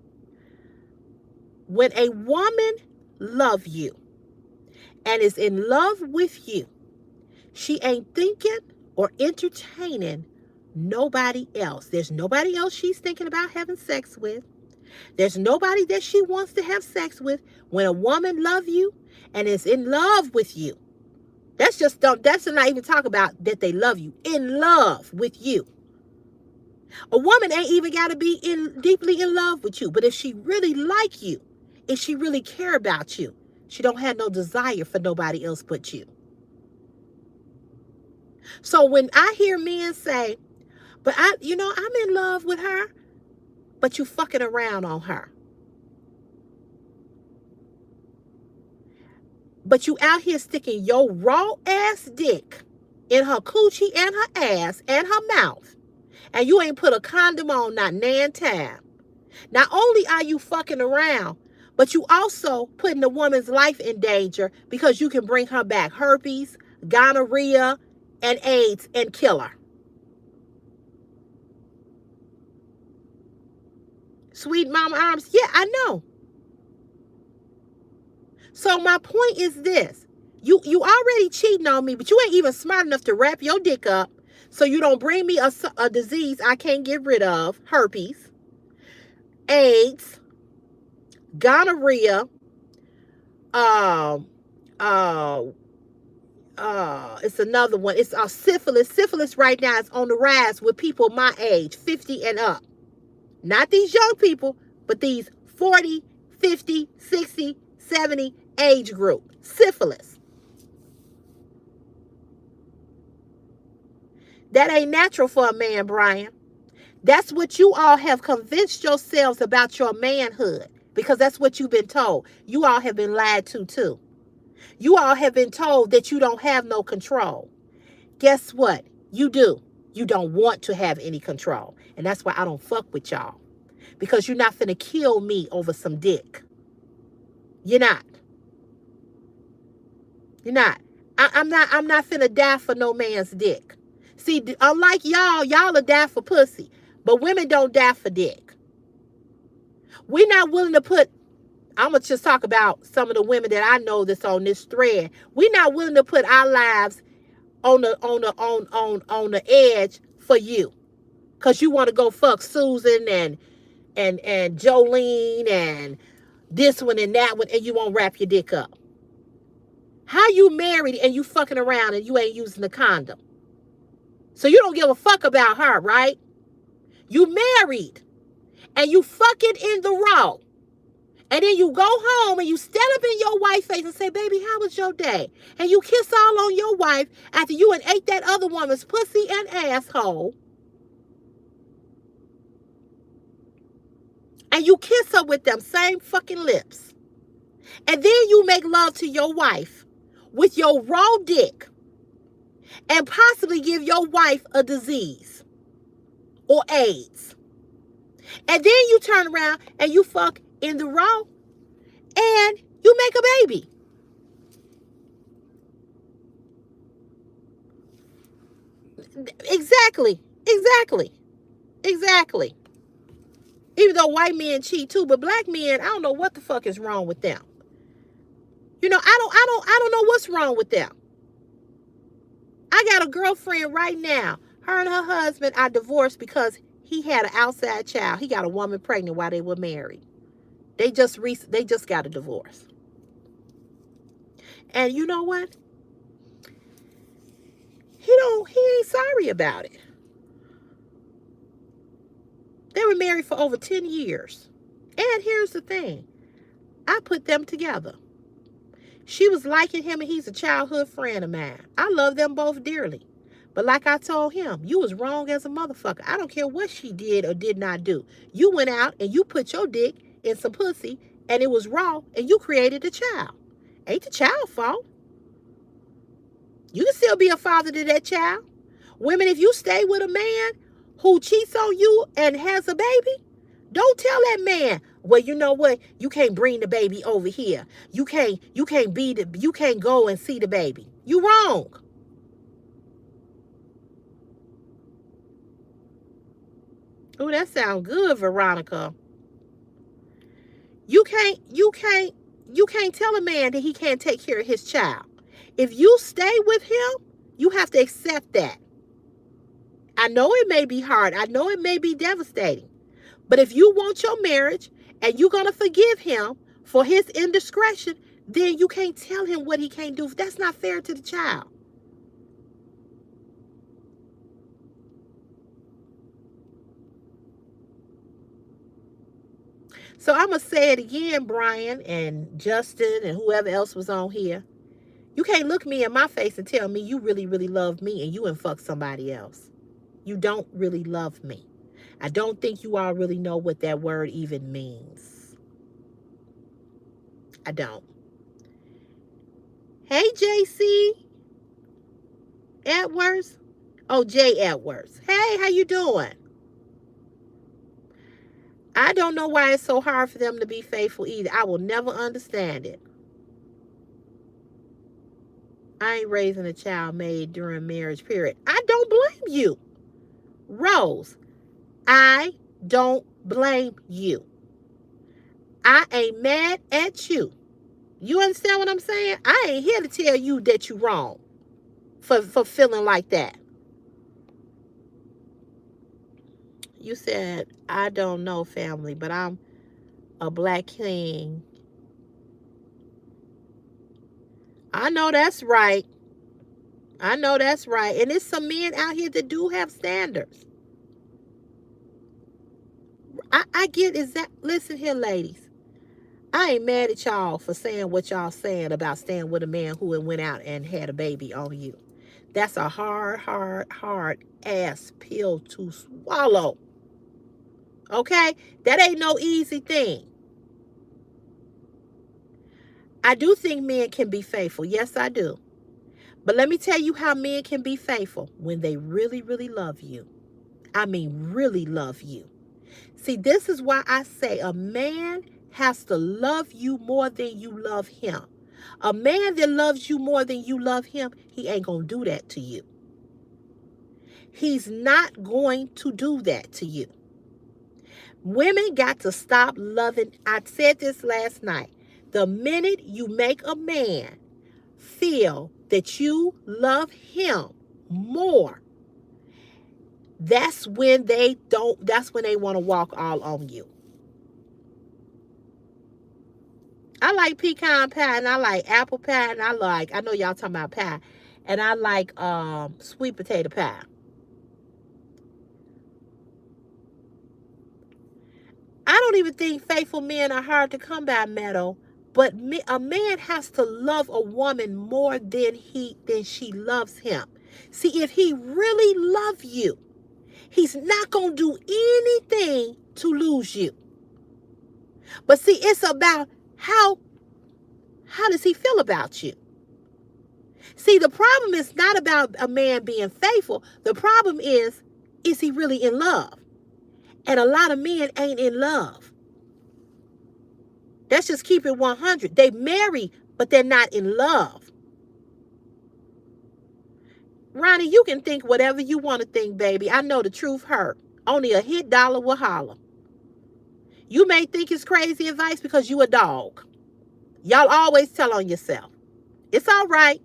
When a woman loves you and is in love with you, She ain't thinking or entertaining nobody else. There's nobody else she's thinking about having sex with. There's nobody that she wants to have sex with. When a woman loves you and is in love with you, that's not even talk about that they love you. In love with you. A woman ain't even got to be deeply in love with you. But if she really like you, if she really care about you, she don't have no desire for nobody else but you. So when I hear men say, but I'm in love with her, but you fucking around on her. But you out here sticking your raw ass dick in her coochie and her ass and her mouth. And you ain't put a condom on not nan time. Not only are you fucking around, but you also putting the woman's life in danger because you can bring her back herpes, gonorrhea, and AIDS and kill her. Sweet mama arms, yeah, I know. So my point is this. You already cheating on me, but you ain't even smart enough to wrap your dick up so you don't bring me a disease I can't get rid of, herpes, AIDS, gonorrhea, it's another one. It's syphilis. Syphilis right now is on the rise with people my age, 50 and up. Not these young people, but these 40, 50, 60, 70 age group. Syphilis. That ain't natural for a man, Brian. That's what you all have convinced yourselves about your manhood, because that's what you've been told. You all have been lied to too. You all have been told that you don't have no control. Guess what? You do. You don't want to have any control. And that's why I don't fuck with y'all. Because you're not finna kill me over some dick. You're not. You're not. I'm not finna die for no man's dick. See, unlike y'all will die for pussy. But women don't die for dick. We're not willing to put, I'm going to just talk about some of the women that I know that's on this thread. We're not willing to put our lives on the edge for you. Because you want to go fuck Susan and Jolene and this one and that one, and you won't wrap your dick up. How you married and you fucking around and you ain't using the condom? So you don't give a fuck about her, right? You married and you fucking in the raw. And then you go home and you stand up in your wife's face and say, baby, how was your day? And you kiss all on your wife after you and ate that other woman's pussy and asshole. And you kiss her with them same fucking lips. And then you make love to your wife with your raw dick and possibly give your wife a disease or AIDS. And then you turn around and you fuck in the raw and you make a baby. Exactly. Even though white men cheat too, but black men, I don't know what the fuck is wrong with them. I don't know what's wrong with them. I got a girlfriend right now. Her and her husband are divorced because he had an outside child. He got a woman pregnant while they were married. They just got a divorce. And you know what? He ain't sorry about it. They were married for over 10 years. And here's the thing. I put them together. She was liking him and he's a childhood friend of mine. I love them both dearly. But like I told him, you was wrong as a motherfucker. I don't care what she did or did not do. You went out and you put your dick in some pussy and it was raw and you created a child. Ain't the child's fault. You can still be a father to that child. Women, if you stay with a man who cheats on you and has a baby, don't tell that man, well, you know what? You can't bring the baby over here. You can't go and see the baby. You wrong. Oh, that sounds good, Veronica. You can't tell a man that he can't take care of his child. If you stay with him, You have to accept that. I know it may be hard. I know it may be devastating. But if you want your marriage and you're going to forgive him for his indiscretion, then you can't tell him what he can't do. That's not fair to the child. So I'm going to say it again, Brian and Justin and whoever else was on here. You can't look me in my face and tell me you really, really love me and you and fuck somebody else. You don't really love me. I don't think you all really know what that word even means. I don't. Hey, JC Edwards. Oh, Jay Edwards. Hey, how you doing? I don't know why it's so hard for them to be faithful either. I will never understand it. I ain't raising a child made during marriage, period. I don't blame you. Rose, I don't blame you. I ain't mad at you. You understand what I'm saying? I ain't here to tell you that you're wrong for feeling like that. You said, I don't know, family, but I'm a black king. I know that's right. I know that's right. And there's some men out here that do have standards. I get listen here, ladies. I ain't mad at y'all for saying what y'all saying about staying with a man who went out and had a baby on you. That's a hard ass pill to swallow. Okay? That ain't no easy thing. I do think men can be faithful. Yes, I do. But let me tell you how men can be faithful when they really, really love you. I mean, really love you. See, this is why I say a man has to love you more than you love him. A man that loves you more than you love him, he ain't going to do that to you. He's not going to do that to you. Women got to stop loving. I said this last night. The minute you make a man feel that you love him more, that's when they want to walk all on you. I like pecan pie and I like apple pie and I know y'all talking about pie, and I like sweet potato pie. I don't even think faithful men are hard to come by, Meadow. But a man has to love a woman more than she loves him. See, if he really loves you, he's not going to do anything to lose you. But see, it's about how does he feel about you? See, the problem is not about a man being faithful. The problem is he really in love? And a lot of men ain't in love. Let's just keep it 100. They marry, but they're not in love. Ronnie, you can think whatever you want to think, baby. I know the truth hurt. Only a hit dollar will holler. You may think it's crazy advice because you a dog. Y'all always tell on yourself. It's all right.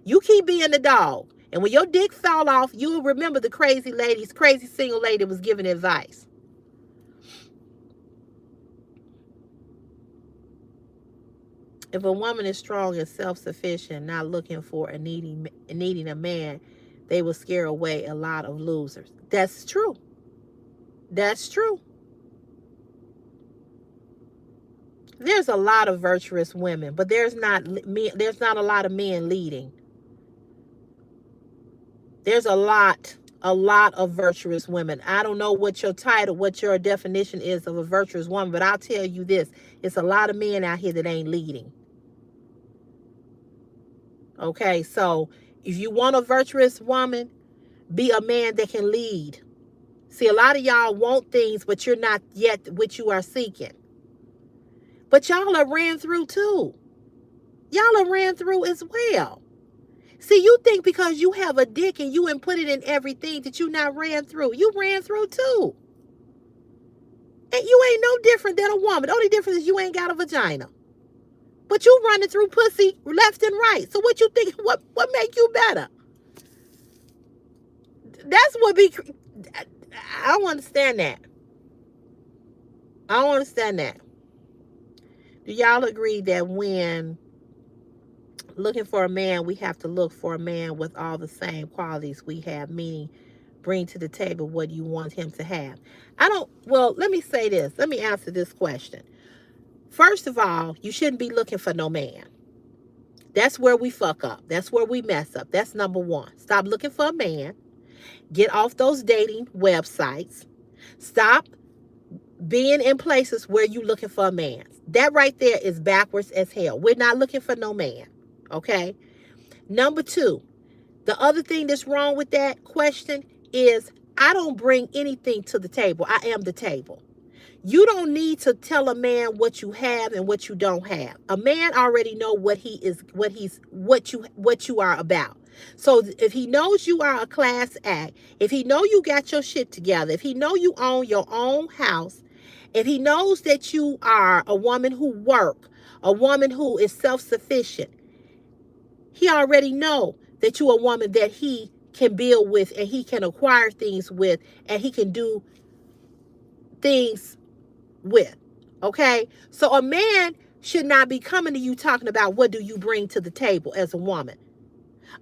You keep being the dog. And when your dick fall off, you'll remember the crazy single lady was giving advice. If a woman is strong and self-sufficient, not looking for and needing a man, they will scare away a lot of losers. That's true. That's true. There's a lot of virtuous women, but there's not a lot of men leading. There's a lot of virtuous women. I don't know what your title, what your definition is of a virtuous woman, but I'll tell you this. It's a lot of men out here that ain't leading. Okay, so if you want a virtuous woman, be a man that can lead. See, a lot of y'all want things, but you're not yet what you are seeking. But y'all are ran through too. Y'all are ran through as well. See, you think because you have a dick and you put it in everything that you not ran through. You ran through too. And you ain't no different than a woman. The only difference is you ain't got a vagina. But you running through pussy left and right. So what you think, what make you better? That's what be. I don't understand that. I don't understand that. Do y'all agree that when looking for a man, we have to look for a man with all the same qualities we have, meaning bring to the table what you want him to have? I don't, well, let me say this. Let me answer this question. First of all, you shouldn't be looking for no man. That's where we fuck up. That's where we mess up. That's number one. Stop looking for a man. Get off those dating websites. Stop being in places where you looking for a man. That right there is backwards as hell. We're not looking for no man. Okay? Number two, the other thing that's wrong with that question is I don't bring anything to the table. I am the table. You don't need to tell a man what you have and what you don't have. A man already know what he is, what you are about. So if he knows you are a class act, if he know you got your shit together, if he know you own your own house, if he knows that you are a woman who work, a woman who is self-sufficient, he already know that you a woman that he can build with and he can acquire things with and he can do things with. Okay? So a man should not be coming to you talking about what do you bring to the table as a woman.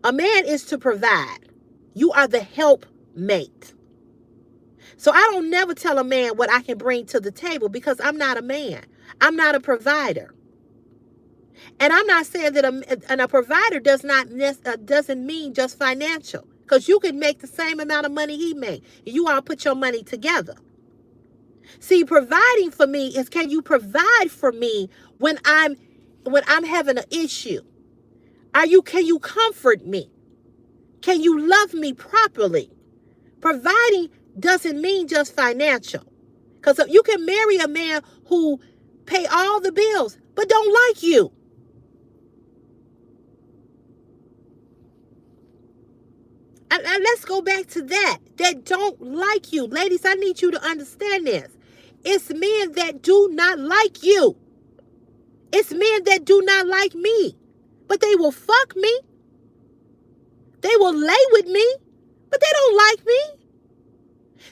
A man is to provide. You are the helpmate. So I don't never tell a man what I can bring to the table because I'm not a man. I'm not a provider. And I'm not saying that a provider doesn't mean just financial, because you can make the same amount of money he makes. You all put your money together. See, providing for me is, can you provide for me when I'm having an issue? Can you comfort me? Can you love me properly? Providing doesn't mean just financial. Because you can marry a man who pay all the bills but don't like you. And let's go back to that don't like you. Ladies, I need you to understand this. It's men that do not like you. It's men that do not like me. But they will fuck me. They will lay with me. But they don't like me.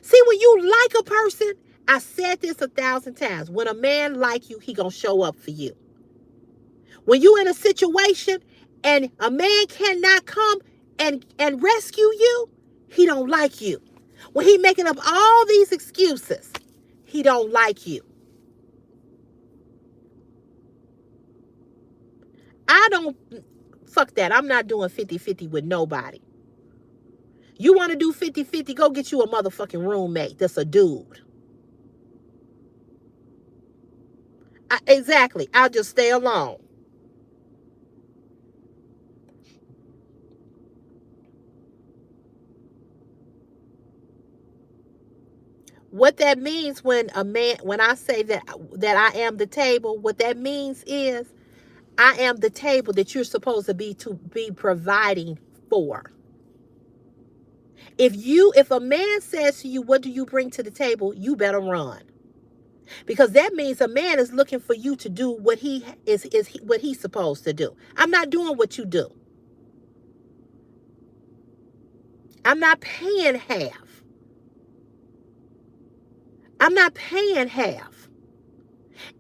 See, when you like a person, I said this 1,000 times. When a man like you, he gonna show up for you. When you in a situation and a man cannot come and rescue you, he don't like you. When he making up all these excuses, he don't like you. Fuck that. I'm not doing 50-50 with nobody. You want to do 50-50, go get you a motherfucking roommate that's a dude. Exactly. I'll just stay alone. What that means when I say that I am the table, what that means is I am the table that you're supposed to be providing for. If a man says to you, what do you bring to the table? You better run. Because that means a man is looking for you to do what what he's supposed to do. I'm not doing what you do. I'm not paying half. I'm not paying half.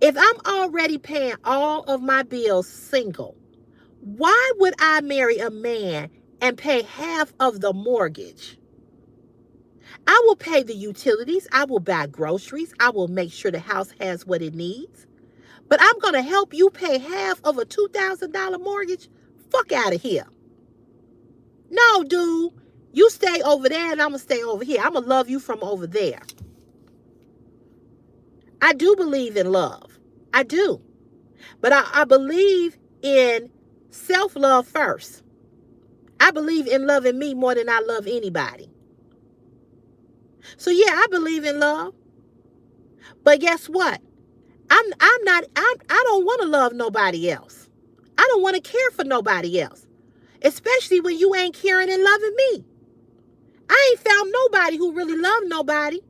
If I'm already paying all of my bills single, why would I marry a man and pay half of the mortgage? I will pay the utilities. I will buy groceries. I will make sure the house has what it needs. But I'm going to help you pay half of a $2,000 mortgage? Fuck out of here. No, dude. You stay over there and I'm going to stay over here. I'm going to love you from over there. I do believe in love. I do. But I believe in self-love first. I believe in loving me more than I love anybody. So yeah, I believe in love. But guess what? I don't want to love nobody else. I don't want to care for nobody else. Especially when you ain't caring and loving me. I ain't found nobody who really loved nobody.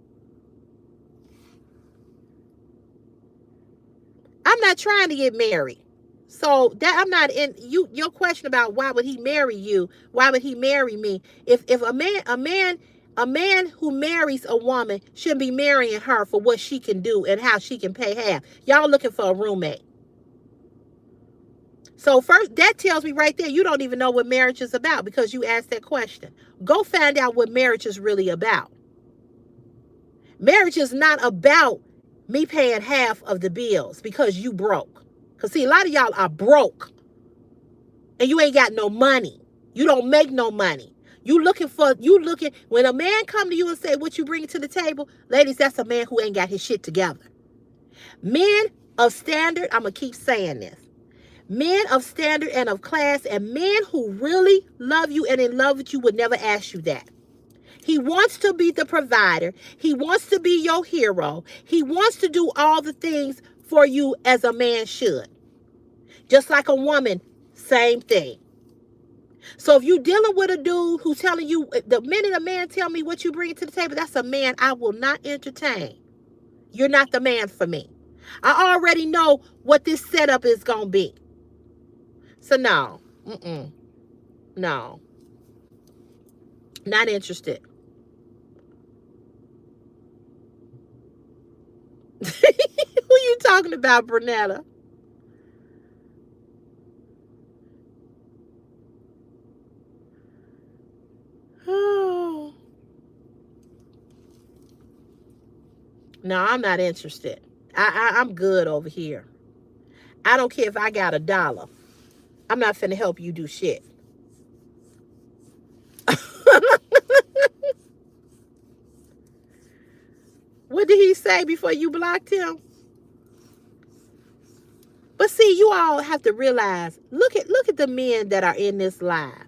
I'm not trying to get married. So that I'm not in your question about why would he marry you? Why would he marry me? If a man A man who marries a woman shouldn't be marrying her for what she can do and how she can pay half. Y'all looking for a roommate. So first, that tells me right there, you don't even know what marriage is about because you asked that question. Go find out what marriage is really about. Marriage is not about me paying half of the bills because you broke. Because see, a lot of y'all are broke and you ain't got no money. You don't make no money. You looking, when a man come to you and say, what you bring to the table, ladies, that's a man who ain't got his shit together. Men of standard, I'm going to keep saying this. Men of standard and of class and men who really love you and in love with you would never ask you that. He wants to be the provider. He wants to be your hero. He wants to do all the things for you as a man should. Just like a woman, same thing. So if you're dealing with a dude who's telling you, the minute a man tell me what you bring to the table, that's a man I will not entertain. You're not the man for me. I already know what this setup is going to be. So no, no, not interested. Who you talking about, Brunetta? Oh. No, I'm not interested. I'm good over here. I don't care if I got $1. I'm not finna help you do shit. What did he say before you blocked him? But see, you all have to realize, look at the men that are in this live.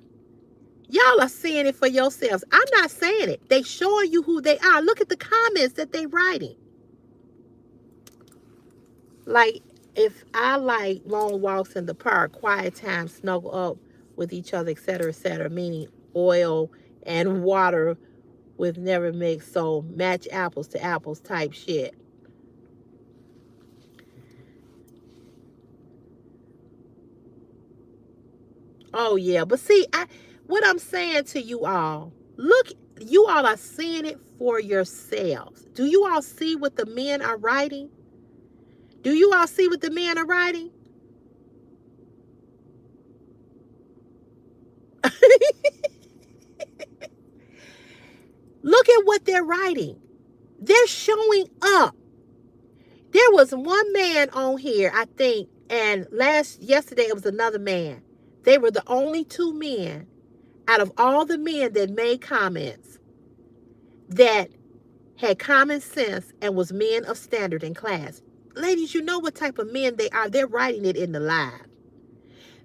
Y'all are seeing it for yourselves. I'm not saying it. They showing you who they are. Look at the comments that they writing. Like, if I like long walks in the park, quiet time, snuggle up with each other, etc., meaning oil and water with never mixed, so match apples to apples type shit. Oh yeah, but see, what I'm saying to you all, look, you all are seeing it for yourselves. Do you all see what the men are writing? Do you all see what the men are writing? Look at what they're writing. They're showing up. There was one man on here, I think, and yesterday it was another man. They were the only two men out of all the men that made comments that had common sense and was men of standard in class. Ladies, you know what type of men they are. They're writing it in the live.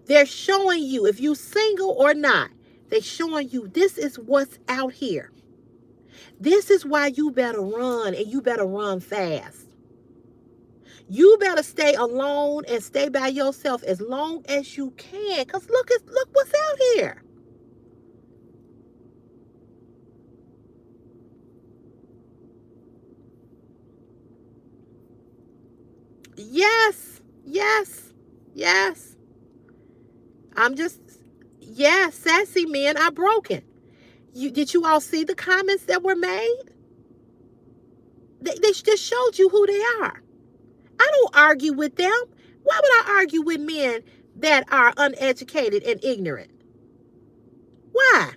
They're showing you, if you single or not, they're showing you this is what's out here. This is why you better run, and you better run fast. You better stay alone and stay by yourself as long as you can. Because look what's out here. Yes, yes, yes. Yes, sassy men are broken. Did you all see the comments that were made? They just showed you who they are. I don't argue with them. Why would I argue with men that are uneducated and ignorant? Why?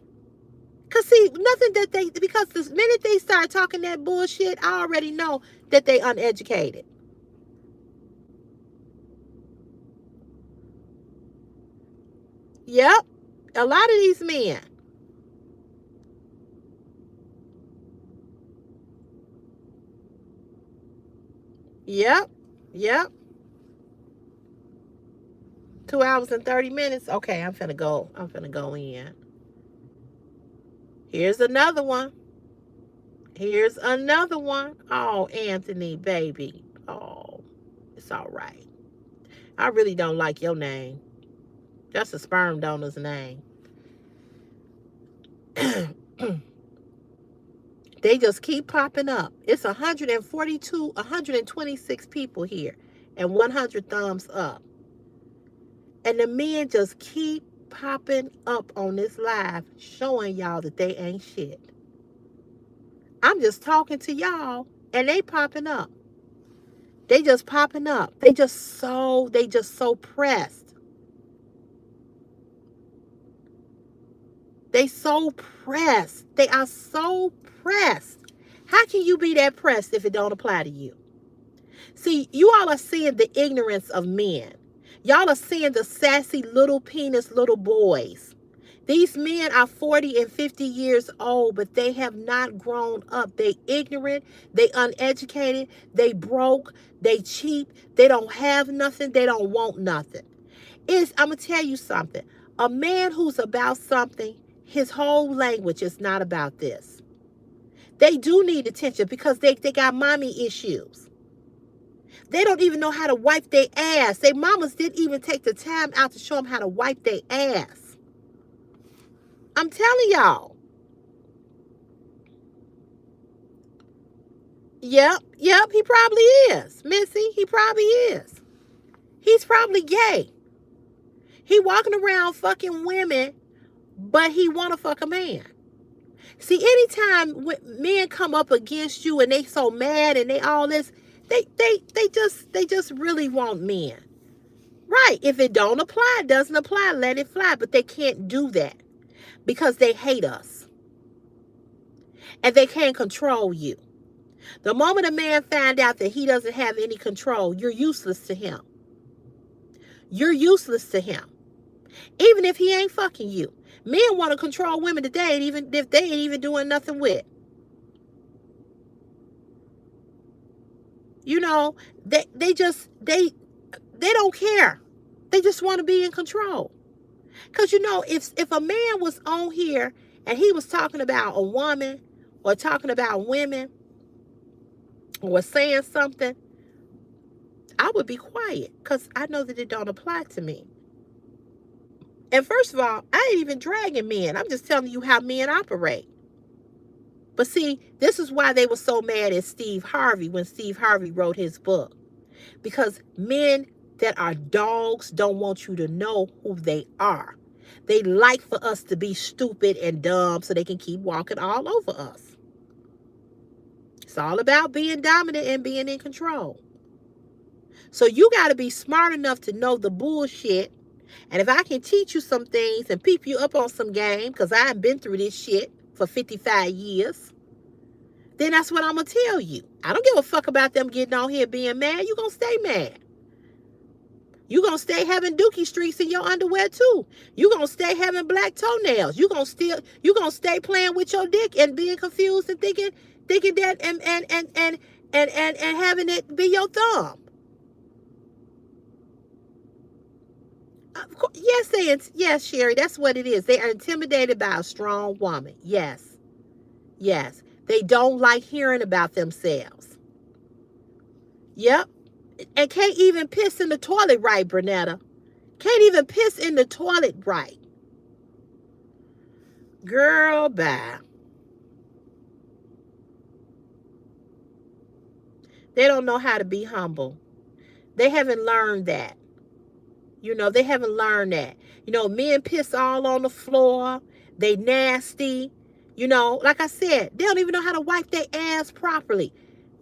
Because see, because the minute they start talking that bullshit, I already know that they uneducated. Yep. A lot of these men. Yep. Yep. 2 hours and 30 minutes. Okay, I'm finna go. I'm finna go in. Here's another one. Here's another one. Oh, Anthony, baby. Oh, it's all right. I really don't like your name. That's a sperm donor's name. They just keep popping up. It's 142, 126 people here and 100 thumbs up. And the men just keep popping up on this live showing y'all that they ain't shit. I'm just talking to y'all and they popping up. They just popping up. They just so pressed. They so pressed. They are so pressed. How can you be that pressed if it don't apply to you? See, you all are seeing the ignorance of men. Y'all are seeing the sassy little penis little boys. These men are 40 and 50 years old, but they have not grown up. They ignorant, they uneducated, they broke, they cheap, they don't have nothing, they don't want nothing. I'm going to tell you something. A man who's about something, his whole language is not about this. They do need attention because they got mommy issues. They don't even know how to wipe their ass. Their mamas didn't even take the time out to show them how to wipe their ass. I'm telling y'all. Yep, he probably is. Missy, he probably is. He's probably gay. He walking around fucking women, but he want to fuck a man. See, anytime men come up against you and they so mad and they all this, they just really want men. Right. If it don't apply, it doesn't apply, let it fly. But they can't do that because they hate us. And they can't control you. The moment a man finds out that he doesn't have any control, you're useless to him. You're useless to him. Even if he ain't fucking you. Men want to control women today, even if they ain't even doing nothing with. You know, they don't care. They just want to be in control. Because, you know, if a man was on here and he was talking about a woman or talking about women or saying something, I would be quiet because I know that it don't apply to me. And first of all, I ain't even dragging men. I'm just telling you how men operate. But see, this is why they were so mad at Steve Harvey when Steve Harvey wrote his book. Because men that are dogs don't want you to know who they are. They like for us to be stupid and dumb so they can keep walking all over us. It's all about being dominant and being in control. So you got to be smart enough to know the bullshit. And if I can teach you some things and peep you up on some game, because I've been through this shit for 55 years, then that's what I'm going to tell you. I don't give a fuck about them getting on here being mad. You're going to stay mad. You're going to stay having dookie streaks in your underwear too. You're going to stay having black toenails. You're going to stay playing with your dick and being confused and thinking that and having it be your thumb. Of course, yes, Sherry, that's what it is. They are intimidated by a strong woman. Yes. They don't like hearing about themselves. Yep. And can't even piss in the toilet right, Bernetta. Can't even piss in the toilet right. Girl, bye. They don't know how to be humble. They haven't learned that. You know, they haven't learned that. You know, men piss all on the floor. They nasty. You know, like I said, they don't even know how to wipe their ass properly.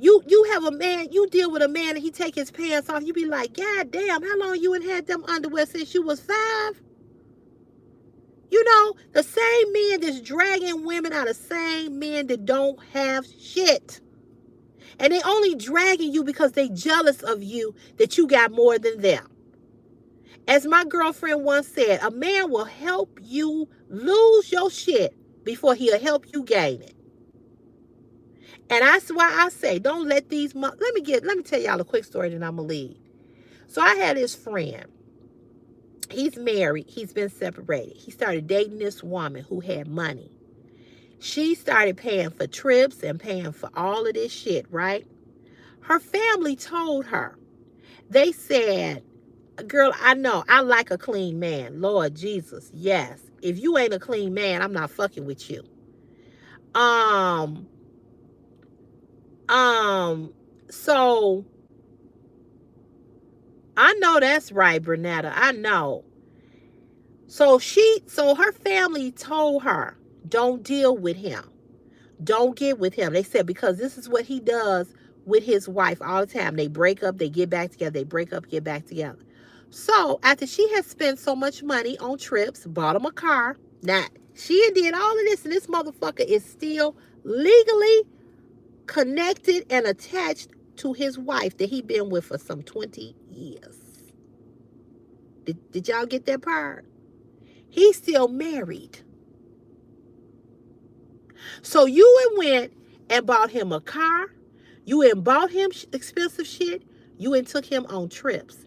You have a man, you deal with a man and he take his pants off. You be like, God damn, how long you had them underwear since you was 5? You know, the same men that's dragging women are the same men that don't have shit. And they only dragging you because they jealous of you that you got more than them. As my girlfriend once said, a man will help you lose your shit before he'll help you gain it. And that's why I say, don't let these... Let me tell y'all a quick story and I'm going to leave. So I had this friend. He's married. He's been separated. He started dating this woman who had money. She started paying for trips and paying for all of this shit, right? Her family told her. They said, girl, I know. I like a clean man. Lord Jesus, yes. If you ain't a clean man, I'm not fucking with you. So I know that's right, Bernetta. I know. So her family told her, don't deal with him. Don't get with him. They said because this is what he does with his wife all the time. They break up, they get back together. They break up, get back together. So after she had spent so much money on trips, bought him a car. Now, she did all of this, and this motherfucker is still legally connected and attached to his wife that he been with for some 20 years. Did y'all get that part? He's still married. So you went and bought him a car. You and bought him expensive shit. You and took him on trips.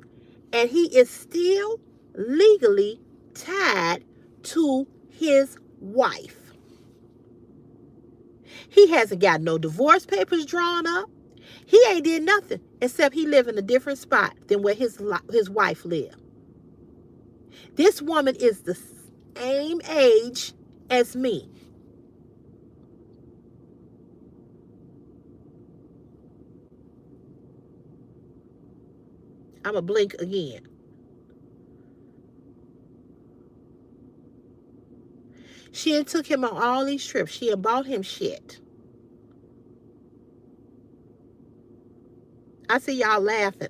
And he is still legally tied to his wife. He hasn't got no divorce papers drawn up. He ain't did nothing except he live in a different spot than where his wife lived. This woman is the same age as me. I'm going to blink again. She had took him on all these trips. She had bought him shit. I see y'all laughing.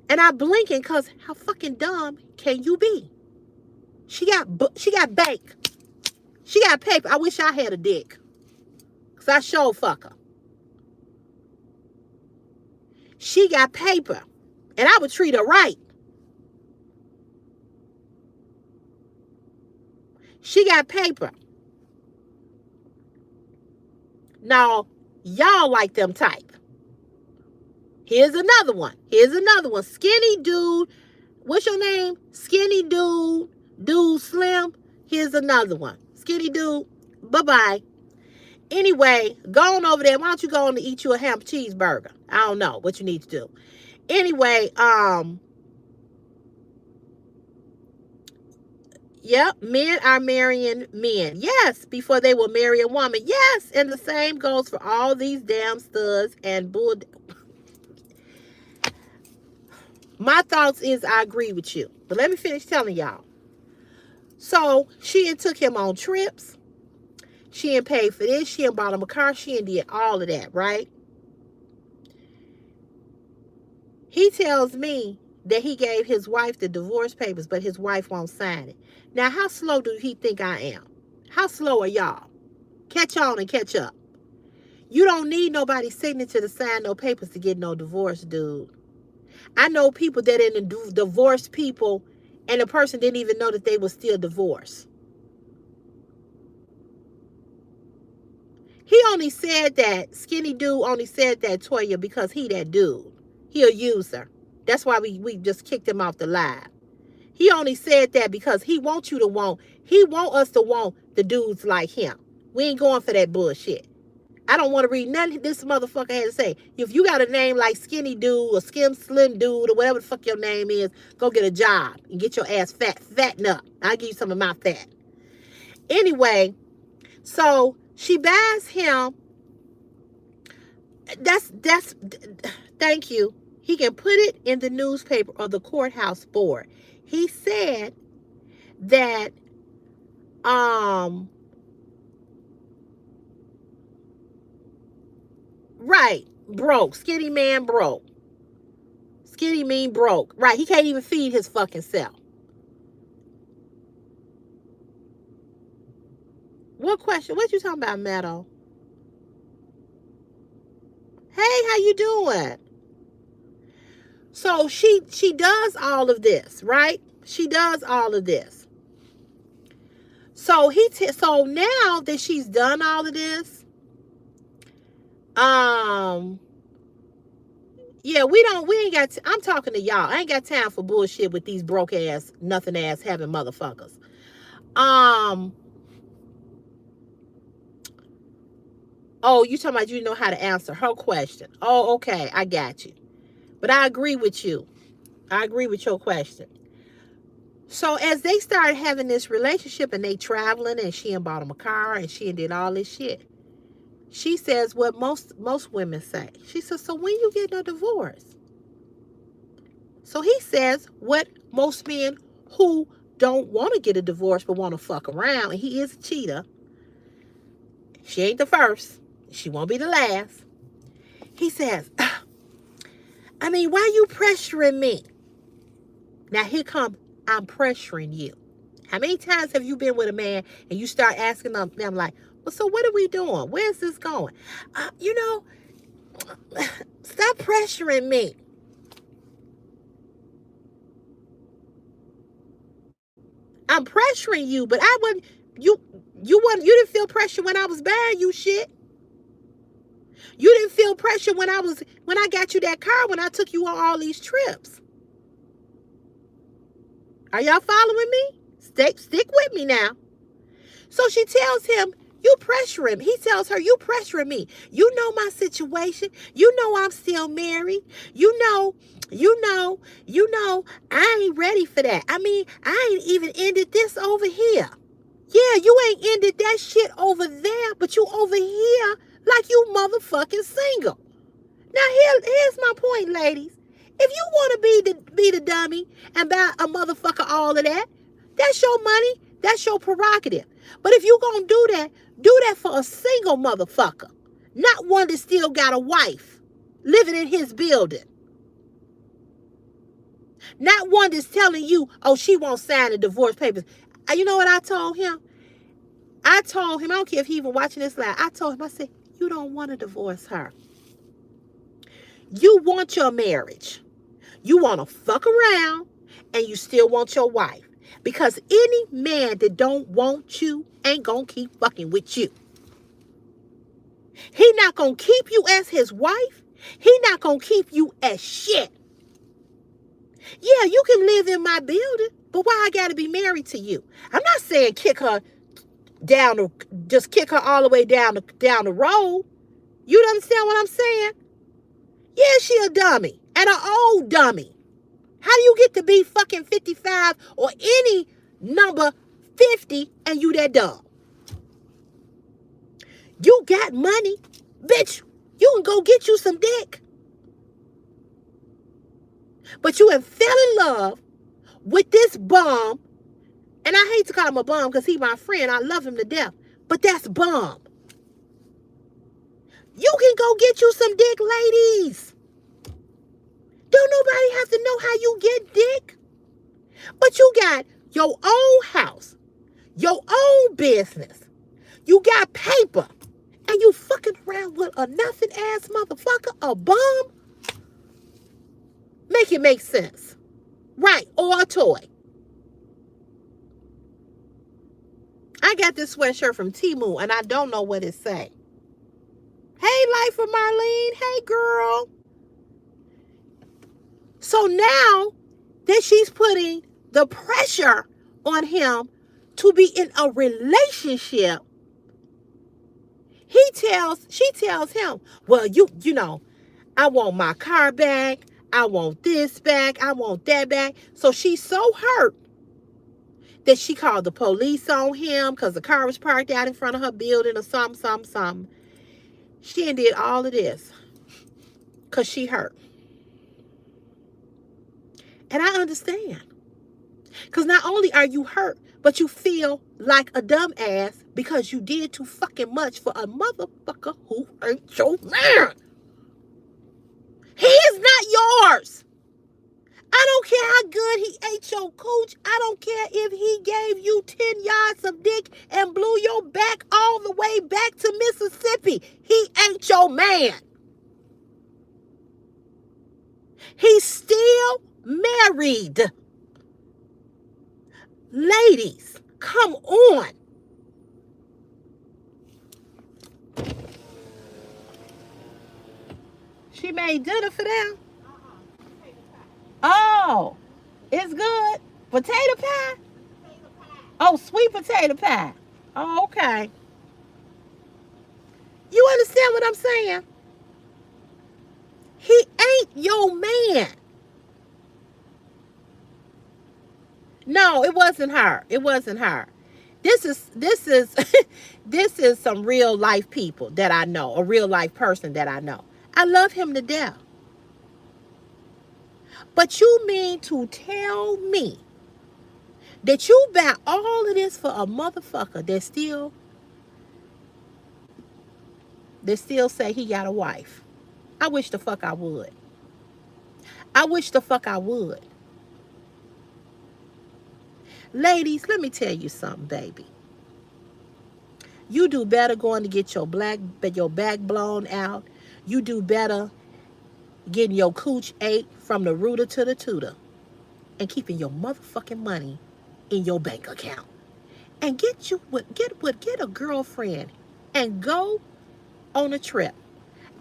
And I blinking because how fucking dumb can you be? She got bank. She got paper. I wish I had a dick. Because I sure fuck her. She got paper. And I would treat her right. She got paper. Now, y'all like them type. Here's another one. Skinny dude. What's your name? Skinny dude. Dude slim. Here's another one. Skinny dude. Bye-bye. Anyway, go on over there. Why don't you go on to eat you a ham cheeseburger? I don't know what you need to do. Anyway, yep, men are marrying men. Yes, before they will marry a woman. Yes, and the same goes for all these damn studs and bull. My thoughts is I agree with you. But let me finish telling y'all. So, she had took him on trips. She had paid for this. She had bought him a car. She had did all of that, right? He tells me that he gave his wife the divorce papers, but his wife won't sign it. Now, how slow do he think I am? How slow are y'all? Catch on and catch up. You don't need nobody's signature to sign no papers to get no divorce, dude. I know people that in the divorced people and the person didn't even know that they were still divorced. He only said that, skinny dude only said that, Toya, because he that dude. He a user. That's why we just kicked him off the live. He only said that because he wants you to want, he want us to want the dudes like him. We ain't going for that bullshit. I don't want to read nothing this motherfucker had to say. If you got a name like Skinny Dude or Slim Dude or whatever the fuck your name is, go get a job and get your ass fatten up. I'll give you some of my fat. Anyway, so she buys him. That's thank you. He can put it in the newspaper or the courthouse board. He said that right, broke. Skinny man broke. Skinny mean broke. Right, he can't even feed his fucking self. What question? What you talking about, Meadow? Hey, how you doing? So she does all of this, right? She does all of this. So so now that she's done all of this, yeah, we ain't got, I'm talking to y'all. I ain't got time for bullshit with these broke ass, nothing ass having motherfuckers. Oh, you talking about you know how to answer her question. Oh, okay, I got you. But I agree with you. I agree with your question. So as they started having this relationship and they traveling and she bought him a car and she did all this shit, she says what most women say. She says, so when you get a divorce? So he says what most men who don't want to get a divorce but want to fuck around, and he is a cheater. She ain't the first. She won't be the last. He says, I mean, why you pressuring me? Now here come, I'm pressuring you. How many times have you been with a man and you start asking them like, well, so what are we doing? Where's this going? You know, stop pressuring me. I'm pressuring you, but I wouldn't. You didn't feel pressure when I was buying you shit. You didn't feel pressure when I got you that car, when I took you on all these trips. Are y'all following me? Stick with me now. So she tells him, you pressure him. He tells her, you pressuring me. You know my situation. You know I'm still married. You know, I ain't ready for that. I mean, I ain't even ended this over here. Yeah, you ain't ended that shit over there, but you over here like you motherfucking single. Now here's my point, ladies. If you want to be the dummy and buy a motherfucker all of that, that's your money. That's your prerogative. But if you gonna do that for a single motherfucker, not one that still got a wife living in his building. Not one that's telling you, oh, she won't sign the divorce papers. You know what I told him? I don't care if he even watching this live. I told him, I said, you don't want to divorce her. You want your marriage. You want to fuck around and you still want your wife. Because any man that don't want you ain't going to keep fucking with you. He not going to keep you as his wife. He not going to keep you as shit. Yeah, you can live in my building, but why I got to be married to you? I'm not saying kick her all the way down the road. You understand what I'm saying? Yeah, she a dummy and an old dummy. How do you get to be fucking 55 or any number 50 and you that dumb? You got money, bitch. You can go get you some dick. But you have fell in love with this bum. And I hate to call him a bum because he's my friend. I love him to death. But that's bum. You can go get you some dick, ladies. Don't nobody have to know how you get dick. But you got your own house, your own business. You got paper. And you fucking around with a nothing ass motherfucker, a bum. Make it make sense. Right, or a toy. I got this sweatshirt from Temu and I don't know what it say. Hey, Life of Marlene. Hey, girl. So now that she's putting the pressure on him to be in a relationship, she tells him, well, you know, I want my car back. I want this back. I want that back. So she's so hurt that she called the police on him because the car was parked out in front of her building or something. She did all of this because she hurt. And I understand. Because not only are you hurt, but you feel like a dumbass because you did too fucking much for a motherfucker who ain't your man. He is not yours. I don't care how good he ate your cooch. I don't care if he gave you 10 yards of dick and blew your back all the way back to Mississippi. He ain't your man. He's still married. Ladies, come on. She made dinner for them? Oh, it's good. Potato pie? Oh, sweet potato pie. Oh, okay. You understand what I'm saying? He ain't your man. No, it wasn't her. It wasn't her. This is this is some real life people that I know, a real life person that I know. I love him to death. But you mean to tell me that you buy all of this for a motherfucker that still that still say he got a wife. I wish the fuck I would. I wish the fuck I would. Ladies, let me tell you something, baby. You do better going to get your back blown out. You do better getting your cooch ate from the rooter to the tutor and keeping your motherfucking money in your bank account. And get a girlfriend and go on a trip.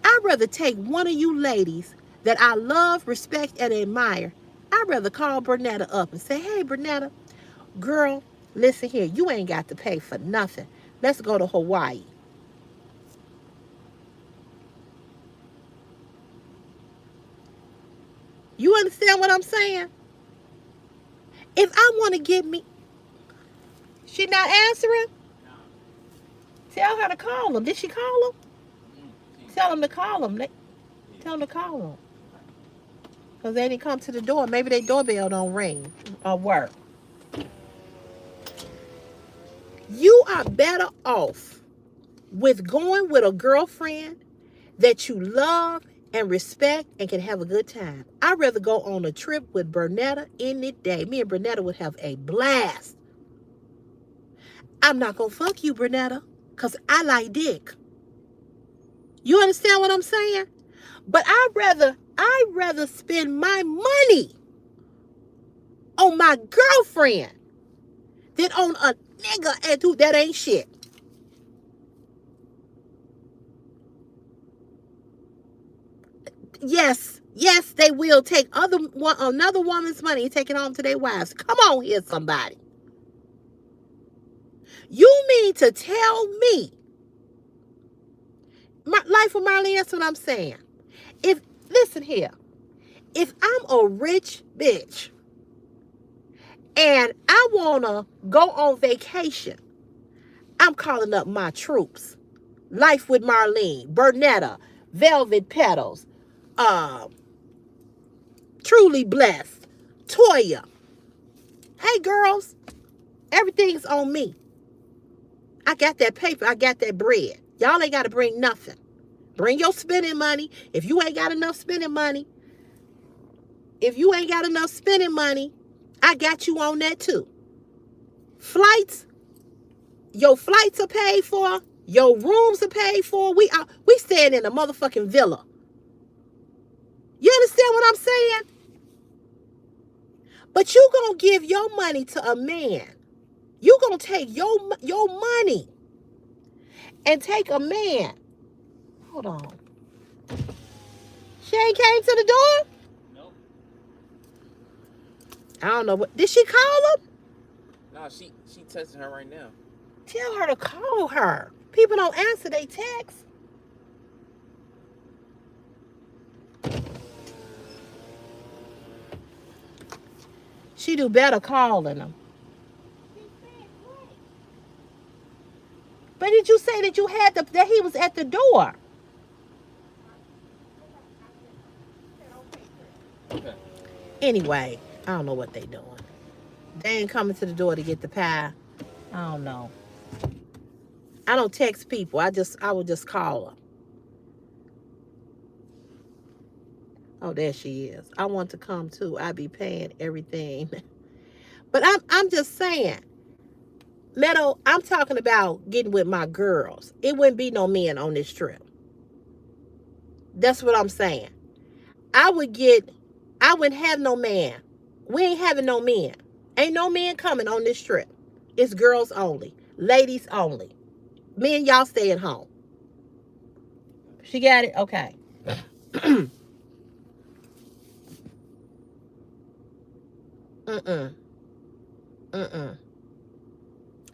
I'd rather take one of you ladies that I love, respect, and admire. I'd rather call Bernetta up and say, hey, Bernetta, girl, listen here, you ain't got to pay for nothing. Let's go to Hawaii. You understand what I'm saying? If I want to get me... She not answering? Tell her to call him. Did she call him? Tell him to call him. Tell him to call him. Because they didn't come to the door. Maybe their doorbell don't ring or work. You are better off with going with a girlfriend that you love and respect and can have a good time. I'd rather go on a trip with Bernetta any day. Me and Bernetta would have a blast. I'm not going to fuck you, Bernetta, because I like dick. You understand what I'm saying? But I'd rather spend my money on my girlfriend than on a nigga and that ain't shit. Yes, they will take another woman's money and take it home to their wives. Come on here, somebody. You mean to tell me, Life of Marlene, that's what I'm saying. Listen here, if I'm a rich bitch and I want to go on vacation, I'm calling up my troops. Life with Marlene, Bernetta, Velvet Petals, Truly Blessed, Toya. Hey, girls, everything's on me. I got that paper. I got that bread. Y'all ain't got to bring nothing. Bring your spending money. If you ain't got enough spending money, I got you on that too. Flights, your flights are paid for. Your rooms are paid for. We staying in a motherfucking villa. You understand what I'm saying? But you gonna give your money to a man. You gonna take your money and take a man. Hold on. She ain't came to the door? Nope. I don't know what. Did she call him? No, she texting her right now. Tell her to call her. People don't answer their texts. She do better calling them. But did you say that you had that he was at the door? Okay. Anyway, I don't know what they doing. They ain't coming to the door to get the pie. I don't know. I don't text people. I would just call her. Oh, there she is. I want to come too. I be paying everything. But I'm just saying, Meadow, I'm talking about getting with my girls. It wouldn't be no men on this trip. That's what I'm saying. I wouldn't have no man. We ain't having no men. Ain't no men coming on this trip. It's girls only. Ladies only. Me and y'all stay at home. She got it? Okay.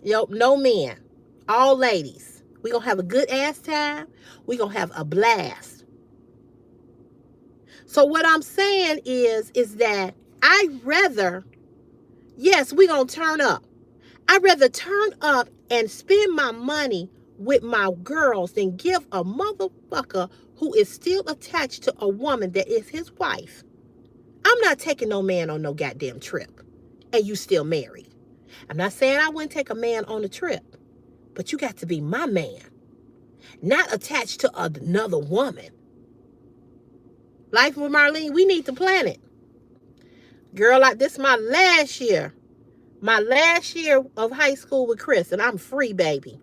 Yo, no men. All ladies. We gonna have a good ass time. We gonna have a blast. So what I'm saying is that yes, we gonna turn up. I'd rather turn up and spend my money with my girls than give a motherfucker who is still attached to a woman that is his wife. I'm not taking no man on no goddamn trip. And you still married. I'm not saying I wouldn't take a man on a trip. But you got to be my man. not attached to another woman. Life with Marlene, we need to plan it. Girl, like this is my last year. My last year of high school with Chris, and I'm free, baby.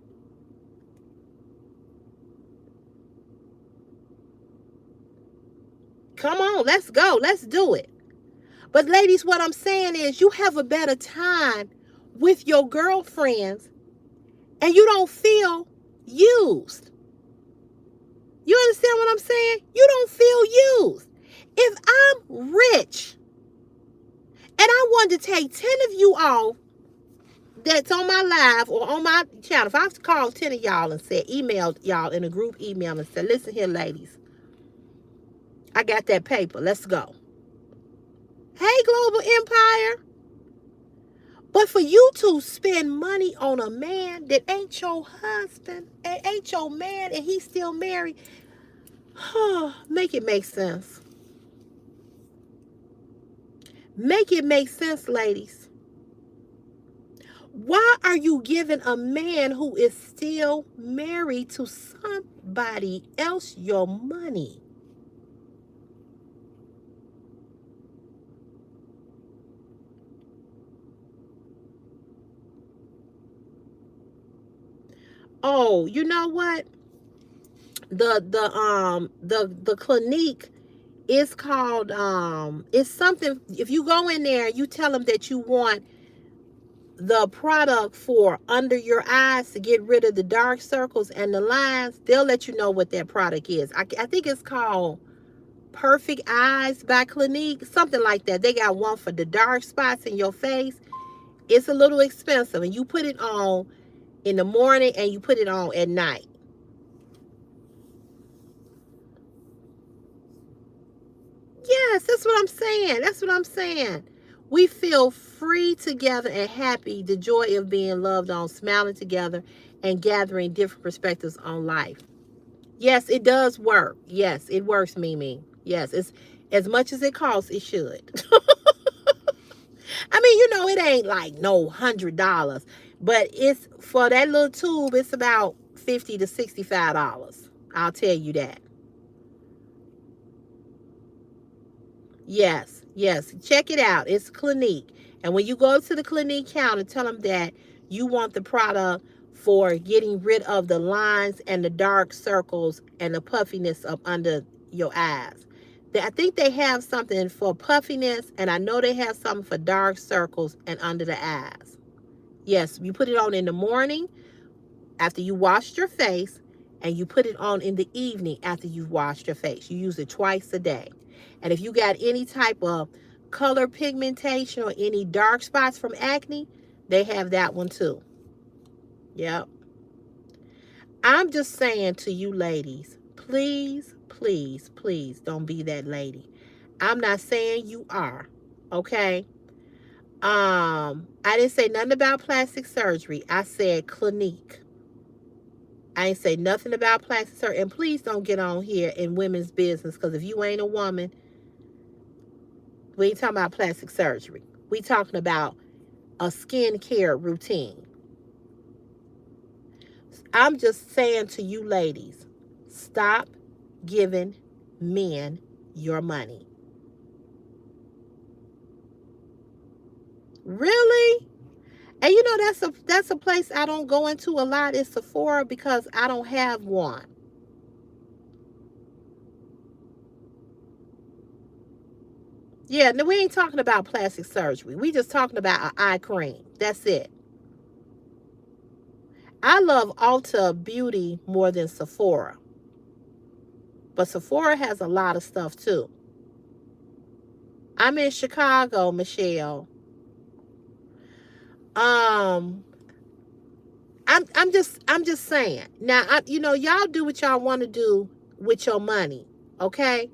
Come on, let's go. Let's do it. But ladies, what I'm saying is you have a better time with your girlfriends and you don't feel used. You understand what I'm saying? You don't feel used. If I'm rich and I wanted to take 10 of you all that's on my live or on my channel, if I called 10 of y'all and said, emailed y'all in a group email and said, listen here, ladies, I got that paper. Let's go. Hey, Global Empire. But for you to spend money on a man that ain't your husband and ain't your man and he's still married, make it make sense. Make it make sense, ladies. Why are you giving a man who is still married to somebody else your money? Oh, you know what? The clinique is called it's something. If you go in there, you tell them that you want the product for under your eyes to get rid of the dark circles and the lines. They'll let you know what that product is. I think it's called Perfect Eyes by Clinique, something like that. They got one for the dark spots in your face. It's a little expensive, and you put it on in the morning and you put it on at night. Yes, that's what I'm saying. That's what I'm saying. We feel free together and happy, the joy of being loved on, smiling together, and gathering different perspectives on life. Yes, it does work. Yes, it works, Mimi. Yes, it's as much as it costs, it should. I mean, it ain't like no $100, but it's for that little tube, it's about $50 to $65. I'll tell you that. Yes, yes. Check it out. It's Clinique. And when you go to the Clinique counter, tell them that you want the product for getting rid of the lines and the dark circles and the puffiness up under your eyes. I think they have something for puffiness, and I know they have something for dark circles and under the eyes. Yes, you put it on in the morning after you washed your face, and you put it on in the evening after you've washed your face. You use it twice a day. And if you got any type of color pigmentation or any dark spots from acne, they have that one too. Yep. I'm just saying to you ladies, please, please, please don't be that lady. I'm not saying you are, okay? I didn't say nothing about plastic surgery. I said Clinique. I ain't say nothing about plastic surgery. And please don't get on here in women's business, because if you ain't a woman, we ain't talking about plastic surgery. We talking about a skincare routine. I'm just saying to you ladies, stop giving men your money. Really? And that's a place I don't go into a lot, is Sephora, because I don't have one. Yeah, no, we ain't talking about plastic surgery. We just talking about an eye cream. That's it. I love Ulta Beauty more than Sephora. But Sephora has a lot of stuff too. I'm in Chicago, Michelle. Um, I'm just saying. Now, y'all do what y'all want to do with your money, okay?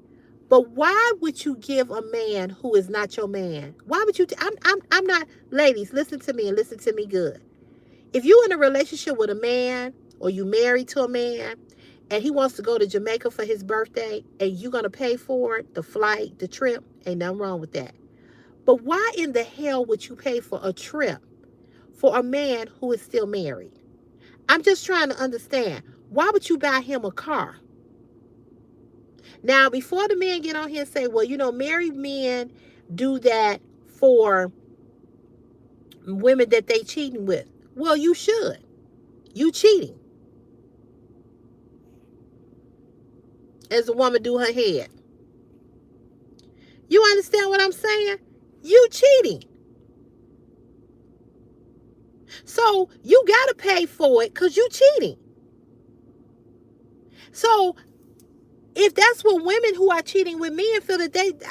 But why would you give a man who is not your man? Why would you? I'm not. Ladies, listen to me and listen to me good. If you in a relationship with a man, or you married to a man, and he wants to go to Jamaica for his birthday, and you're gonna pay for it, the flight, the trip, ain't nothing wrong with that. But why in the hell would you pay for a trip for a man who is still married? I'm just trying to understand. Why would you buy him a car? Now, before the men get on here and say, well, married men do that for women that they cheating with. Well, you should. You cheating. As a woman do her head. You understand what I'm saying? You cheating. So you got to pay for it because you cheating. So if that's what women who are cheating with men feel that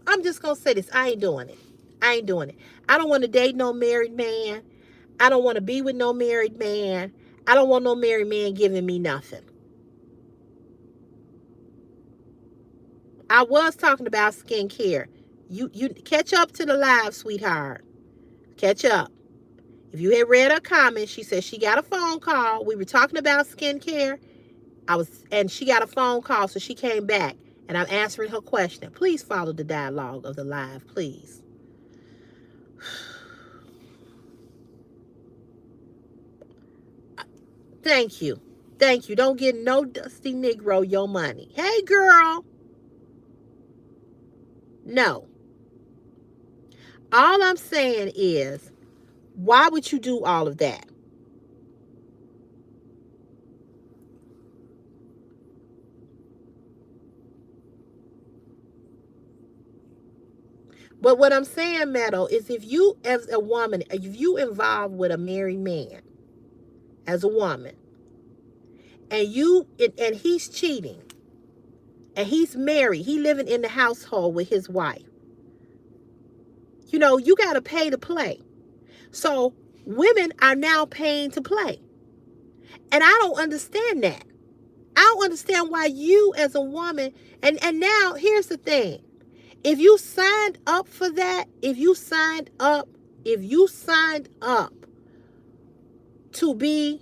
I'm just going to say this. I ain't doing it. I ain't doing it. I don't want to date no married man. I don't want to be with no married man. I don't want no married man giving me nothing. I was talking about skincare. You catch up to the live, sweetheart. Catch up. If you had read her comment, she said she got a phone call. We were talking about skincare. And she got a phone call, so she came back, and I'm answering her question. Please follow the dialogue of the live, please. Thank you. Thank you. Don't get no dusty Negro your money. Hey, girl. No. All I'm saying is, why would you do all of that? But what I'm saying, Meadow, is if you, as a woman, if you involved with a married man, as a woman, and he's cheating, and he's married, he living in the household with his wife, you got to pay to play. So women are now paying to play. And I don't understand that. I don't understand why you as a woman, and now here's the thing. If you signed up for that, if you signed up to be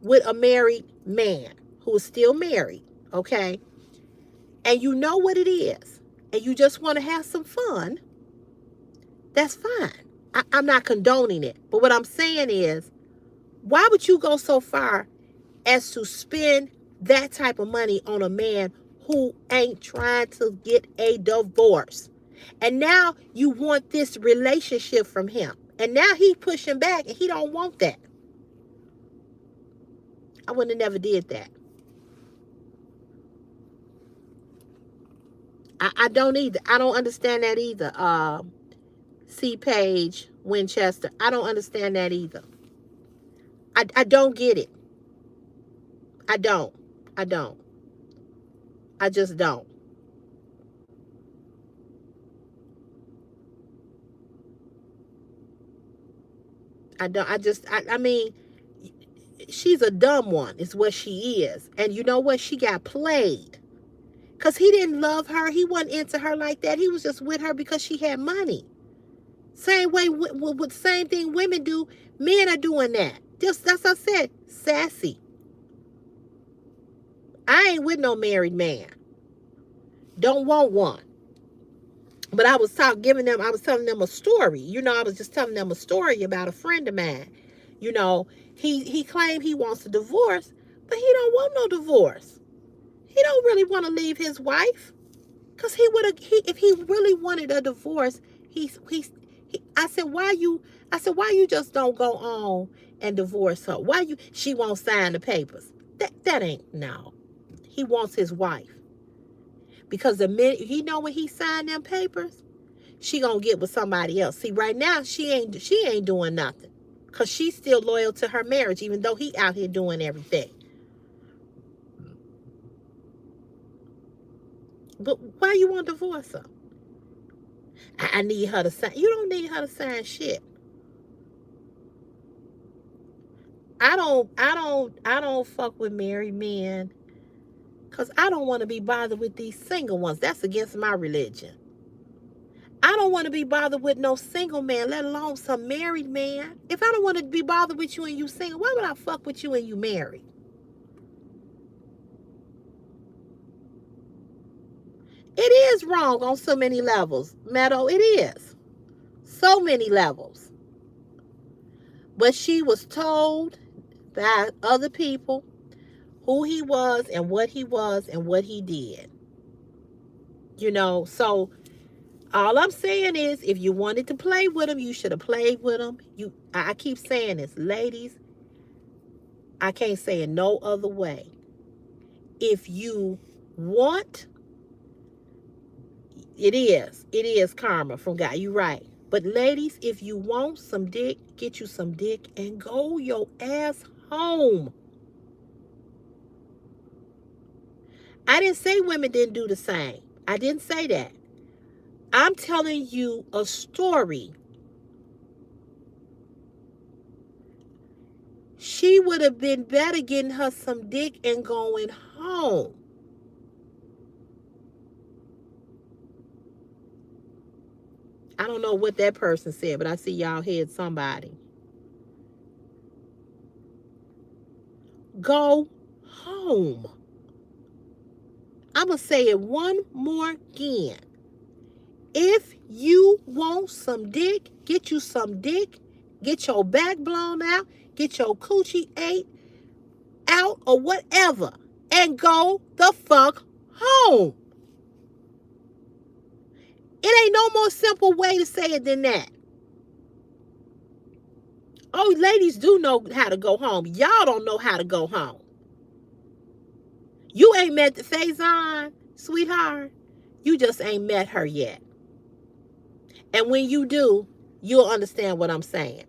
with a married man who is still married, okay, and you know what it is, and you just want to have some fun, that's fine. I'm not condoning it. But what I'm saying is, why would you go so far as to spend that type of money on a man who ain't trying to get a divorce? And now you want this relationship from him. And now he pushing back and he don't want that. I wouldn't have never did that. I don't either. I don't understand that either. C. Page Winchester. I don't understand that either. I don't get it. I don't. I just don't. I mean, she's a dumb one, is what she is. And you know what? She got played. Because he didn't love her. He wasn't into her like that. He was just with her because she had money. Same way, with same thing women do. Men are doing that. Just, that's what I said, sassy. I ain't with no married man. Don't want one. But I was telling them a story. I was just telling them a story about a friend of mine. He claimed he wants a divorce, but he don't want no divorce. He don't really want to leave his wife. Because if he really wanted a divorce, I said, why you just don't go on and divorce her? She won't sign the papers. That ain't, no. He wants his wife. Because the minute he know when he signed them papers, she gonna get with somebody else. See, right now she ain't doing nothing. Because she's still loyal to her marriage, even though he out here doing everything. But why you want to divorce her? I need her to sign. You don't need her to sign shit. I don't fuck with married men. Because I don't want to be bothered with these single ones. That's against my religion. I don't want to be bothered with no single man, let alone some married man. If I don't want to be bothered with you and you single, why would I fuck with you and you married? It is wrong on so many levels, Meadow. It is. So many levels. But she was told by other people who he was and what he was and what he did. So all I'm saying is, if you wanted to play with him, you should have played with him. I keep saying this, ladies. I can't say it no other way. If you want, it is karma from God. You right. But ladies, if you want some dick, get you some dick and go your ass home. I didn't say women didn't do the same. I didn't say that. I'm telling you a story. She would have been better getting her some dick and going home. I don't know what that person said, but I see y'all heard somebody. Go home. I'm going to say it one more again. If you want some dick, get you some dick, get your back blown out, get your coochie ate out or whatever, and go the fuck home. It ain't no more simple way to say it than that. Oh, ladies do know how to go home. Y'all don't know how to go home. You ain't met the Faison, sweetheart. You just ain't met her yet. And when you do, you'll understand what I'm saying.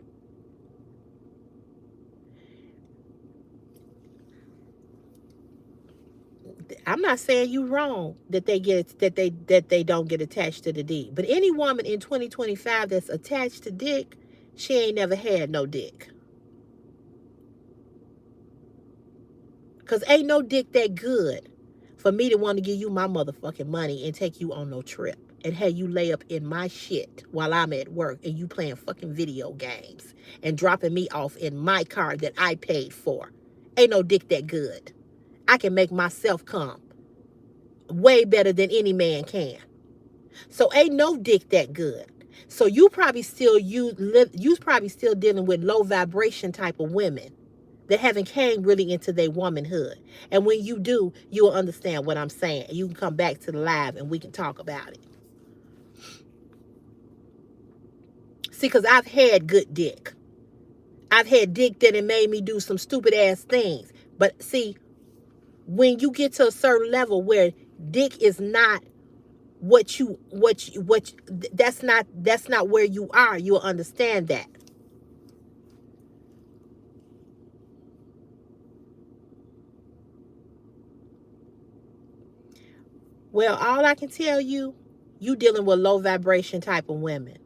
I'm not saying you wrong that they don't get attached to the dick. But any woman in 2025 that's attached to dick, she ain't never had no dick. Because ain't no dick that good for me to want to give you my motherfucking money and take you on no trip and have you lay up in my shit while I'm at work and you playing fucking video games and dropping me off in my car that I paid for. Ain't no dick that good. I can make myself come way better than any man can. So ain't no dick that good. So you probably still dealing with low vibration type of women that haven't came really into their womanhood. And when you do, you'll understand what I'm saying. You can come back to the live and we can talk about it. See, because I've had good dick. I've had dick that it made me do some stupid ass things. But see, when you get to a certain level where dick is not that's not where you are, you'll understand that. Well, all I can tell you, you dealing with low vibration type of women.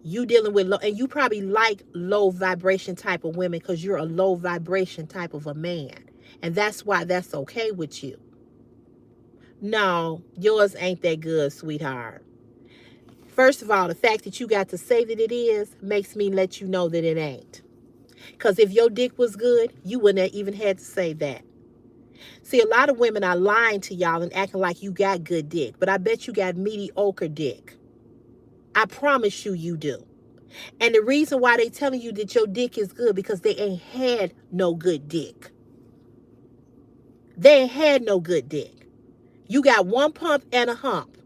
You dealing with low, and you probably like low vibration type of women because you're a low vibration type of a man. And that's why that's okay with you. No, yours ain't that good, sweetheart. First of all, the fact that you got to say that it is makes me let you know that it ain't. Because if your dick was good, you wouldn't have even had to say that. See, a lot of women are lying to y'all and acting like you got good dick, but I bet you got mediocre dick. I promise you do. And the reason why they telling you that your dick is good because they ain't had no good dick. They ain't had no good dick. You got one pump and a hump.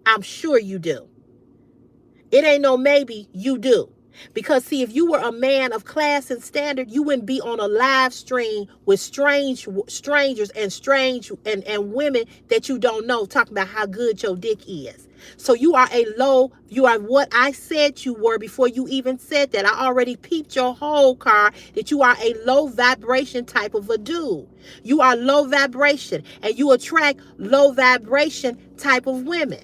I'm sure you do. It ain't no maybe, you do. Because see, if you were a man of class and standard, you wouldn't be on a live stream with strangers and women that you don't know talking about how good your dick is. So you are what I said you were before you even said that. I already peeped your whole car that you are a low vibration type of a dude. You are low vibration and you attract low vibration type of women.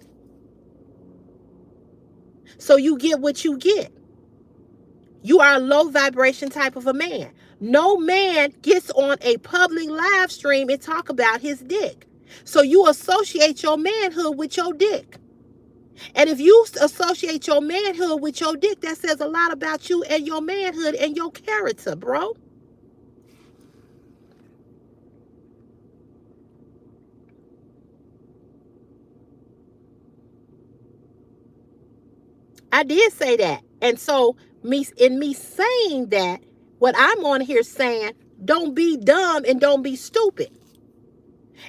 So you get what you get. You are a low vibration type of a man. No man gets on a public live stream and talk about his dick. So you associate your manhood with your dick. And if you associate your manhood with your dick, that says a lot about you and your manhood and your character, bro. I did say that. And so in me saying that, what I'm on here saying, Don't be dumb and don't be stupid.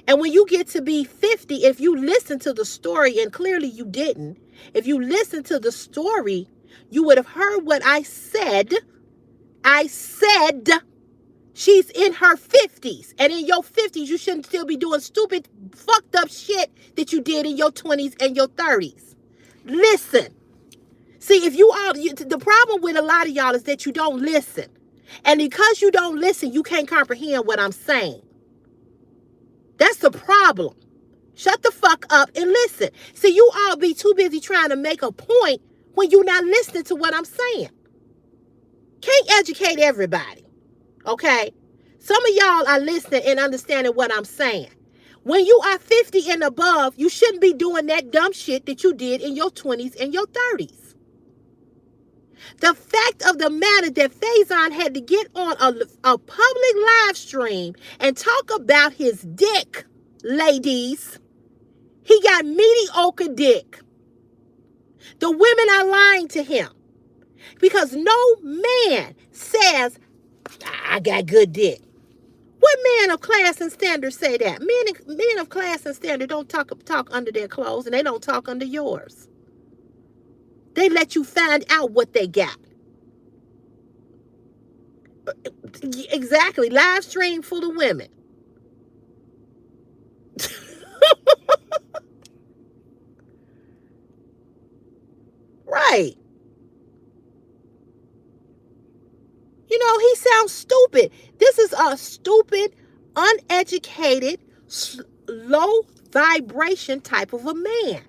And when you get to be 50, if you listen to the story, and clearly you didn't, if you listen to the story, you would have heard what I said. I said she's in her 50s. And in your 50s, you shouldn't still be doing stupid, fucked up shit that you did in your 20s and your 30s. Listen. See, if you all, the problem with a lot of y'all is that you don't listen. And because you don't listen, you can't comprehend what I'm saying. That's the problem. Shut the fuck up and listen. See, you all be too busy trying to make a point when you're not listening to what I'm saying. Can't educate everybody, okay? Some of y'all are listening and understanding what I'm saying. When you are 50 and above, you shouldn't be doing that dumb shit that you did in your 20s and your 30s. The fact of the matter that Faison had to get on a public live stream and talk about his dick, ladies, he got mediocre dick. The women are lying to him because no man says, I got good dick. What man of class and standard say that? Men of class and standard don't talk under their clothes, and they don't talk under yours. They let you find out what they got. Exactly. Live stream full of women. Right. You know, he sounds stupid. This is a stupid, uneducated, low vibration type of a man.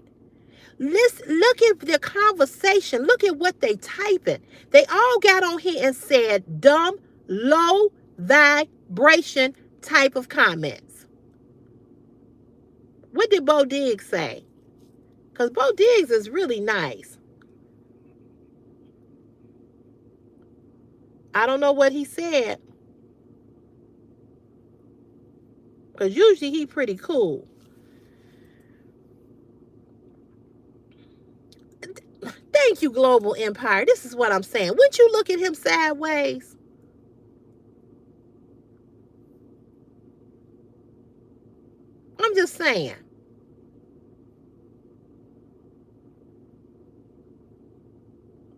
Look at the conversation. Look at what they typing. They all got on here and said dumb, low vibration type of comments. What did Bo Diggs say? Because Bo Diggs is really nice. I don't know what he said. Because usually he pretty cool. Thank you, Global Empire. This is what I'm saying. Wouldn't you look at him sideways? I'm just saying.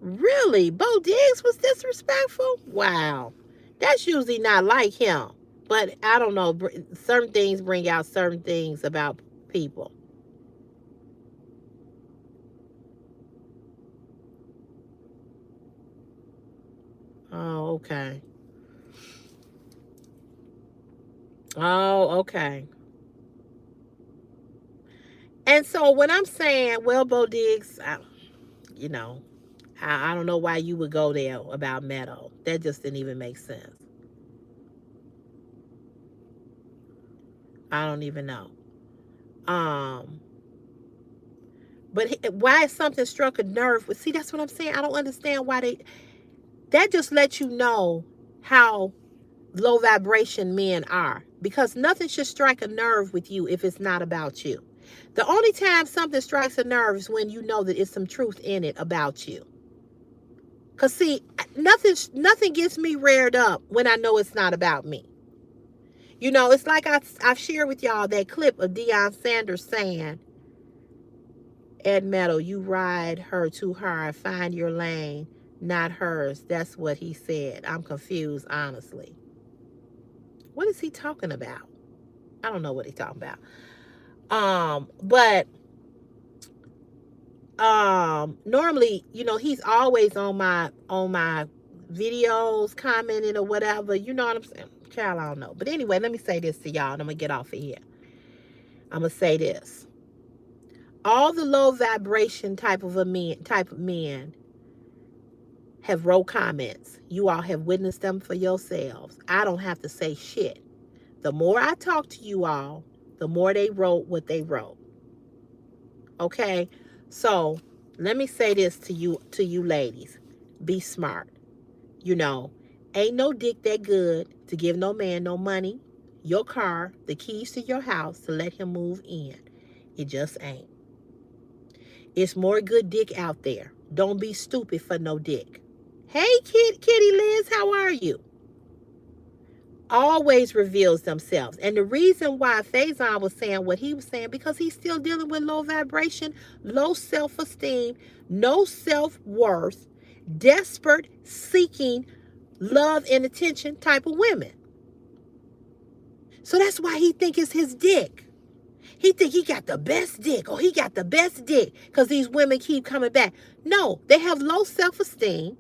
Really? Bo Diggs was disrespectful? Wow. That's usually not like him. But I don't know. Certain things bring out certain things about people. Oh, okay. Oh, okay. And so when I'm saying, well, Bo Diggs, you know, I don't know why you would go there about Meadow. That just didn't even make sense. I don't even know. But why is something struck a nerve? See, that's what I'm saying. I don't understand why that just lets you know how low vibration men are. Because nothing should strike a nerve with you if it's not about you. The only time something strikes a nerve is when you know that it's some truth in it about you. Because see, nothing gets me reared up when I know it's not about me. You know, it's like I've shared with y'all that clip of Deion Sanders saying, Ed Meadow, you ride her too hard. Find your lane, not hers. That's what he said. I'm confused, honestly. What is he talking about? I don't know what he's talking about. But normally, you know, he's always on my videos, commenting or whatever. You know what I'm saying? Child, I don't know. But anyway, let me say this to y'all, and I'm gonna get off of here. I'm gonna say this. All the low vibration type of men have wrote comments. You all have witnessed them for yourselves. I don't have to say shit. The more I talk to you all, the more they wrote what they wrote. Okay? So let me say this to you ladies. Be smart. You know, ain't no dick that good to give no man no money, your car, the keys to your house to let him move in. It just ain't. It's more good dick out there. Don't be stupid for no dick. Hey, Kitty Liz, how are you? always reveals themselves. And the reason why Faison was saying what he was saying, because he's still dealing with low vibration, low self-esteem, no self-worth, desperate, seeking love and attention type of women. So that's why he think it's his dick. He think he got the best dick, or he got the best dick because these women keep coming back. No, they have low self-esteem.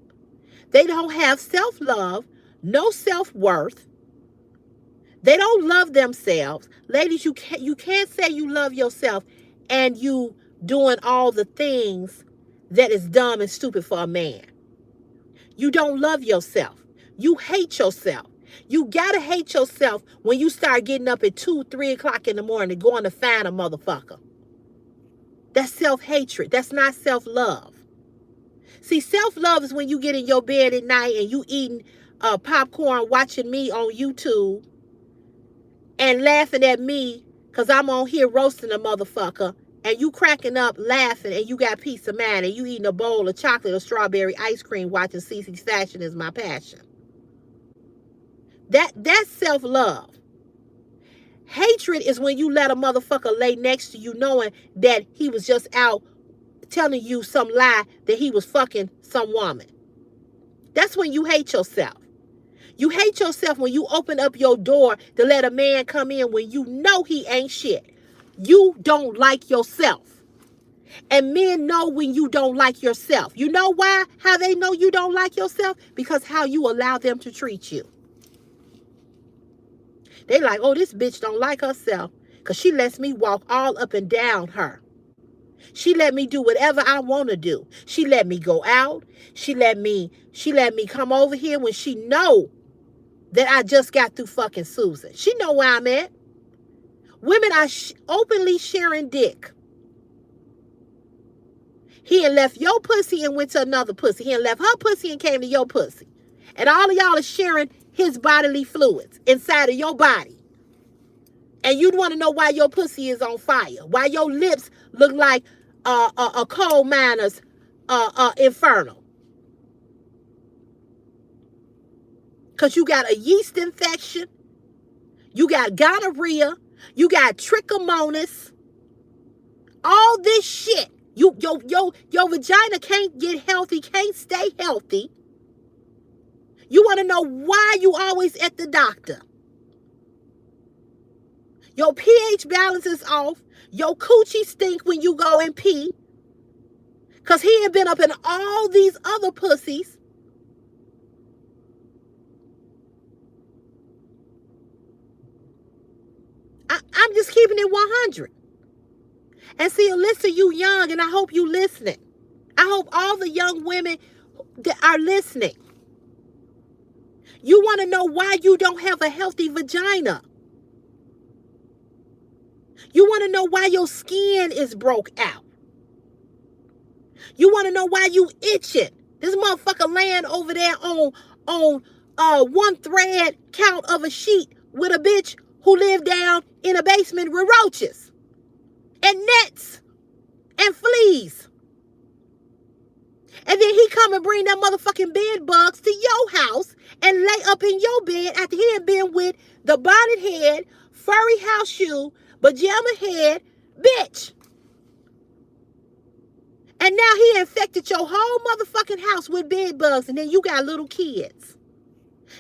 They don't have self-love, no self-worth. They don't love themselves. Ladies, you can't say you love yourself and you doing all the things that is dumb and stupid for a man. You don't love yourself. You hate yourself. You gotta hate yourself when you start getting up at 2, 3 o'clock in the morning going to find a motherfucker. That's self-hatred. That's not self-love. See, self-love is when you get in your bed at night and you eating popcorn, watching me on YouTube and laughing at me because I'm on here roasting a motherfucker, and you cracking up laughing, and you got peace of mind, and you eating a bowl of chocolate or strawberry ice cream watching CeCe's Fashion Is My Passion. That's self-love. Hatred is when you let a motherfucker lay next to you knowing that he was just out telling you some lie that he was fucking some woman. That's when you hate yourself. You hate yourself when you open up your door to let a man come in when you know he ain't shit. You don't like yourself. And men know when you don't like yourself. You know why? How they know you don't like yourself? Because how you allow them to treat you. They like, oh, this bitch don't like herself because she lets me walk all up and down her. She let me do whatever I want to do. She let me go out. She let me come over here when she know that I just got through fucking Susan. She know where I'm at. Women are openly sharing dick. He had left your pussy and went to another pussy. He had left her pussy and came to your pussy. And all of y'all are sharing his bodily fluids inside of your body. And you'd want to know why your pussy is on fire. Why your lips look like a coal miner's inferno. Because you got a yeast infection. You got gonorrhea. You got trichomonas. All this shit. Your vagina can't get healthy, can't stay healthy. You want to know why you always at the doctor. Your pH balance is off. Your coochie stink when you go and pee. Because he had been up in all these other pussies. I'm just keeping it 100. And see, Alyssa, you young, and I hope you listening. I hope all the young women that are listening. You want to know why you don't have a healthy vagina. You want to know why your skin is broke out. You want to know why you itching. This motherfucker laying over there on one thread count of a sheet with a bitch who lived down in a basement with roaches and gnats and fleas. And then he come and bring that motherfucking bed bugs to your house and lay up in your bed after he had been with the bonnet head, furry house shoe, pajama head bitch. And now he infected your whole motherfucking house with bed bugs, and then you got little kids.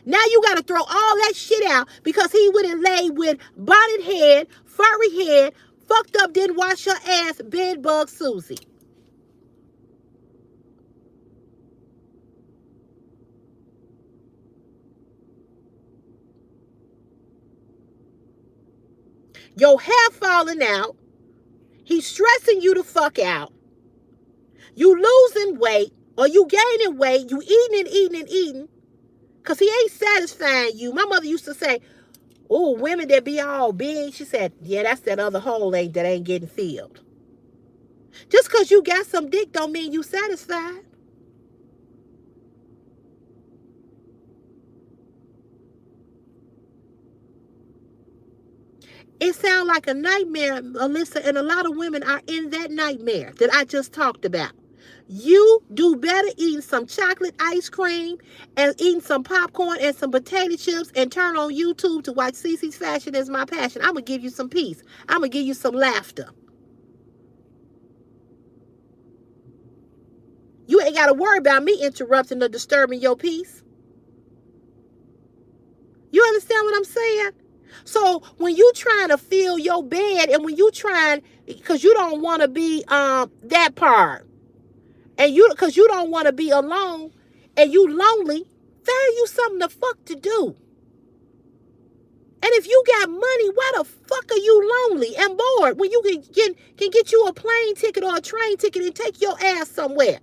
Now you got to throw all that shit out because he went and lay with bonnet head, furry head, fucked up, didn't wash her ass, bed bug Susie. Your hair falling out. He's stressing you the fuck out. You losing weight or you gaining weight. You eating. Because he ain't satisfying you. My mother used to say, oh, women that be all big. She said, yeah, that's that other hole that ain't getting filled. Just because you got some dick don't mean you satisfied. It sounds like a nightmare, Alyssa, and a lot of women are in that nightmare that I just talked about. You do better eating some chocolate ice cream and eating some popcorn and some potato chips and turn on YouTube to watch CeCe's Fashion is My Passion. I'm going to give you some peace. I'm going to give you some laughter. You ain't got to worry about me interrupting or disturbing your peace. You understand what I'm saying? So when you trying to fill your bed and when you trying, because you don't want to be that part, and because you don't want to be alone and you lonely, find you something the fuck to do. And if you got money, why the fuck are you lonely and bored when you can get you a plane ticket or a train ticket and take your ass somewhere?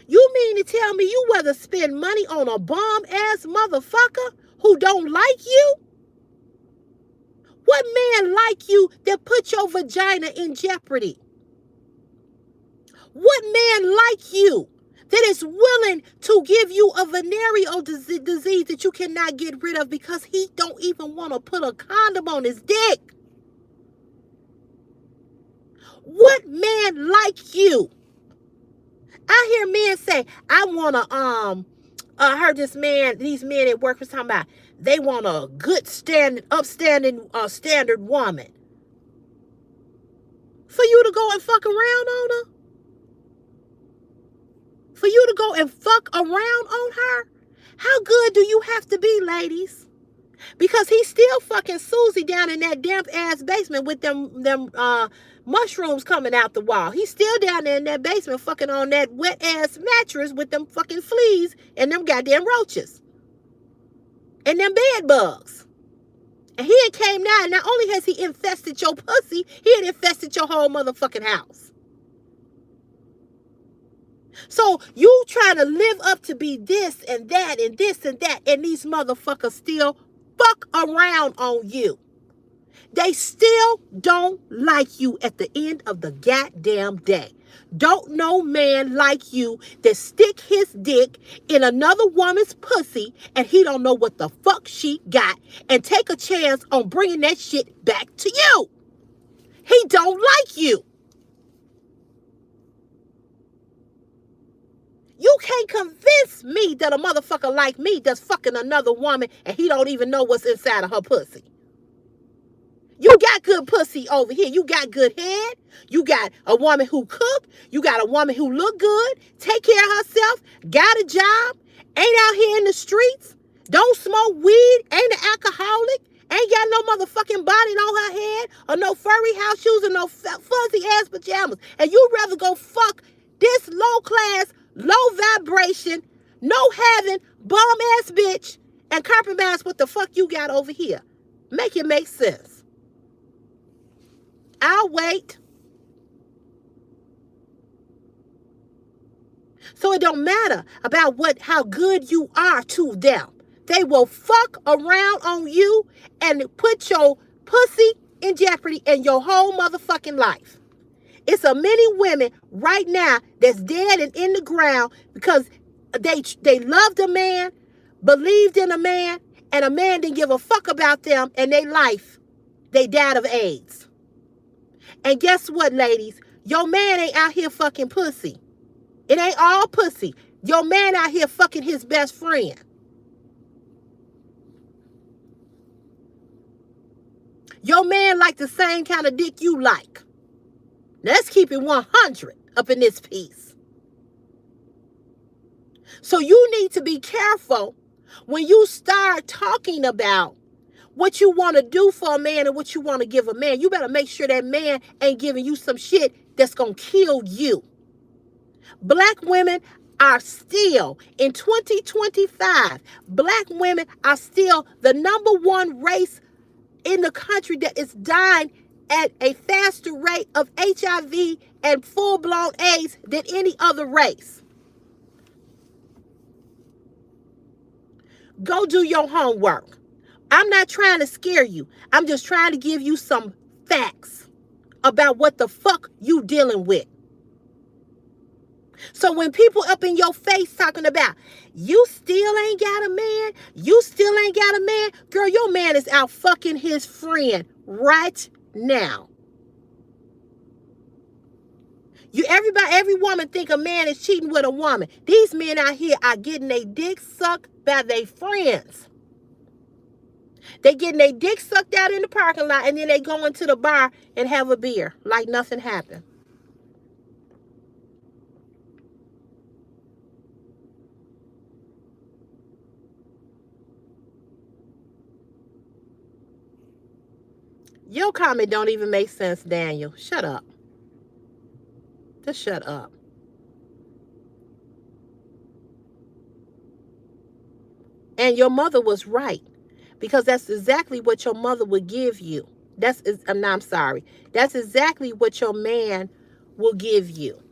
You mean to tell me you rather spend money on a bum-ass motherfucker who don't like you? What man like you that put your vagina in jeopardy? What man like you that is willing to give you a venereal disease that you cannot get rid of because he don't even want to put a condom on his dick? What man like you? I hear men say, I want to, I heard these men at work was talking about, they want a good upstanding standard woman. For you to go and fuck around on her? For you to go and fuck around on her? How good do you have to be, ladies? Because he's still fucking Susie down in that damp ass basement with them mushrooms coming out the wall. He's still down there in that basement fucking on that wet ass mattress with them fucking fleas and them goddamn roaches. And them bed bugs. And he ain't came now, and not only has he infested your pussy, he had infested your whole motherfucking house. So you trying to live up to be this and that and this and that, and these motherfuckers still fuck around on you. They still don't like you at the end of the goddamn day. Don't no man like you that stick his dick in another woman's pussy and he don't know what the fuck she got and take a chance on bringing that shit back to you. He don't like you. You can't convince me that a motherfucker like me that's fucking another woman and he don't even know what's inside of her pussy. You got good pussy over here. You got good head. You got a woman who cook. You got a woman who look good, take care of herself, got a job, ain't out here in the streets, don't smoke weed, ain't an alcoholic, ain't got no motherfucking body on her head or no furry house shoes or no fuzzy ass pajamas. And you rather go fuck this low class, low vibration, no having, bum ass bitch and compromise what the fuck you got over here. Make it make sense. I'll wait. So it don't matter about how good you are to them. They will fuck around on you and put your pussy in jeopardy and your whole motherfucking life. It's a many women right now that's dead and in the ground because they loved a man, believed in a man, and a man didn't give a fuck about them and their life. They died of AIDS. And guess what, ladies? Your man ain't out here fucking pussy. It ain't all pussy. Your man out here fucking his best friend. Your man like the same kind of dick you like. Let's keep it 100 up in this piece. So you need to be careful when you start talking about what you want to do for a man and what you want to give a man. You better make sure that man ain't giving you some shit that's going to kill you. Black women are still, in 2025, black women are still the number one race in the country that is dying at a faster rate of HIV and full-blown AIDS than any other race. Go do your homework. I'm not trying to scare you. I'm just trying to give you some facts about what the fuck you dealing with. So when people up in your face talking about, you still ain't got a man, you still ain't got a man, girl, your man is out fucking his friend right now. Every woman think a man is cheating with a woman. These men out here are getting their dick sucked by their friends. They getting their dick sucked out in the parking lot, and then they go into the bar and have a beer like nothing happened. Your comment don't even make sense, Daniel. Shut up. Just shut up. And your mother was right, because that's exactly what your mother would give you. I'm sorry. That's exactly what your man will give you.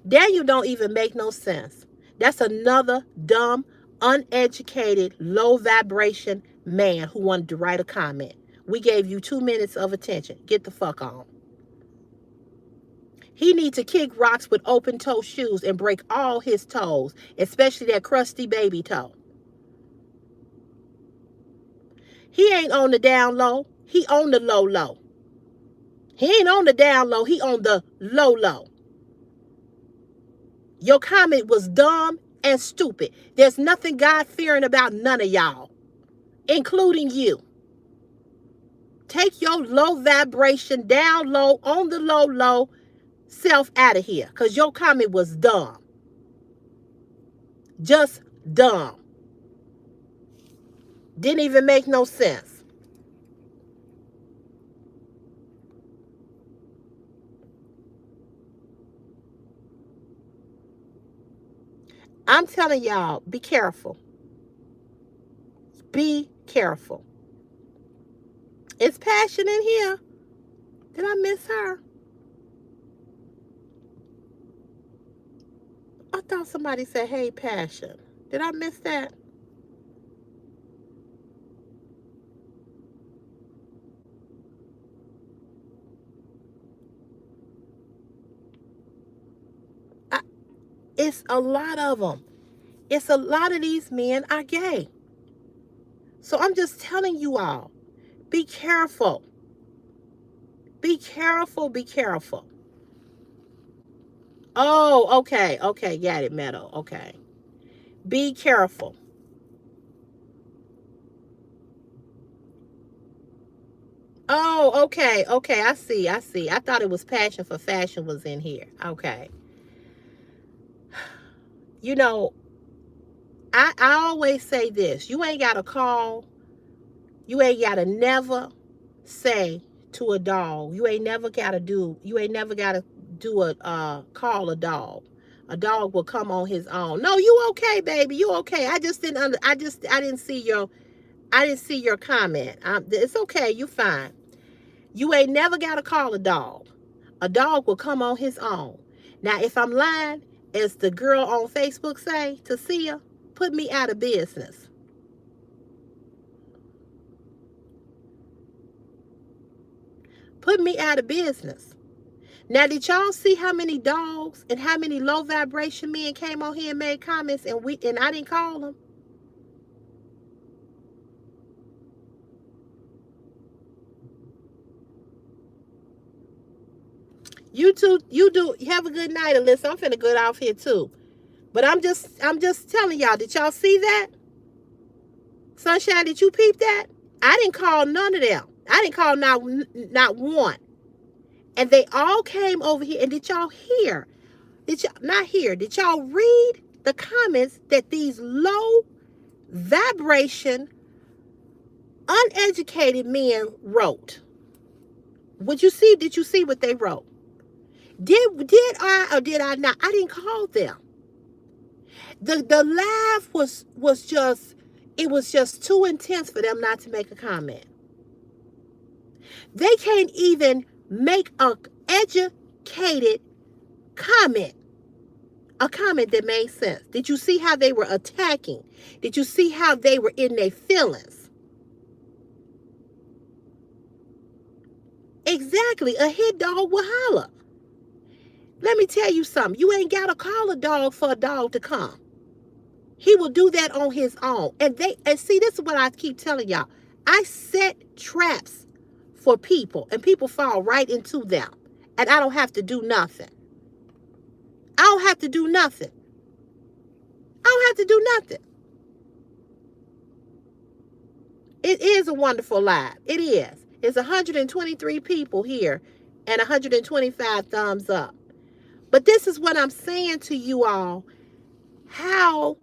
Daniel don't even make no sense. That's another dumb, uneducated, low vibration man who wanted to write a comment. We gave you 2 minutes of attention. Get the fuck on. He needs to kick rocks with open toe shoes and break all his toes, especially that crusty baby toe. He ain't on the down low. He on the low low. He ain't on the down low. He on the low low. Your comment was dumb and stupid. There's nothing God-fearing about none of y'all, including you. Take your low vibration, down low, on the low low self out of here, because your comment was dumb. Just dumb. Didn't even make no sense. I'm telling y'all, be careful. Be careful. It's Passion in here. Did I miss her? I thought somebody said, hey, Passion. Did I miss that? It's a lot of them. It's a lot of these men are gay. So I'm just telling you all, be careful. Be careful, be careful. Oh, okay, okay, got it, Meadow, okay. Be careful. Oh, okay, okay, I see. I thought it was Passion for Fashion was in here. Okay. You know, I always say this. You ain't got to call. You ain't got to never say to a dog. You ain't never got to do a call a dog. A dog will come on his own. No, you okay, baby? You okay? I didn't see your comment. It's okay. You fine. You ain't never got to call a dog. A dog will come on his own. Now, if I'm lying, as the girl on Facebook say to Cia, put me out of business. Put me out of business. Now, did y'all see how many dogs and how many low vibration men came on here and made comments and I didn't call them? You have a good night, Alyssa. I'm finna get off here too. But I'm just telling y'all, did y'all see that? Sunshine, did you peep that? I didn't call none of them. I didn't call not one. And they all came over here. And did y'all hear? Did y'all read the comments that these low vibration, uneducated men wrote? Did you see what they wrote? Did I or did I not? I didn't call them. The laugh was just too intense for them not to make a comment. They can't even make a educated comment. A comment that made sense. Did you see how they were attacking? Did you see how they were in their feelings? Exactly. A hit dog will holler. Let me tell you something. You ain't got to call a dog for a dog to come. He will do that on his own. And see, this is what I keep telling y'all. I set traps for people, and people fall right into them. And I don't have to do nothing. I don't have to do nothing. I don't have to do nothing. It is a wonderful live. It is. It's 123 people here and 125 thumbs up. But this is what I'm saying to you all. How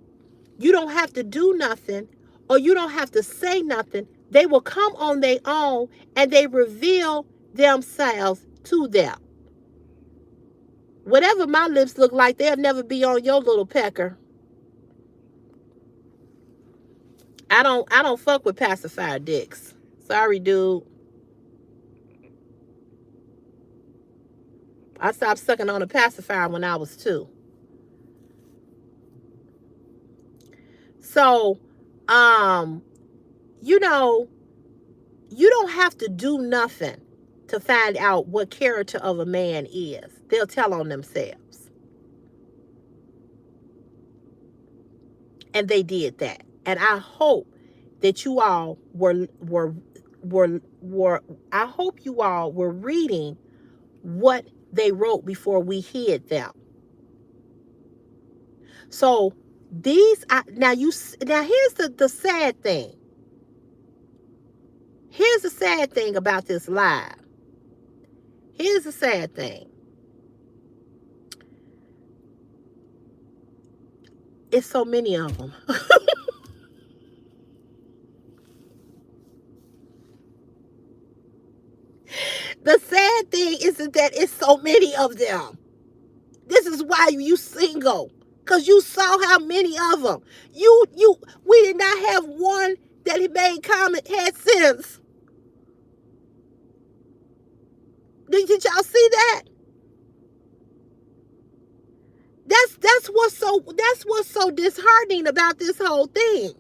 you don't have to do nothing or you don't have to say nothing. They will come on their own and they reveal themselves to them. Whatever my lips look like, they'll never be on your little pecker. I don't fuck with pacifier dicks. Sorry, dude. I stopped sucking on a pacifier when I was 2. So, you know, you don't have to do nothing to find out what character of a man is. They'll tell on themselves. And they did that. And I hope that you all I hope you all were reading what they wrote before we hid them. So now here's the sad thing. Here's the sad thing about this live. Here's the sad thing. It's so many of them. The sad thing is that it's so many of them. This is why you single. Because you saw how many of them. We did not have one that he made comment had sense. Did y'all see that? That's what's so disheartening about this whole thing.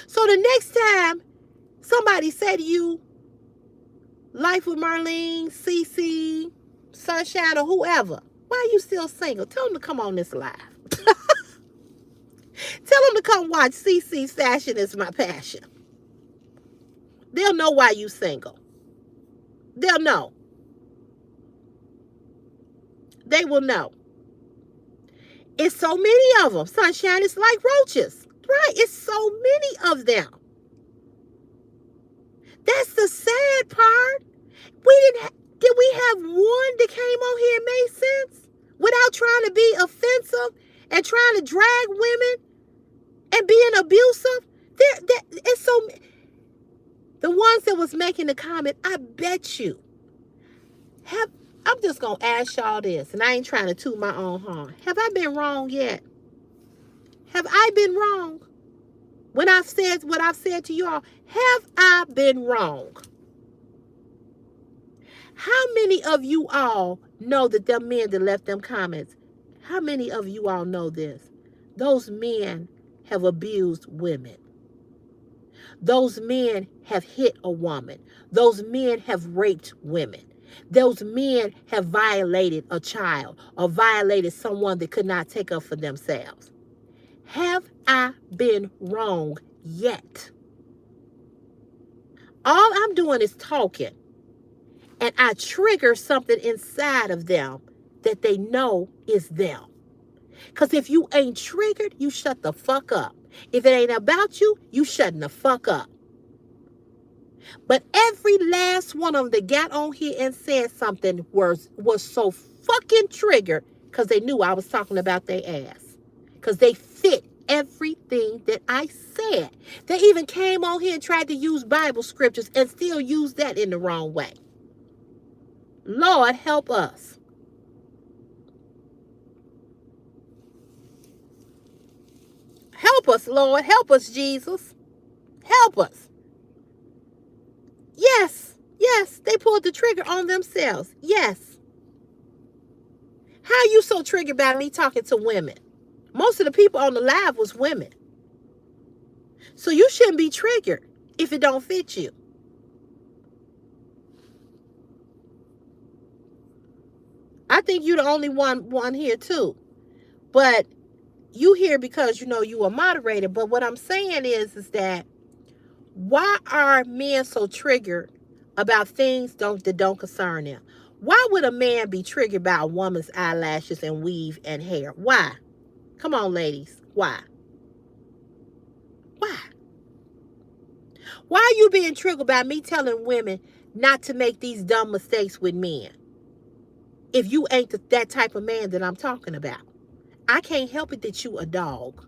So the next time somebody say to you, Life with Marlene, CeCe, Sunshine, or whoever, why are you still single? Tell them to come on this live. Tell them to come watch CeCe's Fashion is My Passion. They'll know why you single. They'll know. They will know. It's so many of them. Sunshine is like roaches. Right. It's so many of them. That's the sad part. Did we have one that came on here and made sense without trying to be offensive and trying to drag women and being abusive? It's so. The ones that was making the comment, I bet you I'm just gonna ask y'all this, and I ain't trying to toot my own horn. Have I been wrong yet? Have I been wrong? When I've said what I've said to y'all, have I been wrong? How many of you all know that them men that left them comments, how many of you all know this? Those men have abused women. Those men have hit a woman. Those men have raped women. Those men have violated a child or violated someone that could not take up for themselves. Have I been wrong yet? All I'm doing is talking. And I trigger something inside of them that they know is them. Because if you ain't triggered, you shut the fuck up. If it ain't about you, you shutting the fuck up. But every last one of them that got on here and said something was so fucking triggered because they knew I was talking about their ass. Because they fit everything that I said. They even came on here and tried to use Bible scriptures and still use that in the wrong way. Lord, help us. Help us, Lord. Help us, Jesus. Help us. Yes, they pulled the trigger on themselves. Yes. How are you so triggered by me talking to women? Most of the people on the live was women. So you shouldn't be triggered if it don't fit you. I think you're the only one here too. But you here because you know you a moderator. But what I'm saying is that why are men so triggered about things that don't concern them? Why would a man be triggered by a woman's eyelashes and weave and hair? Why? Come on, ladies. Why? Why? Why are you being triggered by me telling women not to make these dumb mistakes with men? If you ain't that type of man that I'm talking about. I can't help it that you a dog.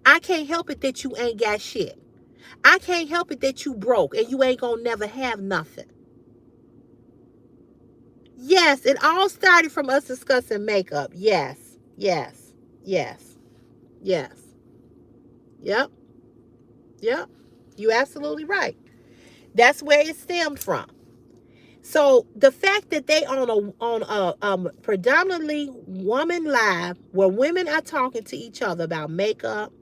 I can't help it that you ain't got shit. I can't help it that you broke and you ain't gonna never have nothing. Yes, it all started from us discussing makeup. Yes, yes, yes, yes. Yep, yep. You absolutely right. That's where it stemmed from. So the fact that they on a predominantly woman live where women are talking to each other about makeup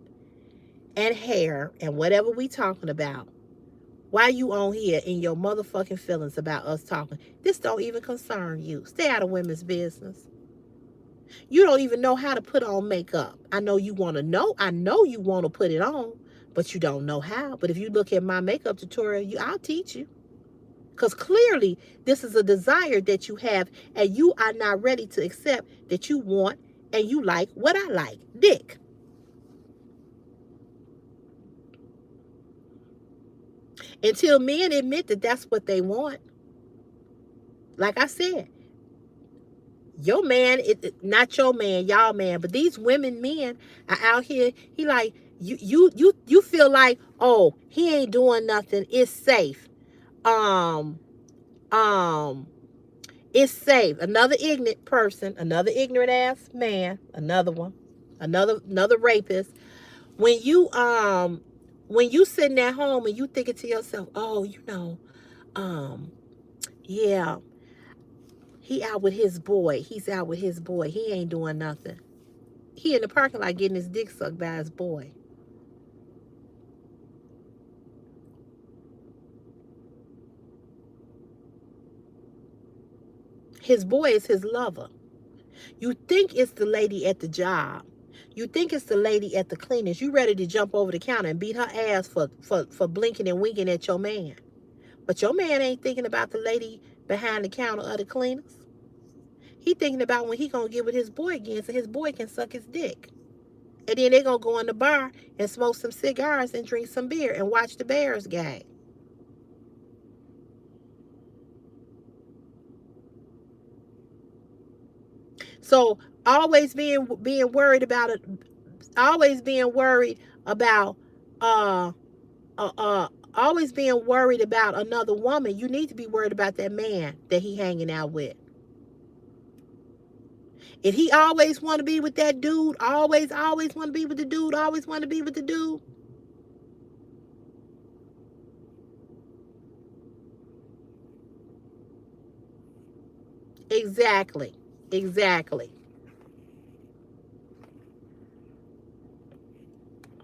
and hair and whatever we talking about, why you on here in your motherfucking feelings about us talking? This don't even concern you. Stay out of women's business. You don't even know how to put on makeup. I know you want to know. I know you want to put it on, but you don't know how. But if you look at my makeup tutorial, I'll teach you. Because clearly, this is a desire that you have, and you are not ready to accept that you want and you like what I like. Dick. Until men admit that that's what they want. Like I said, your man, not your man, y'all man, but these women men are out here. He like, you feel like, oh, he ain't doing nothing. It's safe. Um, um, it's safe. Another ignorant person, another ignorant ass man, another one, another rapist. When you sitting at home and you thinking to yourself, oh, um, yeah, he out with his boy. He's out with his boy. He ain't doing nothing. He in the parking lot getting his dick sucked by his boy. His boy is his lover. You think it's the lady at the job. You think it's the lady at the cleaners. You ready to jump over the counter and beat her ass for blinking and winking at your man. But your man ain't thinking about the lady behind the counter of the cleaners. He thinking about when he gonna get with his boy again so his boy can suck his dick. And then they gonna go in the bar and smoke some cigars and drink some beer and watch the Bears game. So always being worried about it, always being worried about uh uh uh always being worried about another woman. You need to be worried about that man that he hanging out with. If he always want to be with that dude, always want to be with the dude, always want to be with the dude. Exactly. Exactly.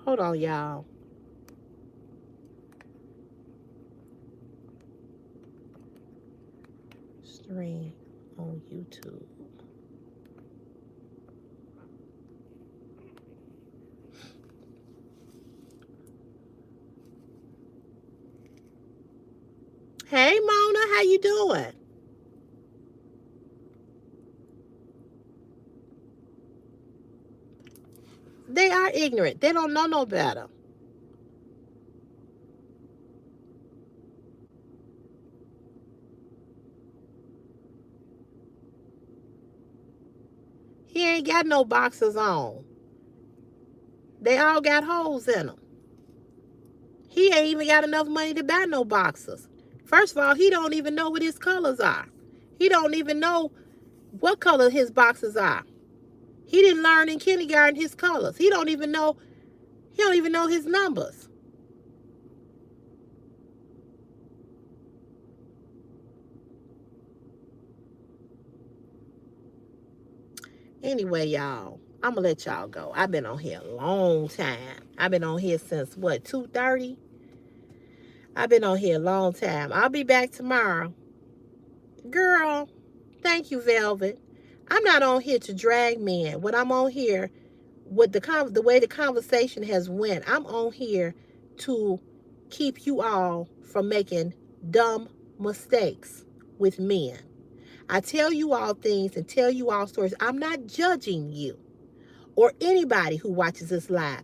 Hold on, y'all. Stream on YouTube. Hey Mona, how you doing? They are ignorant. They don't know no better. He ain't got no boxers on. They all got holes in them. He ain't even got enough money to buy no boxers. First of all, he don't even know what his colors are. He don't even know what color his boxers are. He didn't learn in kindergarten his colors. He don't even know his numbers. Anyway, y'all, I'm gonna let y'all go. I've been on here a long time. I've been on here since what, 2:30? I've been on here a long time. I'll be back tomorrow. Girl, thank you, Velvet. I'm not on here to drag men. What I'm on here, with the way the conversation has went, I'm on here to keep you all from making dumb mistakes with men. I tell you all things and tell you all stories. I'm not judging you or anybody who watches this live.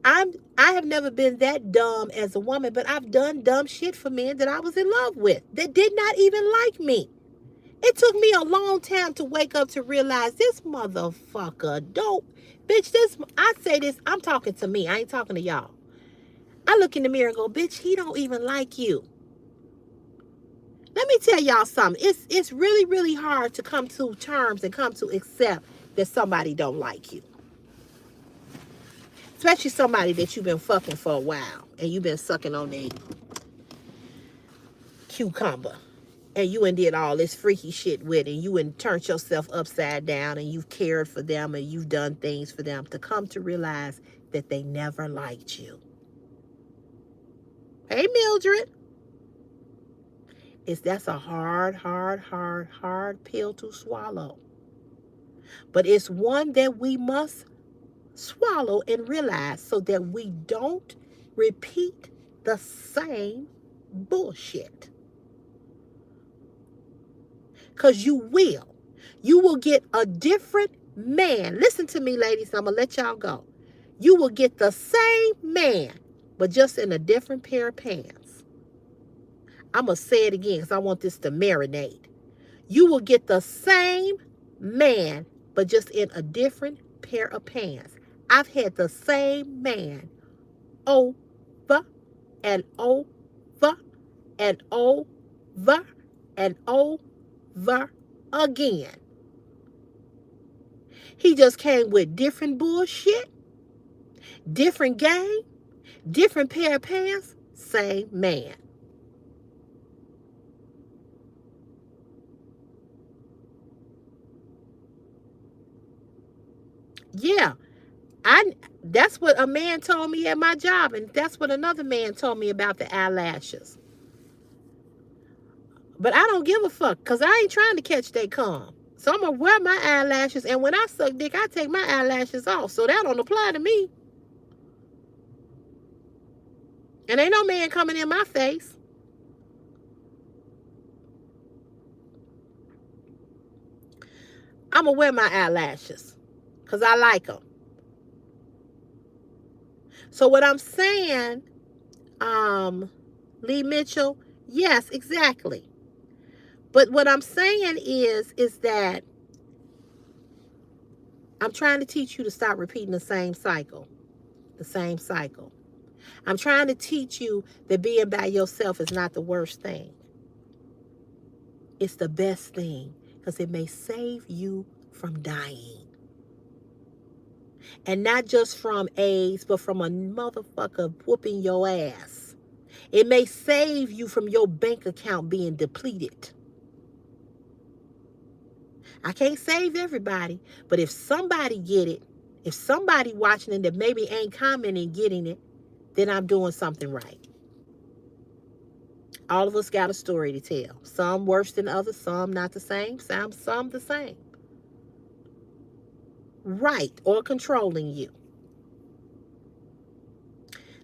I have never been that dumb as a woman, but I've done dumb shit for men that I was in love with that did not even like me. It took me a long time to wake up to realize this motherfucker don't. Bitch, I say this, I'm talking to me. I ain't talking to y'all. I look in the mirror and go, bitch, he don't even like you. Let me tell y'all something. It's really, really hard to come to terms and come to accept that somebody don't like you. Especially somebody that you've been fucking for a while and you've been sucking on their cucumber. And you and did all this freaky shit with, and you and turned yourself upside down, and you've cared for them, and you've done things for them, to come to realize that they never liked you. Hey, Mildred. That's a hard pill to swallow. But it's one that we must swallow and realize so that we don't repeat the same bullshit. Because you will. You will get a different man. Listen to me, ladies. I'm going to let y'all go. You will get the same man, but just in a different pair of pants. I'm going to say it again because I want this to marinate. You will get the same man, but just in a different pair of pants. I've had the same man over and over and over and over again. He just came with different bullshit, different game, different pair of pants, same man. Yeah, that's what a man told me at my job, and that's what another man told me about the eyelashes. But I don't give a fuck, because I ain't trying to catch that cum. So I'm going to wear my eyelashes, and when I suck dick, I take my eyelashes off. So that don't apply to me. And ain't no man coming in my face. I'm going to wear my eyelashes, because I like them. So what I'm saying, Lee Mitchell, yes, exactly. But what I'm saying is that I'm trying to teach you to stop repeating the same cycle. The same cycle. I'm trying to teach you that being by yourself is not the worst thing. It's the best thing, because it may save you from dying. And not just from AIDS, but from a motherfucker whooping your ass. It may save you from your bank account being depleted. I can't save everybody, but if somebody get it, if somebody watching it that maybe ain't commenting getting it, then I'm doing something right. All of us got a story to tell. Some worse than others, some not the same, some the same. Right, or controlling you.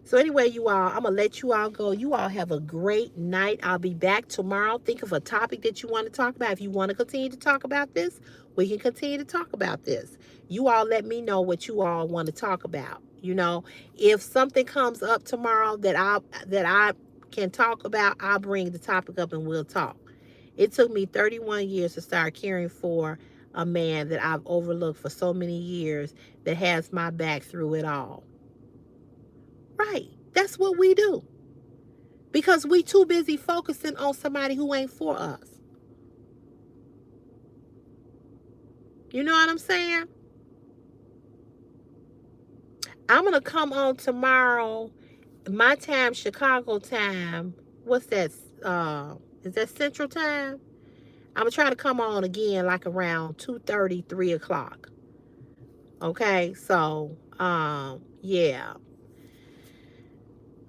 So anyway, you all, I'm going to let you all go. You all have a great night. I'll be back tomorrow. Think of a topic that you want to talk about. If you want to continue to talk about this, we can continue to talk about this. You all let me know what you all want to talk about. You know, if something comes up tomorrow that I can talk about, I'll bring the topic up and we'll talk. It took me 31 years to start caring for a man that I've overlooked for so many years that has my back through it all. Right. That's what we do. Because we too busy focusing on somebody who ain't for us. You know what I'm saying? I'm going to come on tomorrow, my time, Chicago time. What's that? Is that Central Time? I'm going to try to come on again like around 2:30, 3 o'clock. Okay? So, yeah.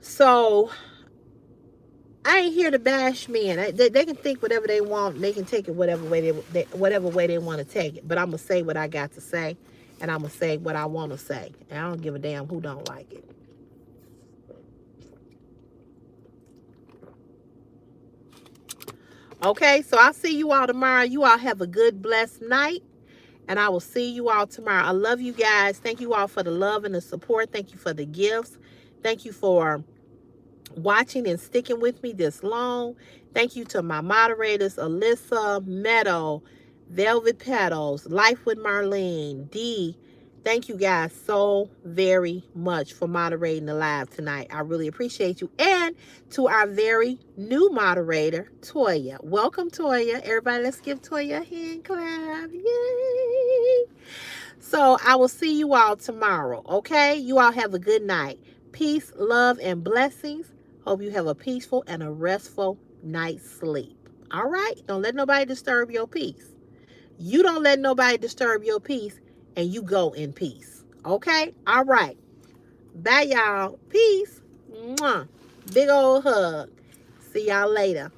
So, I ain't here to bash men. They can think whatever they want. They can take it whatever way they want to take it. But I'm going to say what I got to say. And I'm going to say what I want to say. And I don't give a damn who don't like it. Okay, so I'll see you all tomorrow. You all have a good, blessed night. And I will see you all tomorrow. I love you guys. Thank you all for the love and the support. Thank you for the gifts. Thank you for watching and sticking with me this long. Thank you to my moderators, Alyssa, Meadow, Velvet Petals, Life with Marlene, D. Thank you guys so very much for moderating the live tonight. I really appreciate you. And to our very new moderator, Toya. Welcome, Toya. Everybody, let's give Toya a hand clap. Yay! So I will see you all tomorrow, okay? You all have a good night. Peace, love, and blessings. Hope you have a peaceful and a restful night's sleep. All right? Don't let nobody disturb your peace. You don't let nobody disturb your peace, and you go in peace. Okay? All right. Bye, y'all. Peace. Mwah. Big old hug. See y'all later.